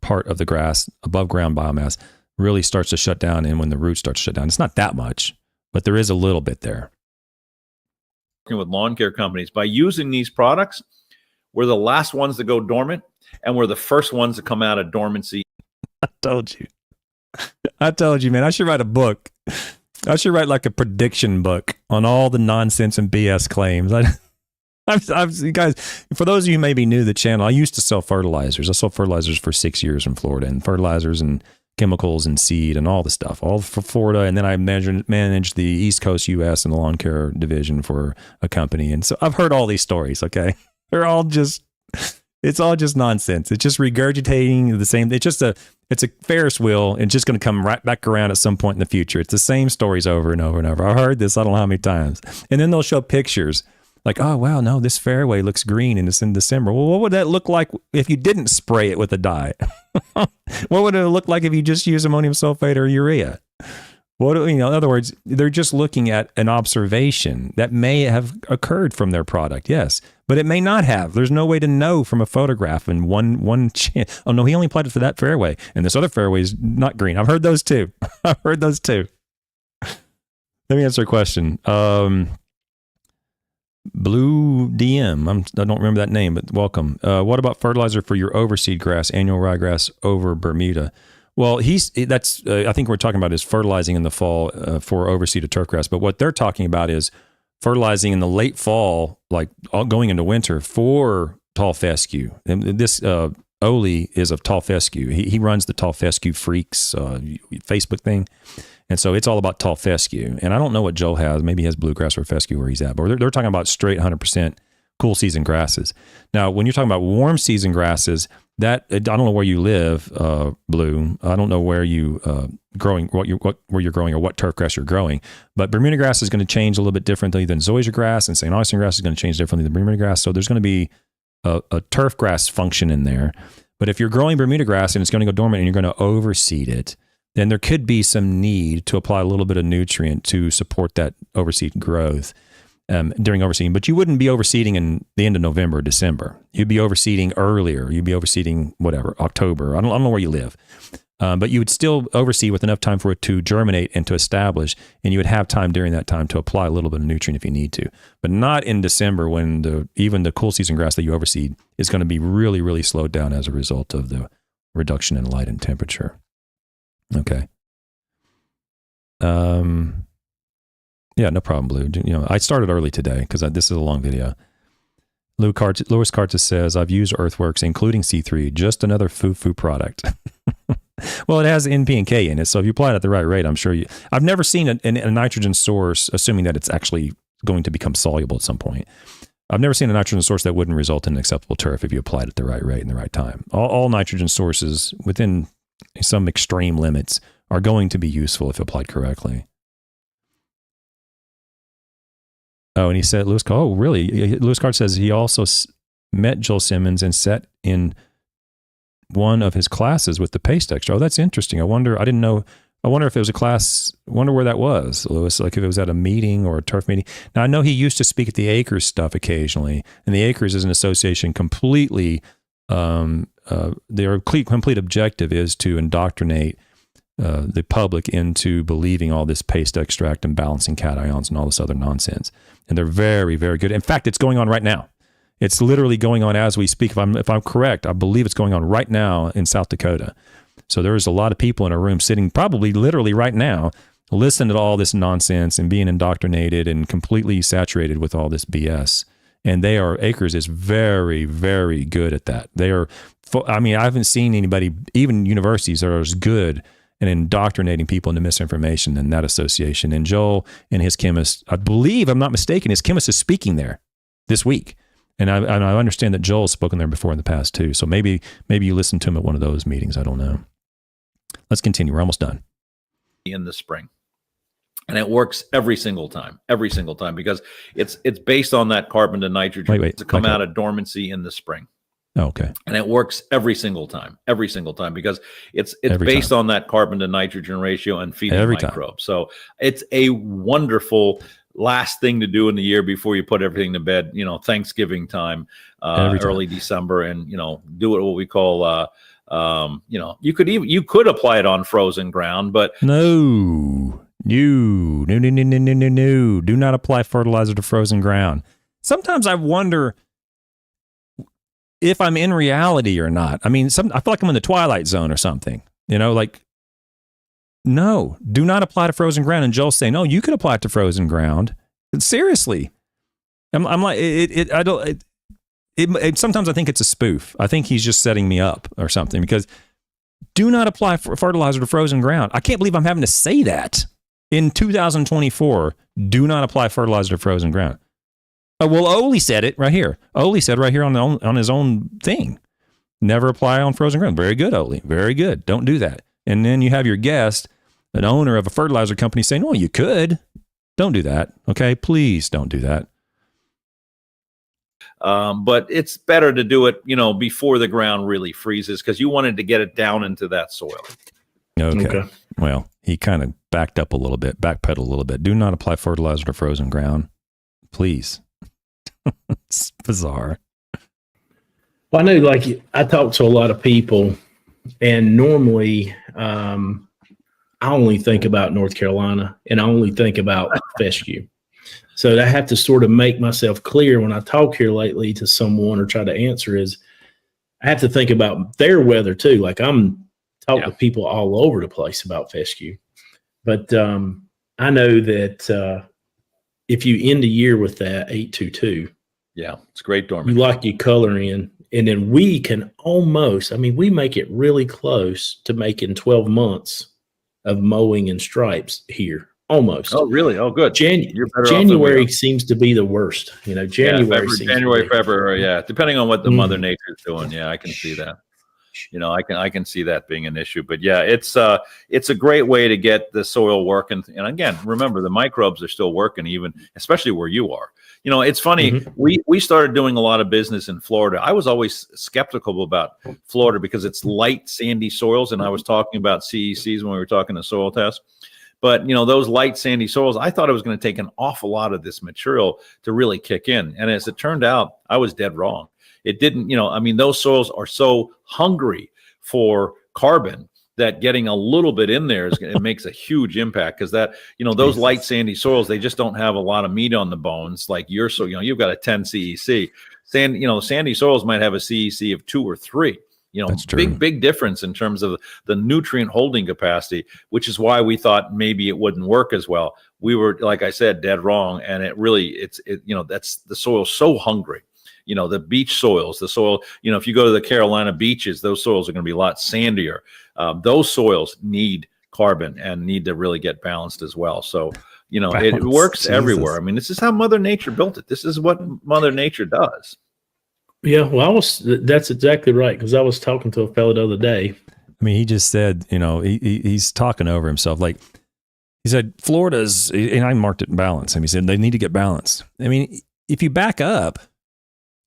part of the grass, above ground biomass, really starts to shut down, and when the roots start to shut down. It's not that much, but there is a little bit there. With lawn care companies, by using these products, We're the last ones to go dormant, and we're the first ones to come out of dormancy. I told you, man. I should write a book. I should write like a prediction book on all the nonsense and BS claims. You guys, for those of you who may be new to the channel, I used to sell fertilizers. I sold fertilizers for 6 years in Florida, and fertilizers and chemicals and seed and all the stuff, all for Florida. And then I managed the East Coast U.S. and the lawn care division for a company. And so I've heard all these stories. Okay, they're all just, it's all just nonsense. It's just regurgitating the same. It's a Ferris wheel, and just going to come right back around at some point in the future. It's the same stories over and over and over. I've heard this I don't know how many times. And then they'll show pictures like, oh, wow, no, this fairway looks green and it's in December. Well, what would that look like if you didn't spray it with a dye? What would it look like if you just use ammonium sulfate or urea? In other words, they're just looking at an observation that may have occurred from their product, yes, but it may not have. There's no way to know from a photograph and one chance. Oh, no, he only applied it for that fairway, and this other fairway is not green. I've heard those too. Let me answer a question. Blue DM, I don't remember that name, but welcome. What about fertilizer for your overseed grass, annual ryegrass over Bermuda? Well, I think we're talking about is fertilizing in the fall for overseed of turfgrass. But what they're talking about is fertilizing in the late fall, like going into winter for tall fescue. And this Oli is of tall fescue. He runs the Tall Fescue Freaks Facebook thing. And so it's all about tall fescue. And I don't know what Joel has. Maybe he has bluegrass or fescue where he's at. But they're talking about straight 100% cool season grasses. Now, when you're talking about warm season grasses, I don't know where you live, Blue. I don't know where you growing where you're growing or what turf grass you're growing. But Bermuda grass is going to change a little bit differently than zoysia grass, and St. Augustine grass is going to change differently than Bermuda grass. So there's going to be a turf grass function in there. But if you're growing Bermuda grass and it's going to go dormant and you're going to overseed it, then there could be some need to apply a little bit of nutrient to support that overseed growth during overseeding. But you wouldn't be overseeding in the end of November or December. You'd be overseeding earlier. You'd be overseeding October. I don't know where you live. But you would still overseed with enough time for it to germinate and to establish, and you would have time during that time to apply a little bit of nutrient if you need to. But not in December when even the cool season grass that you overseed is going to be really, really slowed down as a result of the reduction in light and temperature. Okay. Yeah, no problem, Blue. I started early today because this is a long video. Louis Carta says, I've used Earthworks, including C3, just another foo-foo product. Well, it has NP and K in it, so if you apply it at the right rate, I'm sure I've never seen a nitrogen source, assuming that it's actually going to become soluble at some point. I've never seen a nitrogen source that wouldn't result in an acceptable turf if you applied it at the right rate and the right time. All nitrogen sources, within some extreme limits, are going to be useful if applied correctly. Oh, and he said, Lewis Card says he also met Joel Simmons and sat in one of his classes with the paste extra. Oh, that's interesting. I wonder if it was a class. I wonder where that was, Lewis, like if it was at a meeting or a turf meeting. Now, I know he used to speak at the Acres stuff occasionally, and the Acres is an association completely, their complete objective is to indoctrinate the public into believing all this paste extract and balancing cations and all this other nonsense. And they're very, very good. In fact, it's going on right now. It's literally going on as we speak. If I'm correct, I believe it's going on right now in South Dakota. So there's a lot of people in a room sitting probably literally right now, listening to all this nonsense and being indoctrinated and completely saturated with all this BS. And Acres is very, very good at that. I haven't seen anybody, even universities, that are as good and indoctrinating people into misinformation than that association. And Joel and his chemist, I believe, I'm not mistaken, his chemist is speaking there this week. And I understand that Joel's spoken there before in the past too. So maybe you listened to him at one of those meetings. I don't know. Let's continue. We're almost done. In the spring. And it works every single time, because it's based on that carbon to nitrogen to come out of dormancy in the spring. Oh, okay. And it works every single time, because it's based on that carbon to nitrogen ratio and feeding microbes. So it's a wonderful last thing to do in the year before you put everything to bed, Thanksgiving time, early December, and, do it what we call, you could apply it on frozen ground, but no. Do not apply fertilizer to frozen ground. Sometimes I wonder, if I'm in reality or not. I mean, I feel like I'm in the twilight zone or something, like, no, do not apply to frozen ground. And Joel's saying, no, you could apply it to frozen ground. Seriously. I'm like, sometimes I think it's a spoof. I think he's just setting me up or something, because do not apply fertilizer to frozen ground. I can't believe I'm having to say that in 2024. Do not apply fertilizer to frozen ground. Well, Oli said it right here. Oli said right here on his own thing. Never apply on frozen ground. Very good, Oli. Very good. Don't do that. And then you have your guest, an owner of a fertilizer company, saying, "No, you could. Don't do that. Okay, please don't do that." But it's better to do it, before the ground really freezes, because you wanted to get it down into that soil. Okay. Well, he kind of backpedaled a little bit. Do not apply fertilizer to frozen ground, please. It's bizarre. Well, I know, like, I talk to a lot of people, and normally I only think about North Carolina, and I only think about fescue. So I have to sort of make myself clear when I talk here lately to someone or try to answer is I have to think about their weather too. Like, I'm talking to people all over the place about fescue. But I know that if you end the year with that 822, it's great, Dormant. You lock your color in, and then we can we make it really close to making 12 months of mowing and stripes here. Almost. Oh, really? Oh, good. January seems to be the worst. January, February. Yeah, depending on what the Mother Nature is doing. Yeah, I can see that. I can see that being an issue. But yeah, it's a great way to get the soil working. And again, remember, the microbes are still working, especially where you are. It's funny. We started doing a lot of business in Florida. I was always skeptical about Florida because it's light, sandy soils, and I was talking about CECs when we were talking to soil tests. But, those light sandy soils, I thought it was going to take an awful lot of this material to really kick in. And as it turned out, I was dead wrong. It didn't, those soils are so hungry for carbon that getting a little bit in there it makes a huge impact, because that, those light sandy soils, they just don't have a lot of meat on the bones like your soil. You've got a 10 CEC. Sandy soils might have a CEC of 2 or 3. Big difference in terms of the nutrient holding capacity, which is why we thought maybe it wouldn't work as well. We were, like I said, dead wrong. And that's the soil so hungry. The beach soils, the soil, if you go to the Carolina beaches, those soils are going to be a lot sandier. Those soils need carbon and need to really get balanced as well. So, it works everywhere. I mean, this is how Mother Nature built it. This is what Mother Nature does. Yeah, well, that's exactly right, because I was talking to a fellow the other day. I mean, he just said, he's talking over himself. Like, he said, Florida's, and I marked it in balance. And he said, they need to get balance. I mean, if you back up,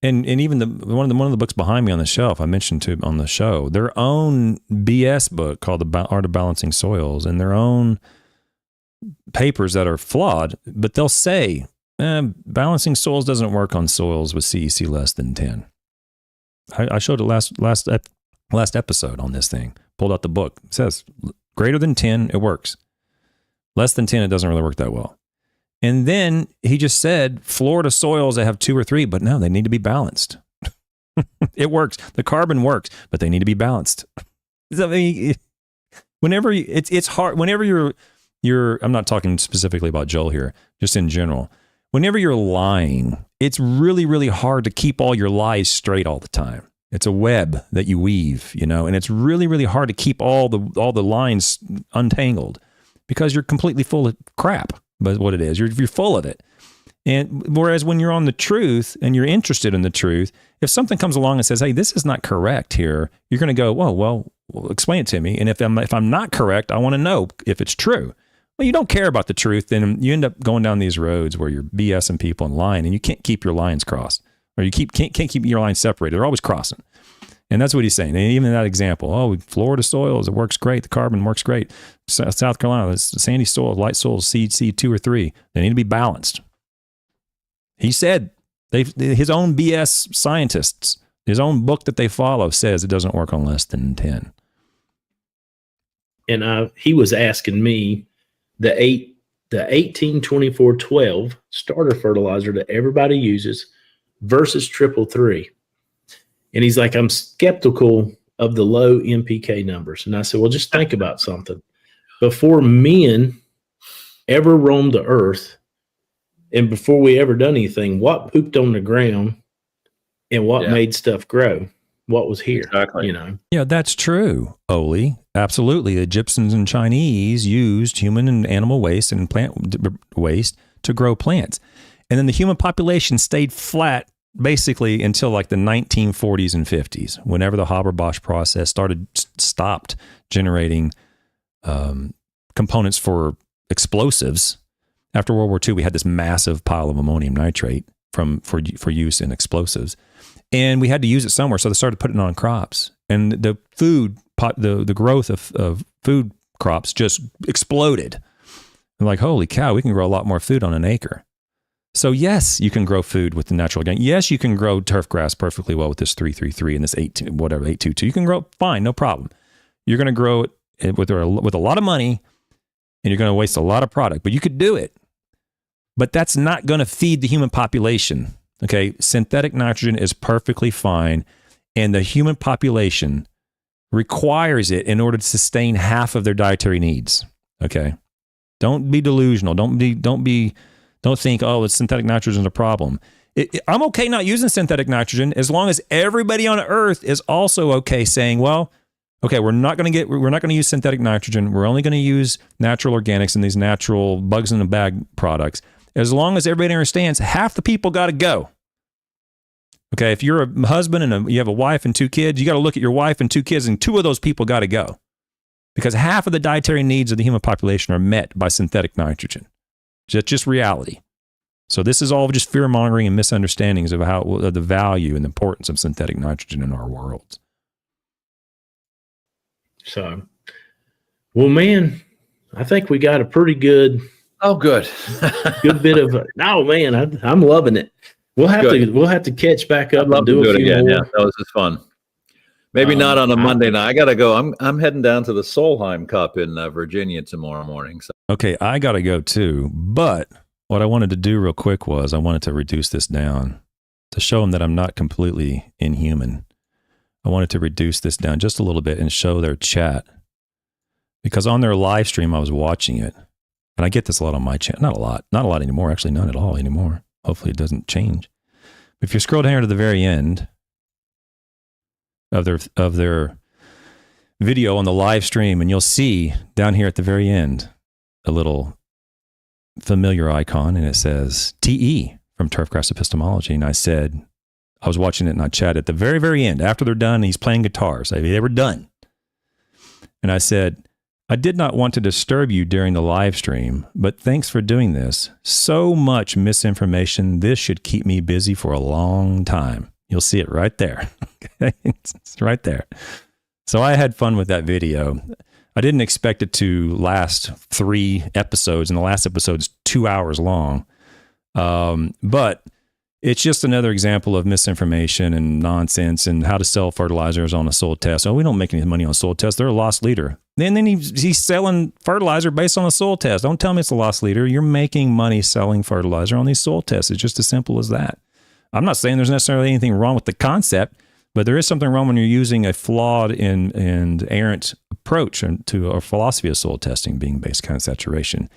and even one of the books behind me on the shelf, I mentioned on the show, their own BS book called The Art of Balancing Soils, and their own papers that are flawed, but they'll say, balancing soils doesn't work on soils with CEC less than 10. I showed it last episode on this thing. Pulled out the book. It says greater than 10, it works. Less than 10, it doesn't really work that well. And then he just said Florida soils that have 2 or 3, but no, they need to be balanced. It works. The carbon works, but they need to be balanced. I mean, it's hard. Whenever you're, I'm not talking specifically about Joel here, just in general. Whenever you're lying, it's really, really hard to keep all your lies straight all the time. It's a web that you weave, and it's really, really hard to keep all the lines untangled because you're completely full of crap. But what it is, you're full of it. And whereas when you're on the truth and you're interested in the truth, if something comes along and says, "Hey, this is not correct here," you're going to go, well, explain it to me. And if I'm not correct, I want to know if it's true. Well, you don't care about the truth, then you end up going down these roads where you're BSing people and lying, and you can't keep your lines crossed, or you can't keep your lines separated. They're always crossing. And that's what he's saying. And even in that example, Florida soils, it works great. The carbon works great. South Carolina, sandy soil, light soils, seed 2 or 3. They need to be balanced. He said, his own BS scientists, his own book that they follow says it doesn't work on less than 10. And he was asking me, the 18-24-12 starter fertilizer that everybody uses versus 333. And he's like, I'm skeptical of the low NPK numbers. And I said, well, just think about something. Before men ever roamed the earth, and before we ever done anything, what pooped on the ground and what made stuff grow? What was here? Exactly. You know? Yeah, that's true, Oli. Absolutely. The Egyptians and Chinese used human and animal waste and plant waste to grow plants. And then the human population stayed flat basically until like the 1940s and 50s, whenever the Haber-Bosch process stopped generating components for explosives. After World War II, we had this massive pile of ammonium nitrate for use in explosives. And we had to use it somewhere, so they started putting it on crops. And the the growth of food crops just exploded. And like, holy cow, we can grow a lot more food on an acre. So yes, you can grow food with the natural organic. Yes, you can grow turf grass perfectly well with this 333 and this 822. You can grow fine, no problem. You're going to grow it with a lot of money, and you're going to waste a lot of product, but you could do it. But that's not going to feed the human population. Okay, synthetic nitrogen is perfectly fine, and the human population requires it in order to sustain half of their dietary needs. Okay, don't be delusional. Don't think, oh, it's synthetic nitrogen is a problem. I'm okay not using synthetic nitrogen as long as everybody on Earth is also okay saying, well, okay, we're not going to use synthetic nitrogen. We're only going to use natural organics and these natural bugs in a bag products. As long as everybody understands, half the people got to go. Okay, if you're a husband and you have a wife and 2 kids, you got to look at your wife and 2 kids, and 2 of those people got to go. Because half of the dietary needs of the human population are met by synthetic nitrogen. Just reality. So this is all just fear-mongering and misunderstandings of the value and the importance of synthetic nitrogen in our world. So, well, man, I think we got a pretty good... Oh, good. good bit of no, man. I'm loving it. We'll have to catch back up and do a few again. more. Yeah, that was just fun. Maybe not on a Monday night. I gotta go. I'm heading down to the Solheim Cup in Virginia tomorrow morning. So. Okay, I gotta go too. But what I wanted to do real quick was I wanted to reduce this down to show them that I'm not completely inhuman. I wanted to reduce this down just a little bit and show their chat, because on their live stream I was watching it. And I get this a lot on my channel. Not a lot anymore. Actually, none at all anymore. Hopefully it doesn't change. If you scroll down here to the very end of their video on the live stream, and you'll see down here at the very end a little familiar icon, and it says TE from Turfgrass Epistemology. And I was watching it and I chatted at the very, very end, after they're done, he's playing guitars. They were done. And I said, I did not want to disturb you during the live stream, but thanks for doing this. So much misinformation. This should keep me busy for a long time. You'll see it right there. Okay? It's right there. So I had fun with that video. I didn't expect it to last 3 episodes, and the last episode's 2 hours long. But it's just another example of misinformation and nonsense and how to sell fertilizers on a soil test. Oh, we don't make any money on soil tests. They're a loss leader. And then he's selling fertilizer based on a soil test. Don't tell me it's a loss leader. You're making money selling fertilizer on these soil tests. It's just as simple as that. I'm not saying there's necessarily anything wrong with the concept, but there is something wrong when you're using a flawed and errant approach to a philosophy of soil testing being based on saturation.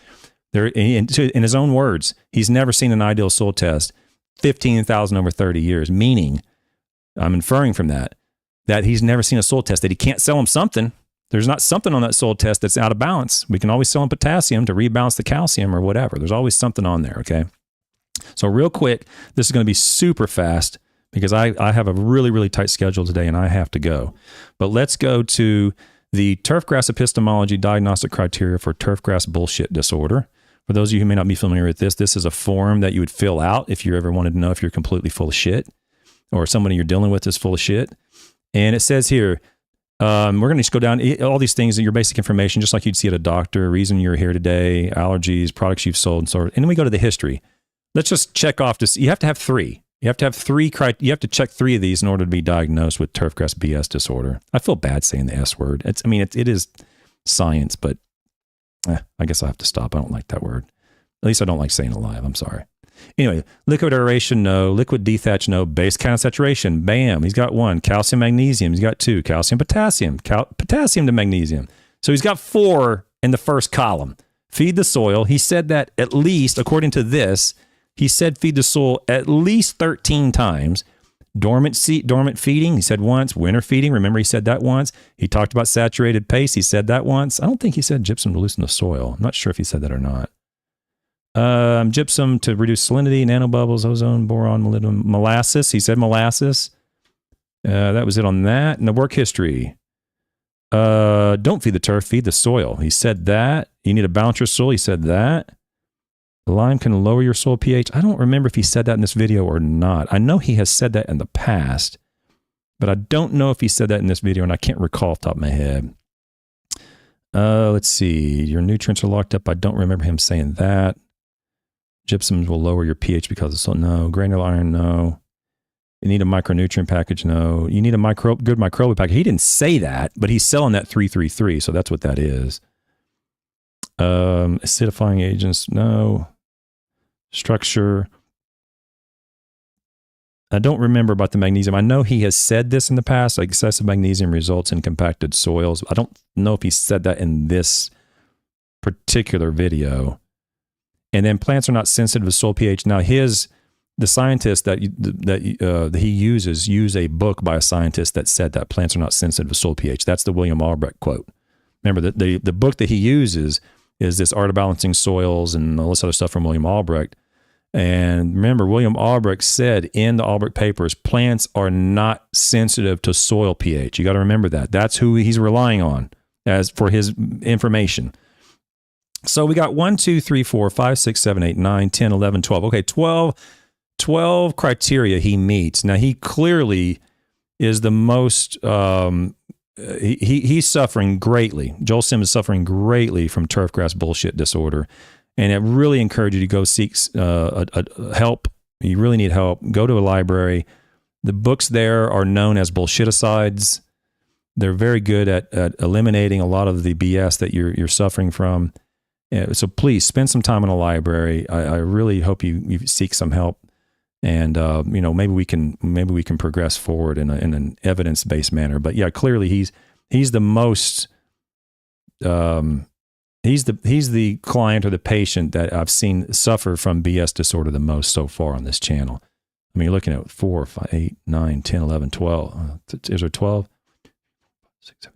In his own words, he's never seen an ideal soil test 15,000 over 30 years, meaning, I'm inferring from that he's never seen a soil test, that he can't sell him something. There's not something on that soil test that's out of balance. We can always sell him potassium to rebalance the calcium or whatever. There's always something on there, okay? So real quick, this is going to be super fast because I have a really, really tight schedule today and I have to go. But let's go to the Turfgrass Epistemology diagnostic criteria for turfgrass bullshit disorder. For those of you who may not be familiar with this is a form that you would fill out if you ever wanted to know if you're completely full of shit or somebody you're dealing with is full of shit. And it says here, we're going to just go down all these things, your basic information, just like you'd see at a doctor, reason you're here today, allergies, products you've sold, and so on. And then we go to the history. Let's just check off this. You have to have 3. You have to have 3. You have to check 3 of these in order to be diagnosed with Turfgrass BS disorder. I feel bad saying the S word. It is science, but I guess I'll have to stop. I don't like that word. At least I don't like saying it live. I'm sorry. Anyway, liquid aeration, no. Liquid dethatch, no. Base count saturation, bam. He's got 1. Calcium, magnesium, he's got 2. Calcium, potassium, potassium to magnesium. So he's got 4 in the first column. Feed the soil. He said that at least, according to this, he said feed the soil at least 13 times. Dormant feeding, he said once. Winter feeding, remember he said that once. He talked about saturated paste, he said that once. I don't think he said gypsum to loosen the soil. I'm not sure if he said that or not. Gypsum to reduce salinity, nanobubbles, ozone, boron, molybdenum, molasses. He said molasses. That was it on that. And the work history. Don't feed the turf, feed the soil. He said that. You need to balance your soil. He said that. Lime can lower your soil pH. I don't remember if he said that in this video or not. I know he has said that in the past, but I don't know if he said that in this video, and I can't recall off the top of my head. Let's see. Your nutrients are locked up. I don't remember him saying that. Gypsums will lower your pH because of soil. No. Granular iron, no. You need a micronutrient package, no. You need a good microbial package. He didn't say that, but he's selling that 333, so that's what that is. Acidifying agents, no. Structure. I don't remember about the magnesium. I know he has said this in the past, like excessive magnesium results in compacted soils. I don't know if he said that in this particular video. And then plants are not sensitive to soil pH. Now the scientist that he use a book by a scientist that said that plants are not sensitive to soil pH. That's the William Albrecht quote. Remember that the book that he uses is this Art of Balancing Soils and all this other stuff from William Albrecht. And remember, William Albrecht said in the Albrecht papers, plants are not sensitive to soil pH. You got to remember that. That's who he's relying on as for his information. So we got 1, 2, 3, 4, 5, 6, 7, 8, 9, 10, 11, 12. Okay, 12 criteria he meets. Now, he clearly is the most, he's suffering greatly. Joel Sim is suffering greatly from turfgrass bullshit disorder. And it really encourages you to go seek help. You really need help. Go to a library. The books there are known as bullshiticides. They're very good at eliminating a lot of the BS that you're suffering from. So please spend some time in a library. I really hope you seek some help. And maybe we can progress forward in an evidence-based manner. But yeah, clearly he's the most he's the client or the patient that I've seen suffer from BS disorder the most so far on this channel. I mean, you're looking at 4, 5, 8, 9, 10, 11, 12. Is there 12? 6, 7,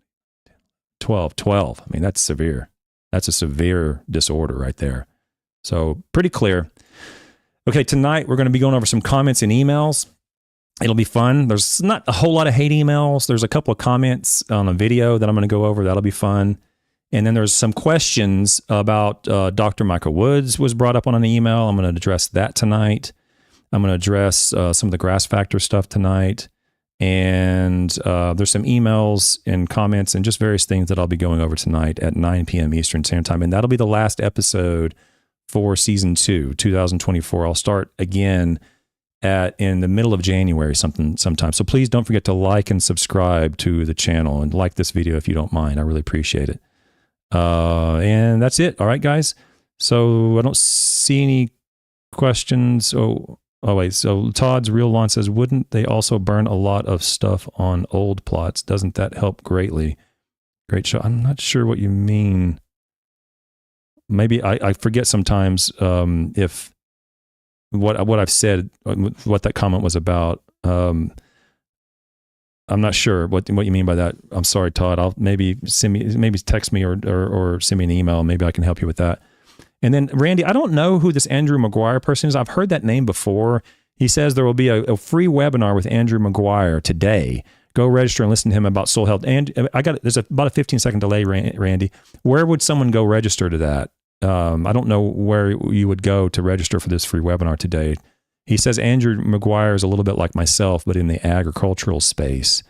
10, 12. I mean, that's severe. That's a severe disorder right there. So pretty clear. Okay, tonight we're going to be going over some comments and emails. It'll be fun. There's not a whole lot of hate emails. There's a couple of comments on a video that I'm going to go over. That'll be fun. And then there's some questions about Dr. Michael Woods was brought up on an email. I'm going to address that tonight. I'm going to address some of the grass factor stuff tonight. And there's some emails and comments and just various things that I'll be going over tonight at 9 p.m. Eastern Standard Time. And that'll be the last episode for season 2, 2024. I'll start again in the middle of January sometime. So please don't forget to like and subscribe to the channel and like this video if you don't mind. I really appreciate it. And that's it. All right, guys. So I don't see any questions. Oh wait. So Todd's Real Lawn says, wouldn't they also burn a lot of stuff on old plots? Doesn't that help greatly? Great show. I'm not sure what you mean. Maybe I forget sometimes if what I've said, what that comment was about. I'm not sure what you mean by that. I'm sorry, Todd. I'll maybe text me or send me an email. Maybe I can help you with that. And then Randy, I don't know who this Andrew McGuire person is. I've heard that name before. He says there will be a free webinar with Andrew McGuire today. Go register and listen to him about soil health. And there's about a 15-second delay, Randy. Where would someone go register to that? I don't know where you would go to register for this free webinar today. He says Andrew McGuire is a little bit like myself, but in the agricultural space.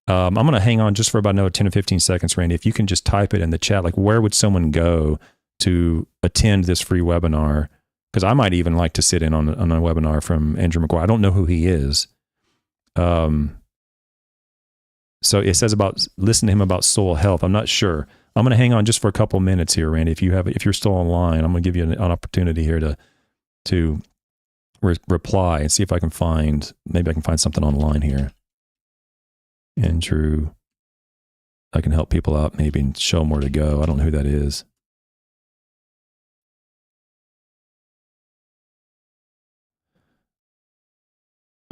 I'm going to hang on just for about another 10 or 15 seconds, Randy. If you can just type it in the chat, like where would someone go to attend this free webinar? Because I might even like to sit in on a webinar from Andrew McGuire. I don't know who he is. So it says listen to him about soil health. I'm not sure. I'm going to hang on just for a couple minutes here, Randy. If you're still online, I'm going to give you an opportunity here to reply and see if I can find, maybe I can find something online here. Andrew, I can help people out maybe and show them where to go. I don't know who that is.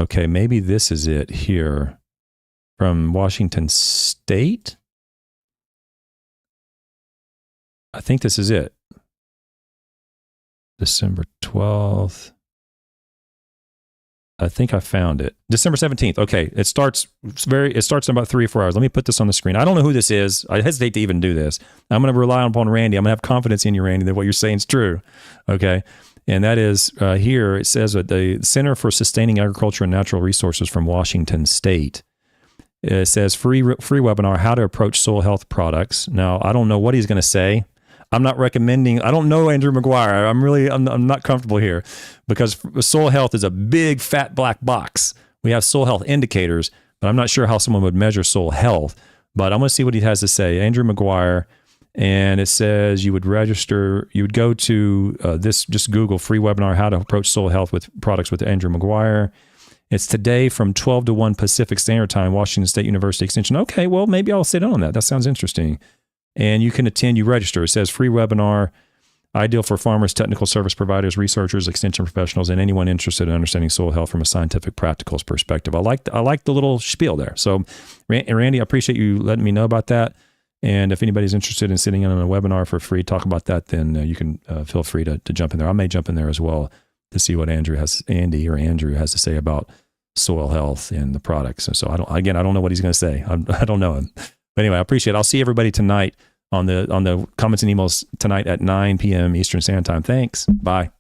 Okay, maybe this is it here from Washington State. I think this is it. December 12th. I think I found it. December 17th. Okay, it starts in about 3 or 4 hours. Let me put this on the screen. I don't know who this is. I hesitate to even do this. I'm going to rely upon Randy. I'm going to have confidence in you, Randy, that what you're saying is true. Okay. And that is here, it says that the Center for Sustaining Agriculture and Natural Resources from Washington State. It says free webinar, how to approach soil health products. Now, I don't know what he's going to say. I'm not recommending, I don't know Andrew McGuire. I'm not comfortable here because soil health is a big fat black box. We have soil health indicators, but I'm not sure how someone would measure soil health. But I'm going to see what he has to say. Andrew McGuire. And it says you would register, you would go to this, just Google free webinar, how to approach soil health with products with Andrew McGuire. It's today from 12 to 1 Pacific Standard Time, Washington State University Extension. Okay, well, maybe I'll sit on that. That sounds interesting. And you can attend, you register. It says free webinar, ideal for farmers, technical service providers, researchers, extension professionals, and anyone interested in understanding soil health from a scientific practical perspective. I like the little spiel there. So, Randy, I appreciate you letting me know about that. And if anybody's interested in sitting in on a webinar for free, talk about that, then you can feel free to jump in there. I may jump in there as well to see what Andrew has to say about soil health and the products. And so I don't know what he's going to say. I don't know him. But anyway, I appreciate it. I'll see everybody tonight on the comments and emails tonight at 9 p.m. Eastern Standard Time. Thanks. Bye.